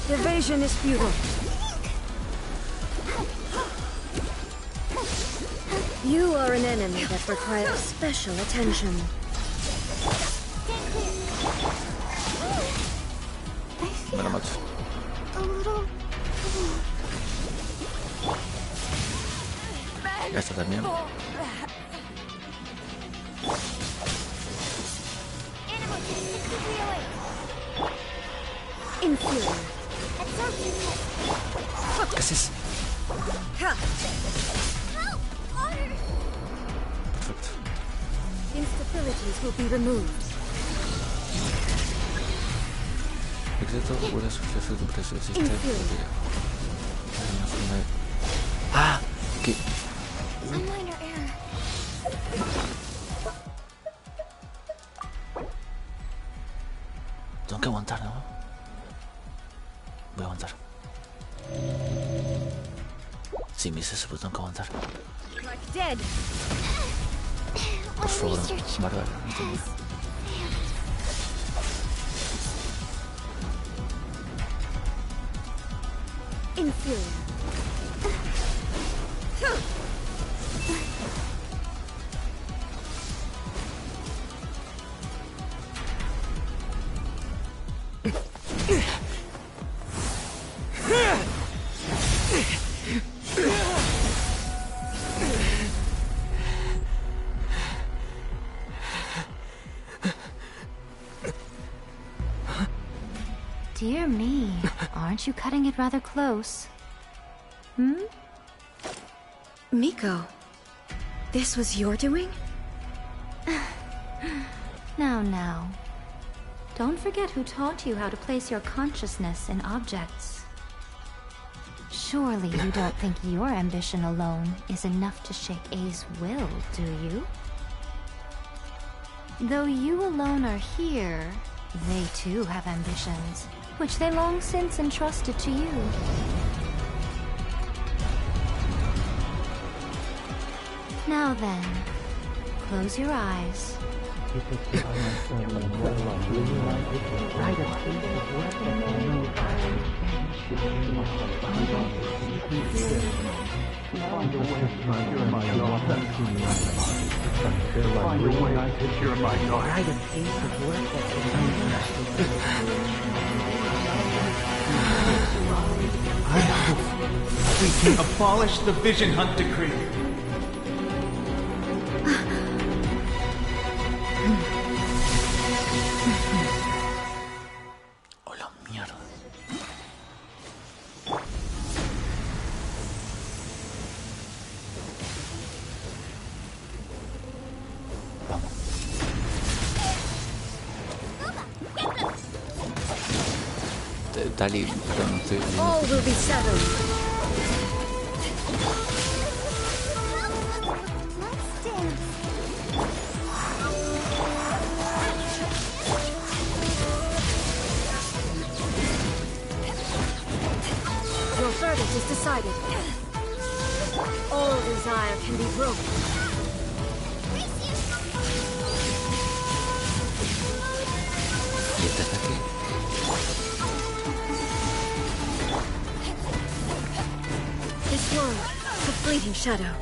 P: Evasion is futile. You are an enemy that requires special attention.
D: me lo mato. Ya está también. ¿Qué haces? Perfecto.
P: Instabilities will be removed.
D: Secreto, una sucesión de presión sistema. Ah, ¿qué?
H: A minor error.
D: Tengo que aguantar, ¿no? Voy a aguantar. Si me dices eso, pues tengo que aguantar. Por favor, Bárbara, no te mueras.
P: Inferior.
K: Dear me, aren't you cutting it rather close? Hmm?
P: Miko, this was your doing?
K: Now. Don't forget who taught you how to place your consciousness in objects. Surely you don't think your ambition alone is enough to shake A's will, do you? Though you alone are here, they too have ambitions, which they long since entrusted to you. Now then, close your eyes.
F: I hope we can abolish the Vision Hunt Decree.
D: Hola, mierda. Vamos. Dali, pero no estoy viendo.
P: All will be settled. Your verdict is decided. All desire can be broken.
D: ¿Y este ataque?
P: This world, a fleeting shadow.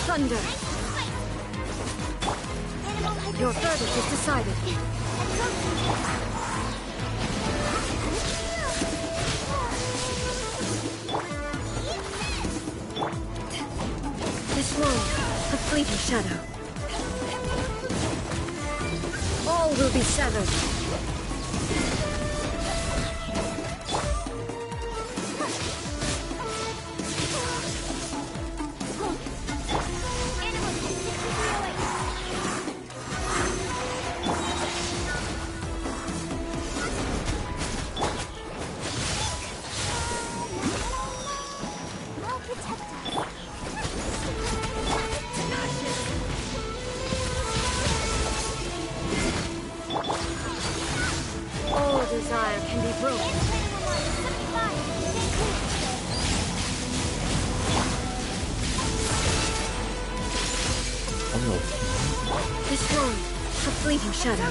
P: Thunder. Your verdict is decided. This world, a fleeting shadow. All will be severed. All desire can be broken.
D: Oh no.
P: This world, a fleeting shadow.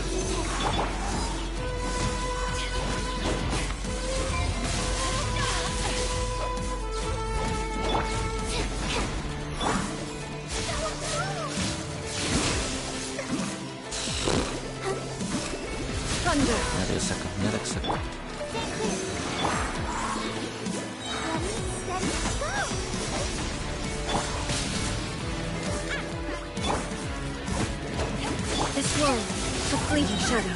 P: shadow.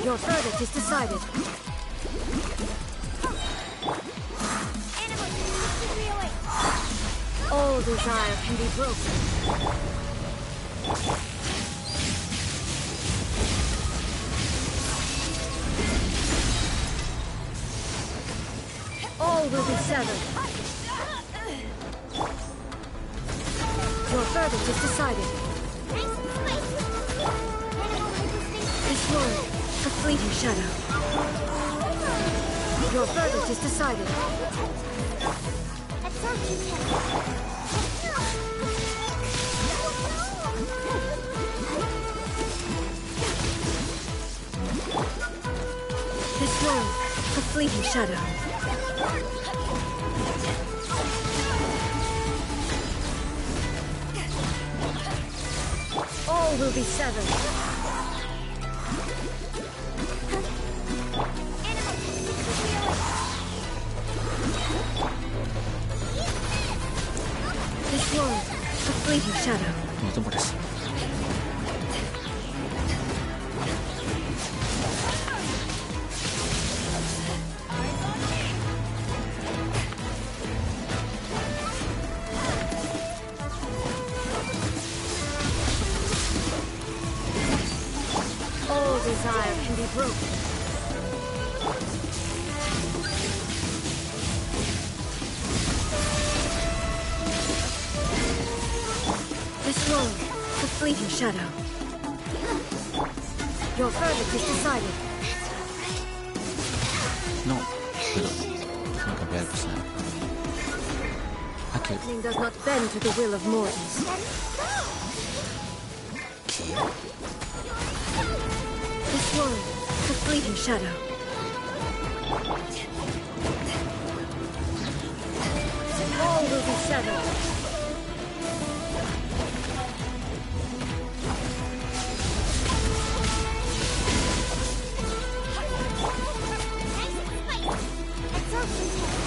P: Your verdict is decided. All desire can be broken. All will be severed. Your verdict is decided. This world, a fleeting shadow. Your verdict is decided. This world, a fleeting shadow. All will be severed. This world, a fleeting shadow.
D: No te mueres.
P: All desire can be broken. This world, a fleeting shadow. Your verdict is decided.
D: No, pero tengo que cambiar de personaje. Aquí.
P: Lightning does not bend to the will of mortals. This world, a fleeting shadow. All will be severed.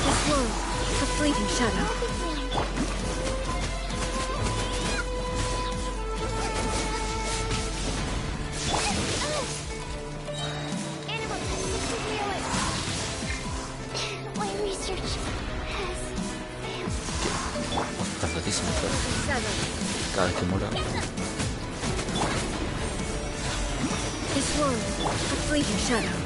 P: This world, a fleeting shadow.
C: My research has
D: Está flotísimo, pero
P: Seven.
D: cada vez que muero.
P: This world, a fleeting shadow.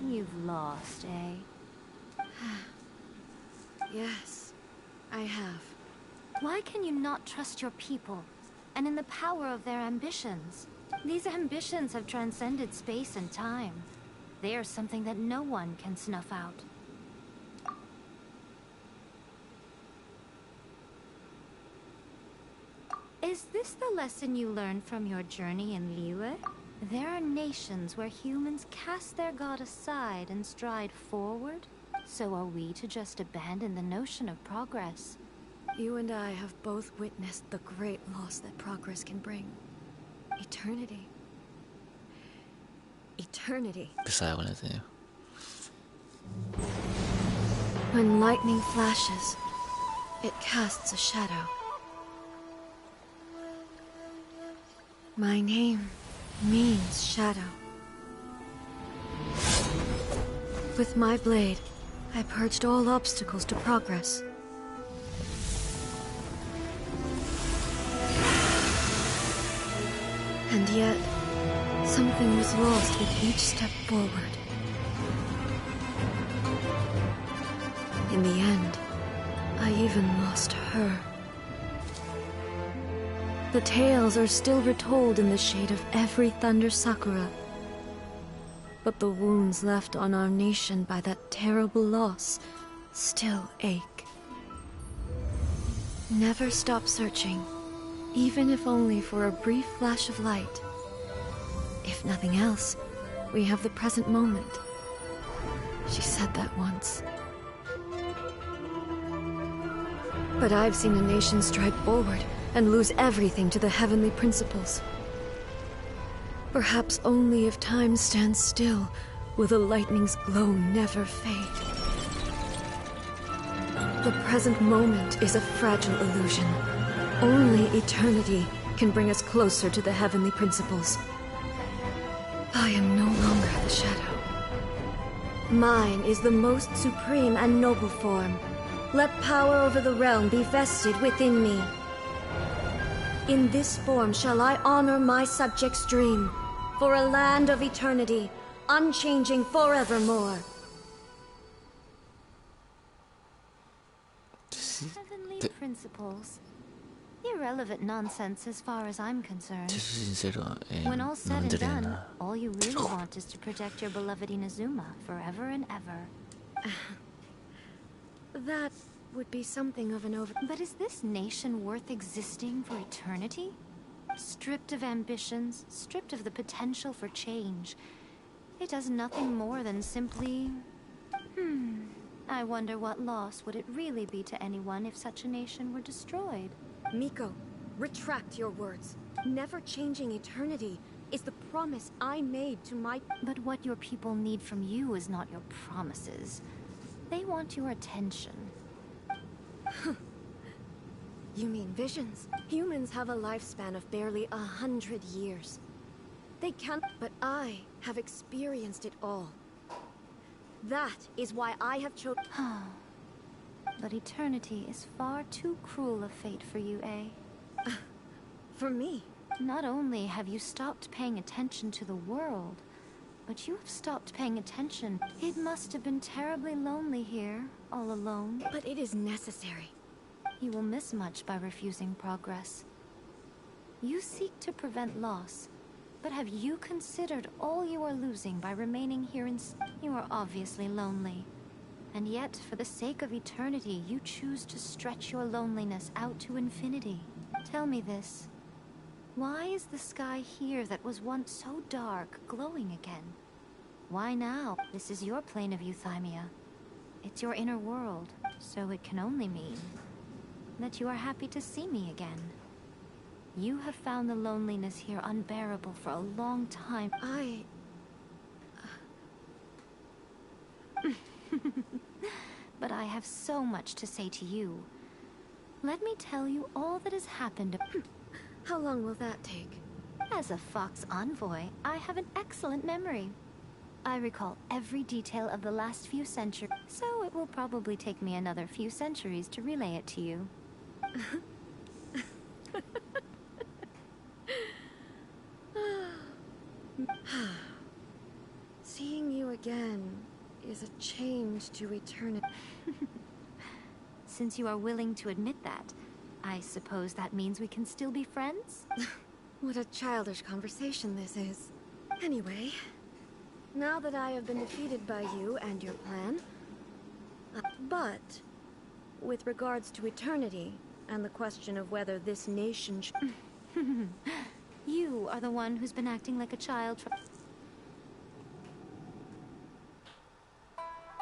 K: You've lost, eh?
P: Yes, I have.
K: Why can you not trust your people, and in the power of their ambitions? These ambitions have transcended space and time. They are something that no one can snuff out. Is this the lesson you learned from your journey in Liyue? There are nations where humans cast their god aside and stride forward. So are we to just abandon the notion of progress?
P: You and I have both witnessed the great loss that progress can bring. Eternity. Eternity.
D: Pesada con el tío.
P: When lightning flashes, it casts a shadow. My name means shadow. With my blade, I purged all obstacles to progress. And yet, something was lost with each step forward. In the end, I even lost her. The tales are still retold in the shade of every Thunder Sakura. But the wounds left on our nation by that terrible loss still ache. Never stop searching, even if only for a brief flash of light. If nothing else, we have the present moment. She said that once. But I've seen a nation stride forward and lose everything to the heavenly principles. Perhaps only if time stands still will the lightning's glow never fade. The present moment is a fragile illusion. Only eternity can bring us closer to the heavenly principles. I am no longer the shadow. Mine is the most supreme and noble form. Let power over the realm be vested within me. In this form shall I honor my subjects' dream, for a land of eternity, unchanging forevermore.
K: Heavenly principles. Irrelevant nonsense as far as I'm concerned.
D: Sincero,
K: When all
D: no
K: said
D: me
K: and
D: enteré
K: done,
D: nada.
K: all you really want is to protect your beloved Inazuma forever and ever.
P: That would be something of an over...
K: But is this nation worth existing for eternity? Stripped of ambitions, stripped of the potential for change. It does nothing more than simply... I wonder what loss would it really be to anyone if such a nation were destroyed?
P: Miko, retract your words. Never changing eternity is the promise I made to my...
K: But what your people need from you is not your promises. They want your attention.
P: You mean visions? Humans have a lifespan of barely 100 years. They can't... But I have experienced it all. That is why I have chosen...
K: But eternity is far too cruel a fate for you, eh?
P: For me?
K: Not only have you stopped paying attention to the world, but you have stopped paying attention. It must have been terribly lonely here, all alone.
P: But it is necessary.
K: You will miss much by refusing progress. You seek to prevent loss, but have you considered all you are losing by remaining here in... You are obviously lonely. And yet, for the sake of eternity, you choose to stretch your loneliness out to infinity. Tell me this. Why is the sky here that was once so dark glowing again? Why now? This is your plane of euthymia. It's your inner world, so it can only mean that you are happy to see me again. You have found the loneliness here unbearable for a long time. But I have so much to say to you. Let me tell you all that has happened.
P: How long will that take?
K: As a Fox envoy, I have an excellent memory. I recall every detail of the last few centuries, so it will probably take me another few centuries to relay it to you.
P: Seeing you again is a change to eternity.
K: Since you are willing to admit that, I suppose that means we can still be friends?
P: What a childish conversation this is. Anyway, now that I have been defeated by you and your plan... but, with regards to eternity, and the question of whether this nation
K: You are the one who's been acting like a child.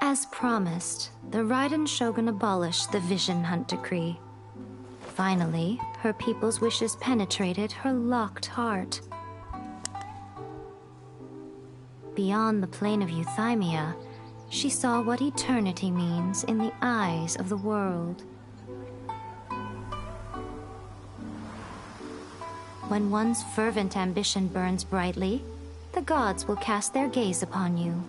K: As promised, the Raiden Shogun abolished the Vision Hunt Decree. Finally, her people's wishes penetrated her locked heart. Beyond the plane of euthymia, she saw what eternity means in the eyes of the world. When one's fervent ambition burns brightly, the gods will cast their gaze upon you.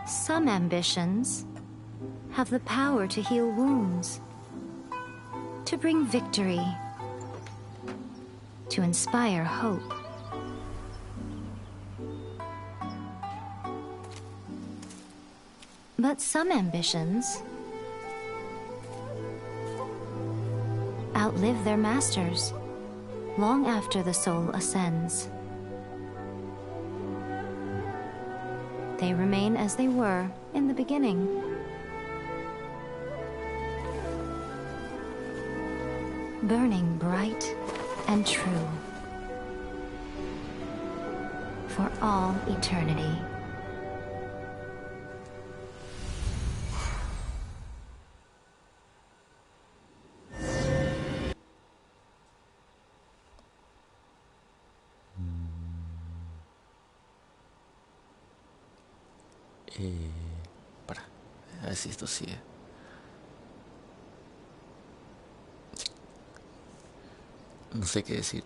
K: Some ambitions have the power to heal wounds, to bring victory, to inspire hope. But some ambitions outlive their masters, long after the soul ascends. They remain as they were in the beginning. Burning bright and true for all eternity.
D: Para, a ver si esto sigue. No sé qué decir.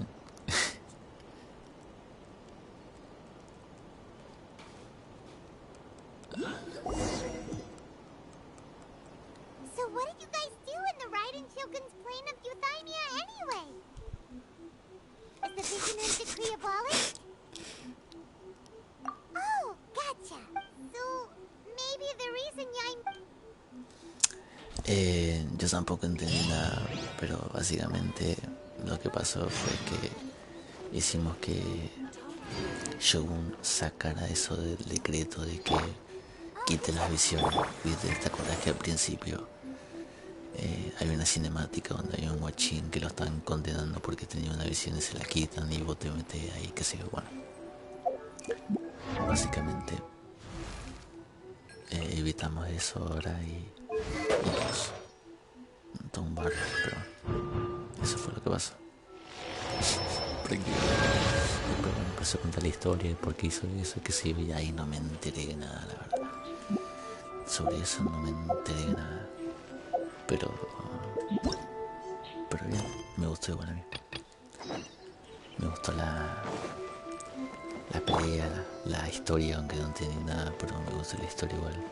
C: So what did you guys do in the Raiden Shogun's plane of euthymia anyway? Is the Visionary Decree abolished? Oh, gotcha. So maybe the reason
D: Yo tampoco entendí nada, pero básicamente lo que pasó fue que hicimos que Shogun sacara eso del decreto de que quite las visiones. ¿Viste? ¿Te acuerdas que al principio hay una cinemática donde hay un guachín que lo están condenando porque tenía una visión y se la quitan y vos te metes ahí, qué sé yo? Bueno, básicamente evitamos eso ahora y pues, todo un barrio, pero eso fue lo que pasó. Después bueno, empezó a contar la historia de por qué hizo eso, que sí, y ahí no me enteré de nada, la verdad. Sobre eso no me enteré de nada. Pero bien, me gustó igual a mí. Me gustó la pelea, la historia, aunque no entendí nada, pero me gustó la historia igual.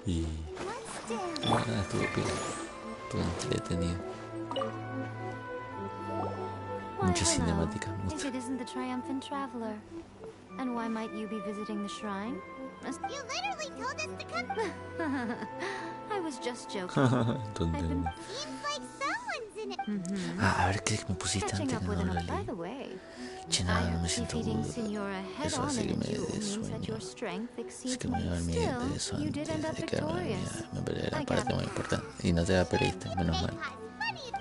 D: Y nada, estuvo bien, estuvo entretenido. Mucha cinemática, me
K: If
D: gusta.
K: it isn't the triumphant traveler. And why might you be visiting the shrine?
C: You literally told us to come.
K: I was just joking.
D: ¿Dónde?
C: Seems like someone's in it.
D: A ver qué me pusiste
K: Catching
D: antes
K: up
D: que
K: with
D: no lo
K: an... By
D: leí.
K: the way,
D: Che, nada, no me siento
K: defeating
D: agudo.
K: Signora head
D: Eso
K: on
D: hace
K: in
D: que
K: a
D: me
K: duel
D: dé
K: means that
D: sueño.
K: your strength
D: Es
K: exceeds
D: que me iba a dormir de
K: Still,
D: eso
K: you did end up
D: antes de quedarme dormida.
K: victorious.
D: Me peleé
K: I
D: la parte
K: got-
D: muy importante. Y no te la perdiste, menos mal.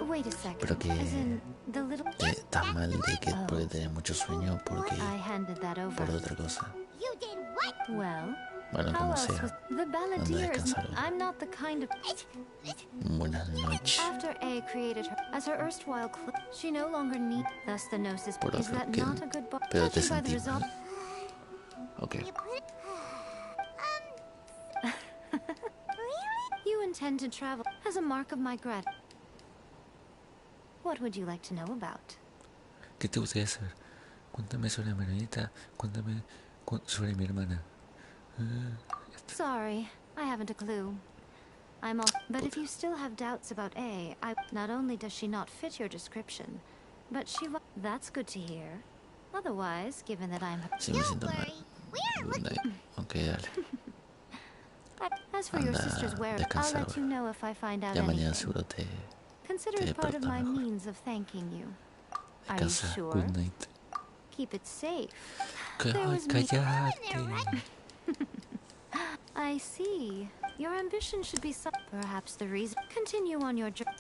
K: Wait a second.
D: Pero que
K: As in, the little...
D: estás mal de que porque tenés mucho sueño o porque
K: I handed that over.
D: por otra cosa.
C: You did what?
K: Well,
D: Bueno,
K: how
D: como
K: else
D: sea.
K: was... The
D: Anda a
K: balladeer is...
D: descansar.
K: I'm not the kind of...
D: Buenas noches.
K: After A created her as her erstwhile she no longer need. Thus the gnosis
D: Por
K: is
D: otro
K: that
D: que-
K: not a good book.
D: pero te
K: Judging by the
D: sentí
K: result.
D: mal. Ok.
K: You intend to travel as a mark of my gratitude. What would you like to know about?
D: ¿Qué te gustaría saber? Cuéntame sobre mi hermanita. Cuéntame sobre mi hermana.
K: Sorry, I haven't a clue. I'm all. But if you still have doubts about A, not only does she not fit your description, but that's good to hear. Otherwise, given that I'm...
D: Sí, me siento mal. Good night. Ok, dale.
K: As for your
D: Anda,
K: sister's whereabouts, I'll
D: descansar,
K: let you know if I find out
D: Ya mañana
K: anything.
D: seguro te
K: Consider
D: te
K: it part of my
D: despertas mejor.
K: means of thanking you. Are you
D: Descansa.
K: sure?
D: Good night.
K: Keep it safe.
D: Ay,
K: There was me-
D: cállate.
K: I see. Your ambition should be some... Perhaps the reason... Continue on your journey.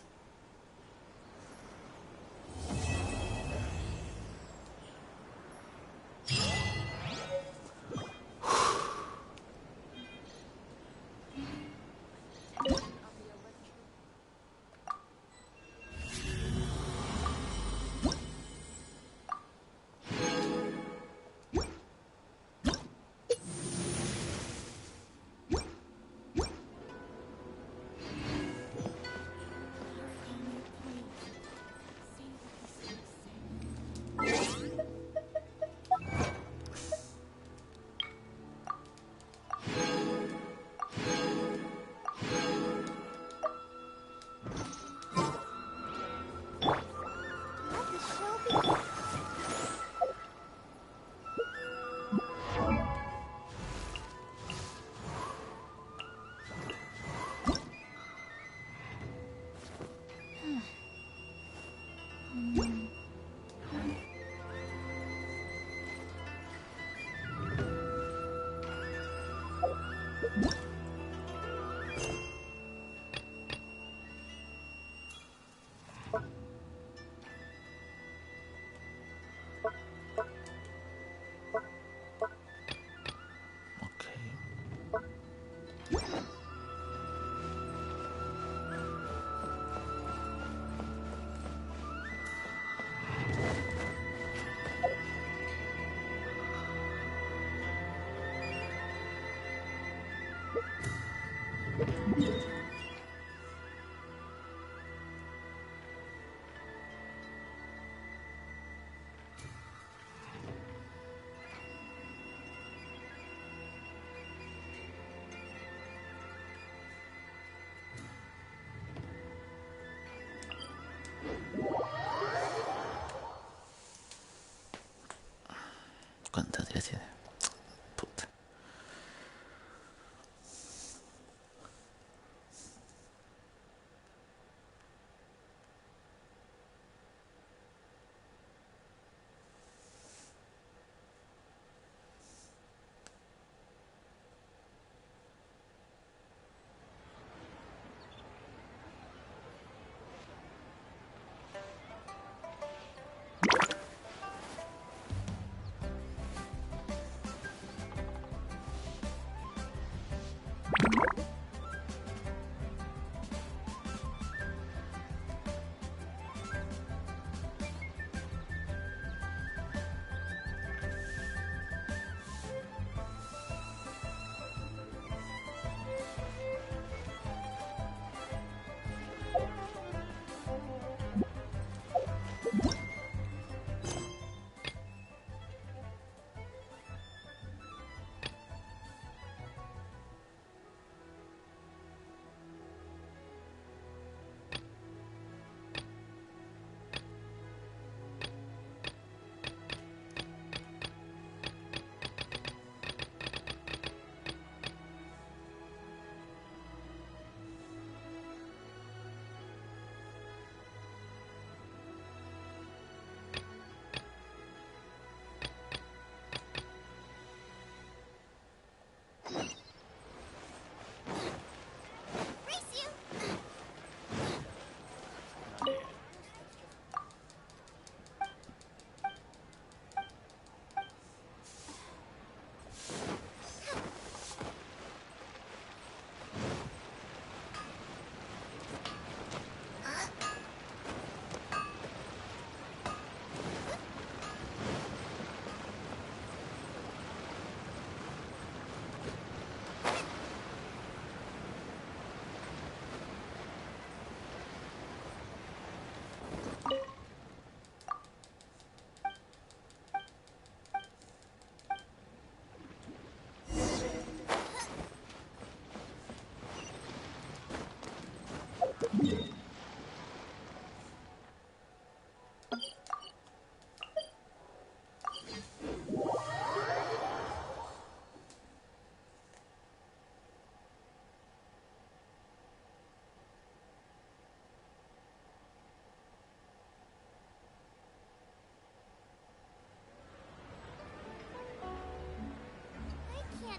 D: ¿Cuántas días tiene? Puta.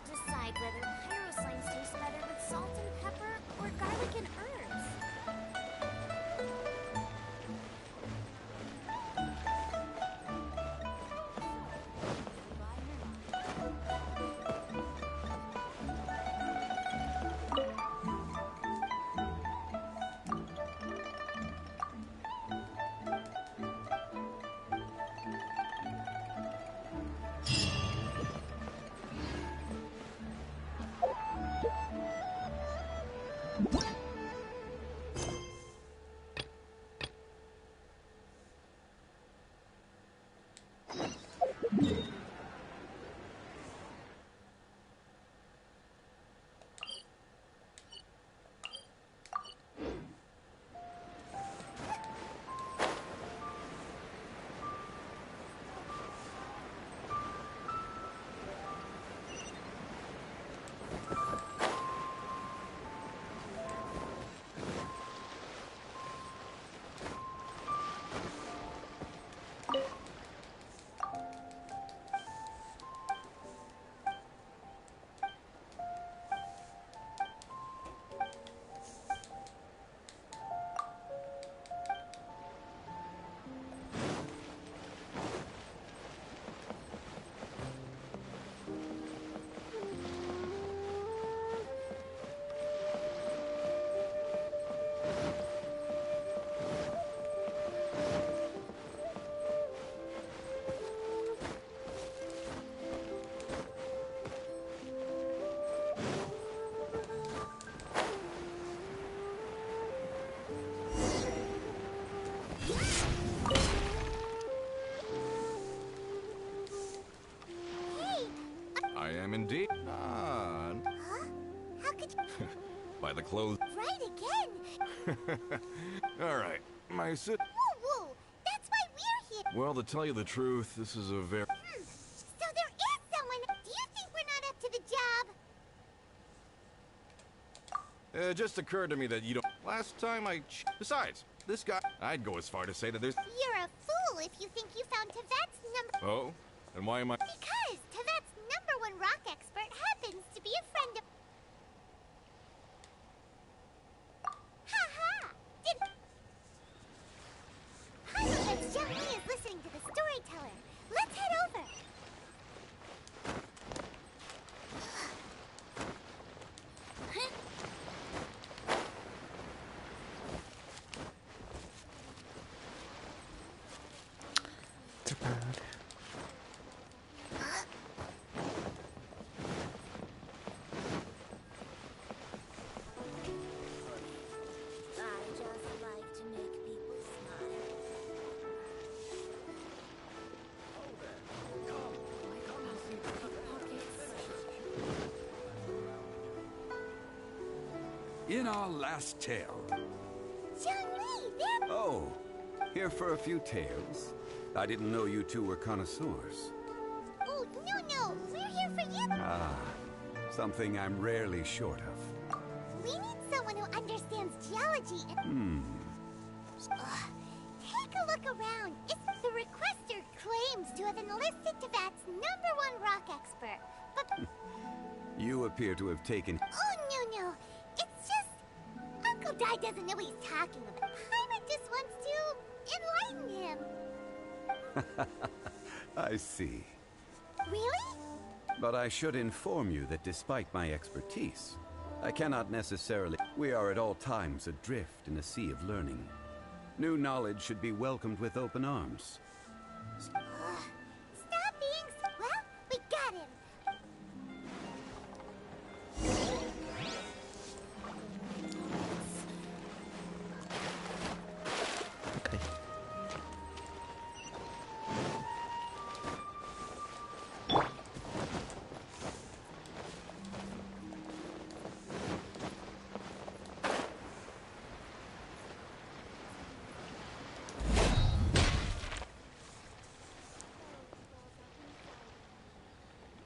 C: Decide whether pyro slimes taste better with salt and pepper or garlic and herbs.
Q: I am indeed.
C: Huh? How could you...
Q: By the clothes.
C: Right again!
Q: All right, my sit.
C: Woo woo! That's why we're here!
Q: Well, to tell you the truth, this is a very...
C: So there
Q: It just occurred to me that you don't. Last time Besides, this guy. I'd go as far to say that there's.
C: You're a fool if you think you found Tevet's number.
Q: Oh? And why am I.
C: Because Tevet's #1 rock expert happens to be a friend of. Ha! Hollywood's Young Lee is listening to the storyteller. Let's head over.
R: In our last tale.
C: Oh,
R: here for a few tales? I didn't know you two were connoisseurs.
C: Oh, no, we're here for you.
R: Ah, something I'm rarely short of.
C: We need someone who understands geology and... Take a look around. The requester claims to have enlisted Tevet's #1 rock expert, but...
R: You appear to have taken...
C: Oh, no. It's just... Uncle Dai doesn't know what he's talking about. Paimon just wants to enlighten him.
R: I see.
C: Really?
R: But I should inform you that despite my expertise, I cannot necessarily... We are at all times adrift in a sea of learning. New knowledge should be welcomed with open arms.
C: Stop being... Well, we got him.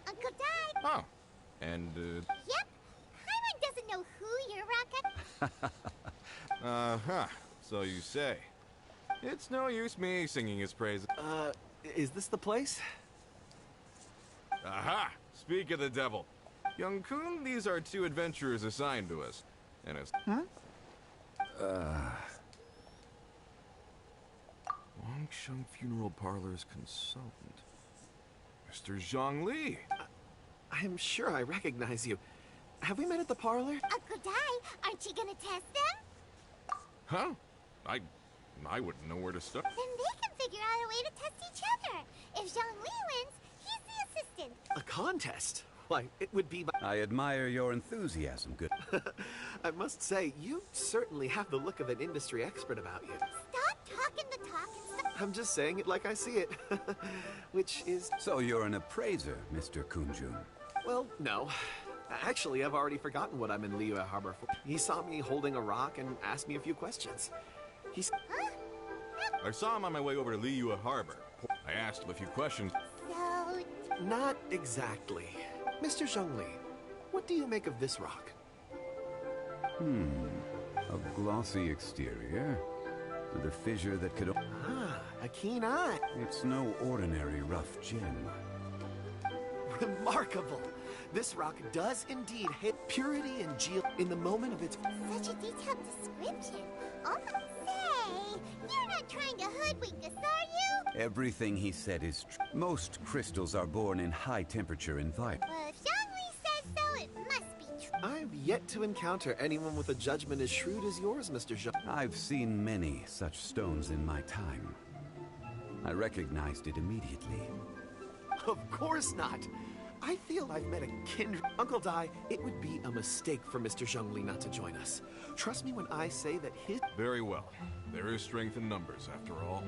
C: Uncle Dai.
Q: Oh. And,
C: Yep. Paimon doesn't know who your rocket...
Q: Uh-huh. So you say. It's no use me singing his praises.
F: Is this the place?
Q: Aha! Speak of the devil. Young Kun, these are 2 adventurers assigned to us. And it's... Wangsheng Funeral Parlor's consultant. Mr. Zhang Li.
F: I'm sure I recognize you. Have we met at the parlor?
C: Uncle Dai, aren't you gonna test them?
Q: Huh? I wouldn't know where to start.
C: Then they can figure out a way to test each other. If Zhang Li wins, he's the assistant.
F: A contest? Why, it would be...
R: I admire your enthusiasm, good...
F: I must say, you certainly have the look of an industry expert about you.
C: Stop talking the talk and stuff.
F: I'm just saying it like I see it. Which is...
R: So you're an appraiser, Mr. Kunjun.
F: Well, no. Actually, I've already forgotten what I'm in Liyue Harbor for. He saw me holding a rock and asked me a few questions. He's...
C: Huh?
Q: I saw him on my way over to Liyue Harbor. I asked him a few questions.
C: So...
F: Not exactly. Mr. Zhongli, what do you make of this rock?
R: A glossy exterior, with a fissure that could...
F: Ah, a keen eye.
R: It's no ordinary rough gem.
F: Remarkable. This rock does indeed hit purity and in the moment of its...
C: Such a detailed description. Say, you're not trying to hoodwink us, are you?
R: Everything he said is true. Most crystals are born in high-temperature environments.
C: Well, if Zhang Li says so, it must be true.
F: I've yet to encounter anyone with a judgment as shrewd as yours, Mr. Zhang.
R: I've seen many such stones in my time. I recognized it immediately.
F: Of course not. I feel I've met a kindred... Uncle Dai, it would be a mistake for Mr. Zhongli not to join us. Trust me when I say that his...
Q: Very well. There is strength in numbers, after all.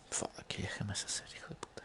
D: Fuck, que déjame hacer, hijo de puta.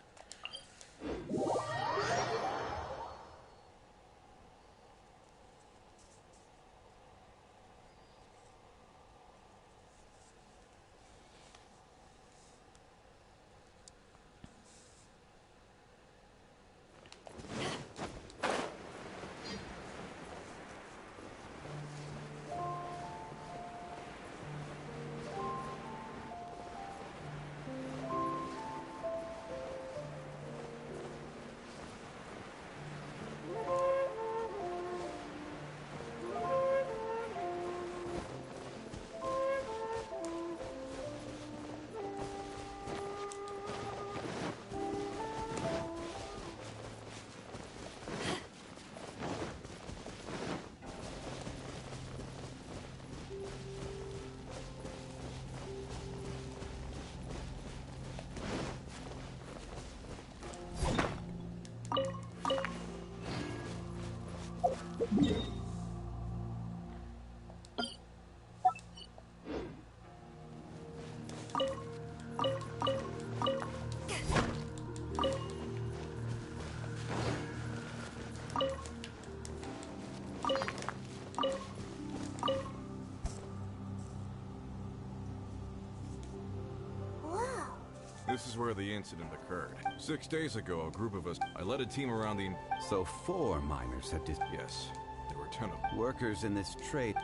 Q: This is where the incident occurred. 6 days ago, a group of us... I led a team around the...
R: So 4 miners have
Q: Yes. There were 10 of them.
R: Workers in this trade...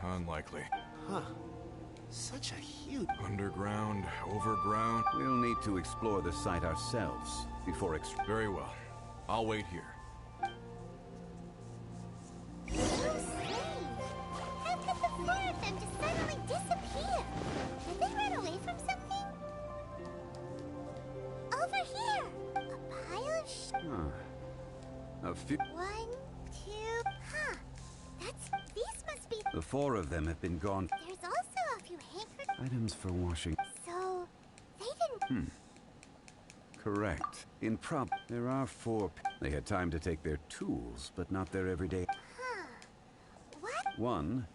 Q: Unlikely.
G: Huh. Such a huge...
Q: Underground, overground...
R: We'll need to explore the site ourselves before
Q: Very well. I'll wait here.
C: So strange. How could the 4 of them just suddenly disappear? Did they run away from something? Over here! A pile of
R: A few...
C: 1, 2... Huh. These must be...
R: The 4 of them have been gone.
C: There's also a few handkerchiefs.
R: Items for washing.
C: So... They didn't...
R: Correct. There are 4... They had time to take their tools, but not their everyday...
C: Huh. What?
R: 1,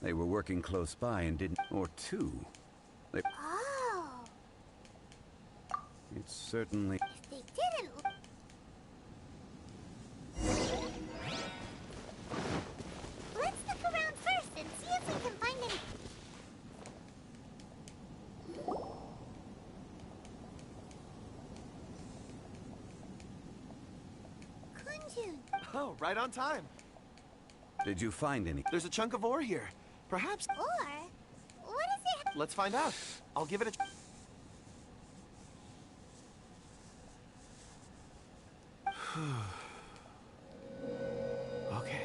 R: they were working close by and didn't... Or 2, they...
C: Oh.
R: It's certainly...
C: If they didn't... Let's look around first and see if we can find any... Kunjun.
G: Oh, right on time.
R: Did you find any?
G: There's a chunk of ore here. Perhaps...
C: Or... What is it?
G: Let's find out. I'll give it a... Okay.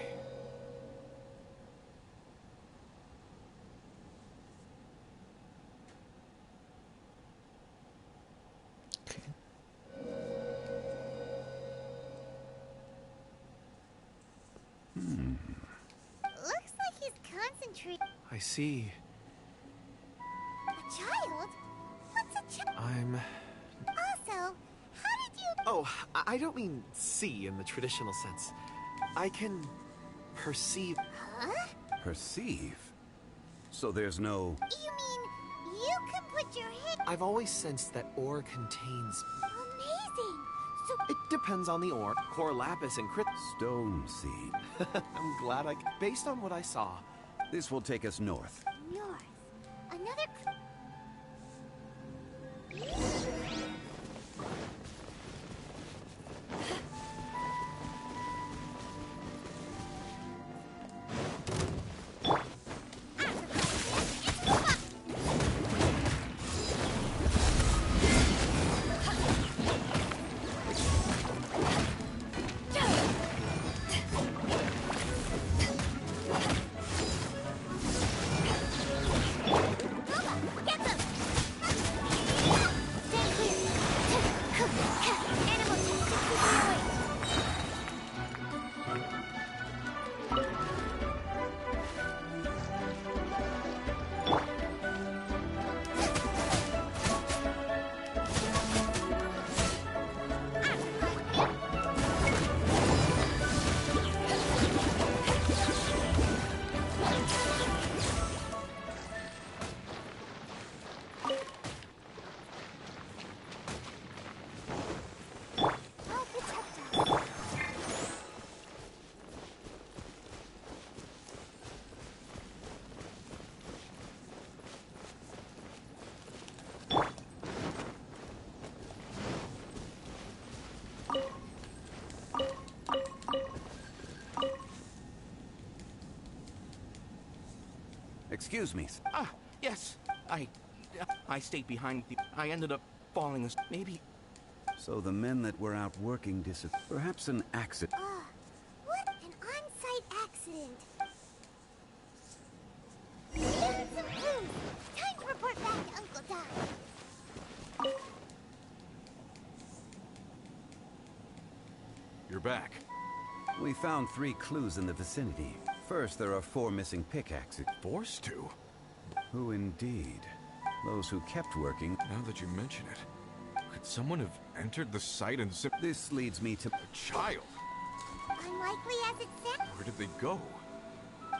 C: Looks like he's concentrating.
G: I see.
C: A child? What's a child?
G: I'm...
C: Also, how did you...
G: Oh, I don't mean see in the traditional sense. I can... perceive...
C: Huh?
R: Perceive? So there's no...
C: You mean you can put your head...
G: I've always sensed that ore contains...
C: Amazing! So...
G: It depends on the ore. Core lapis and crit...
R: Stone seed.
G: I'm glad I... Based on what I saw...
R: This will take us north.
C: North. Another...
R: Excuse me.
S: Ah, yes. I stayed behind. I ended up falling. Maybe.
R: So the men that were out working disappeared. Perhaps an accident.
C: What an on-site accident. Found some food. Time to report back to Uncle Doc.
Q: You're back.
R: We found 3 clues in the vicinity. First, there are 4 missing pickaxes.
Q: Forced to?
R: Who indeed? Those who kept working.
Q: Now that you mention it, could someone have entered the site and
R: This leads me to...
Q: A child?
C: Unlikely as it sounds.
Q: Where did they go?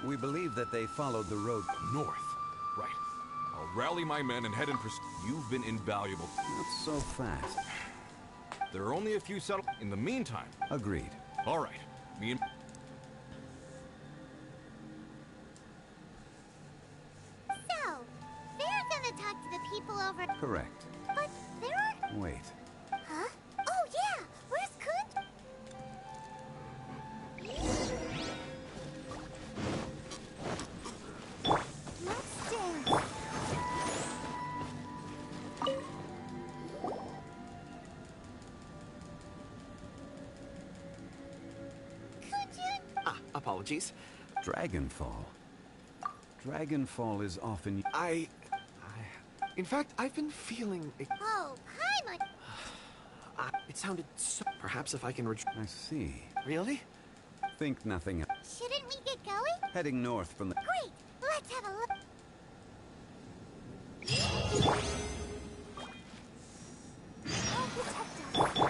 R: We believe that they followed the road
Q: north. Right. I'll rally my men and head in pursuit. You've been invaluable.
R: Not so fast.
Q: There are only a few settlements. In the meantime...
R: Agreed.
Q: All right. Me and...
C: So, they're gonna talk to the people over...
R: Correct.
C: But they're
R: Wait.
C: Huh? Oh yeah! Where's Kun? Let's dance.
T: Ah, apologies.
R: Dragonfall. Dragonfall is often...
T: In fact, I've been feeling...
C: Oh, hi, my...
T: it sounded so... Perhaps if I can
R: I see.
T: Really?
R: Think nothing of...
C: Shouldn't we get going?
R: Heading north from the...
C: Great! Let's have a look. I'll protect us.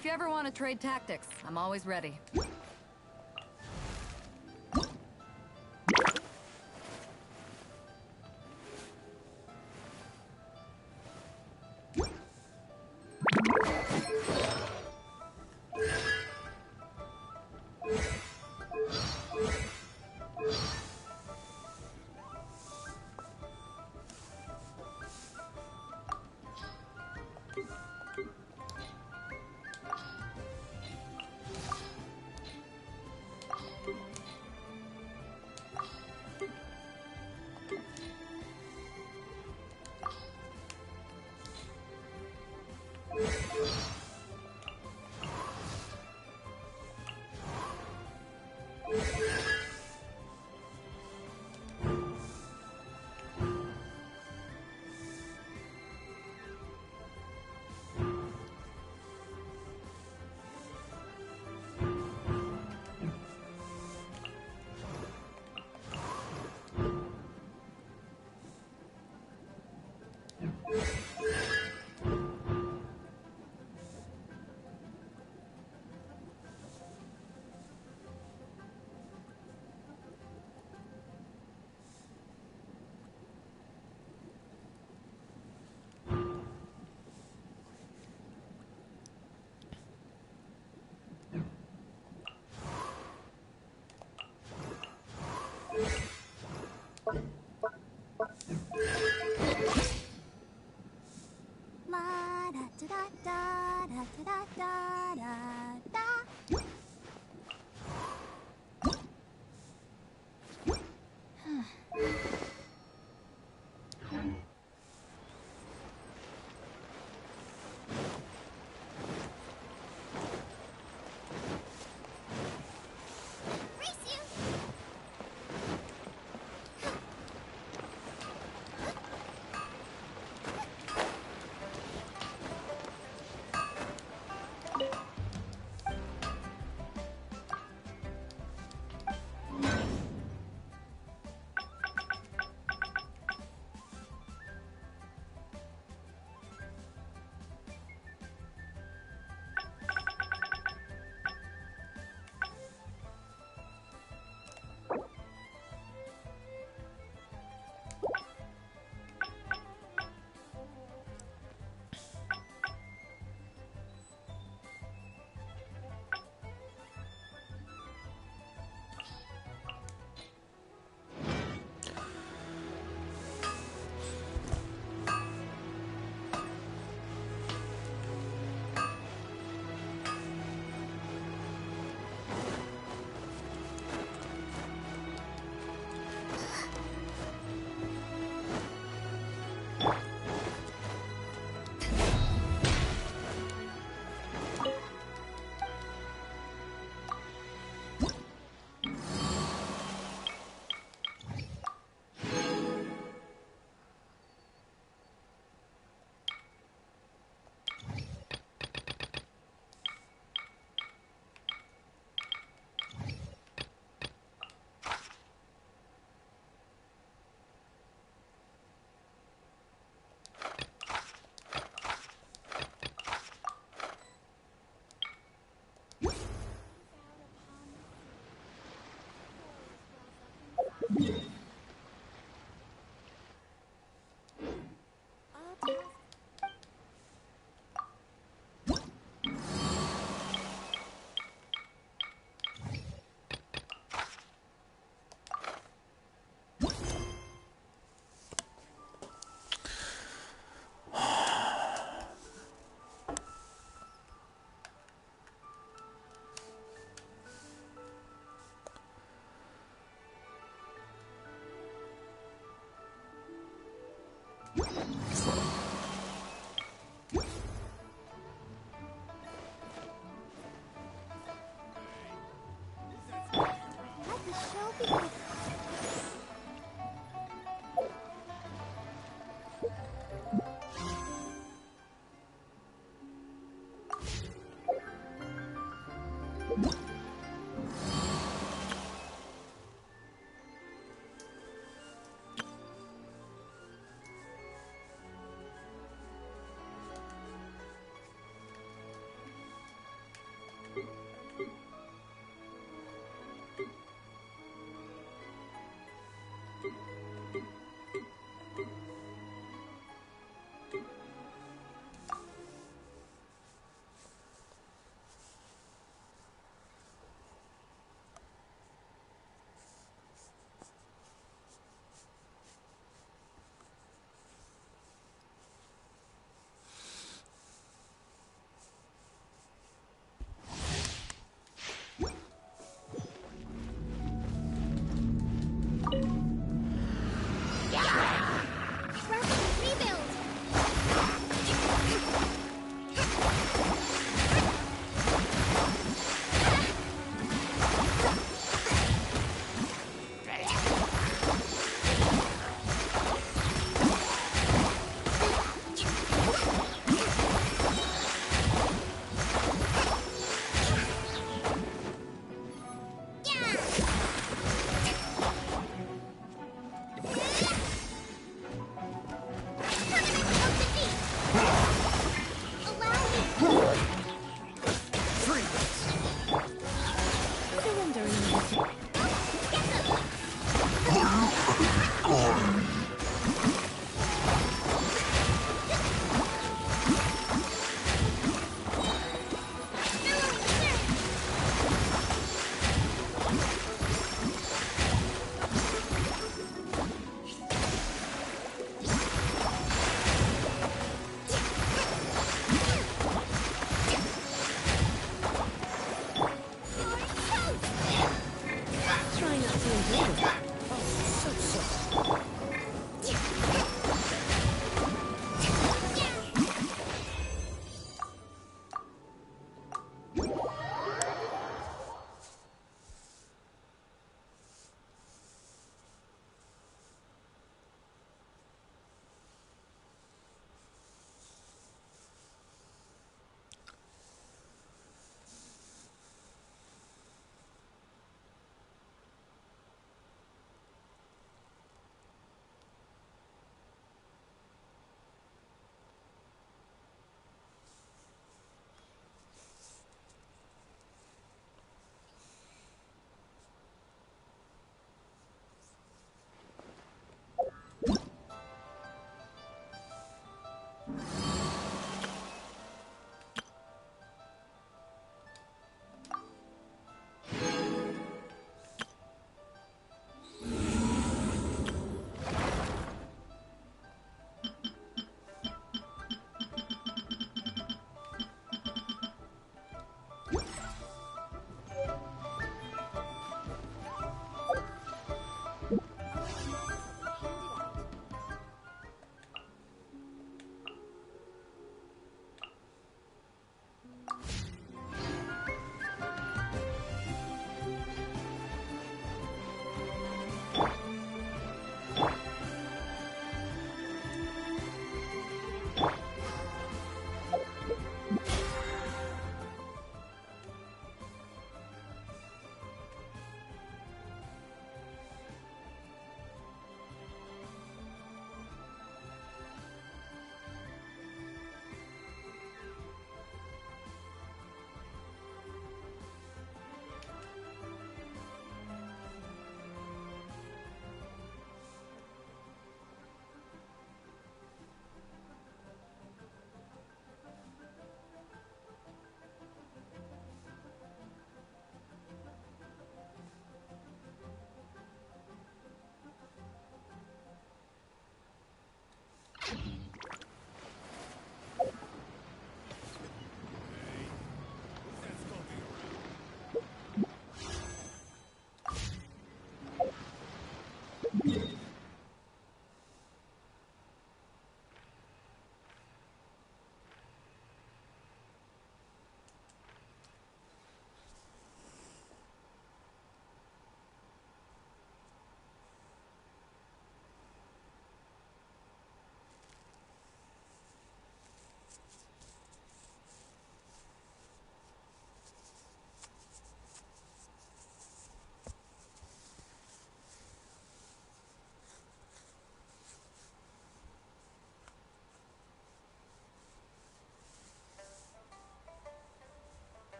E: If you ever want to trade tactics, I'm always ready.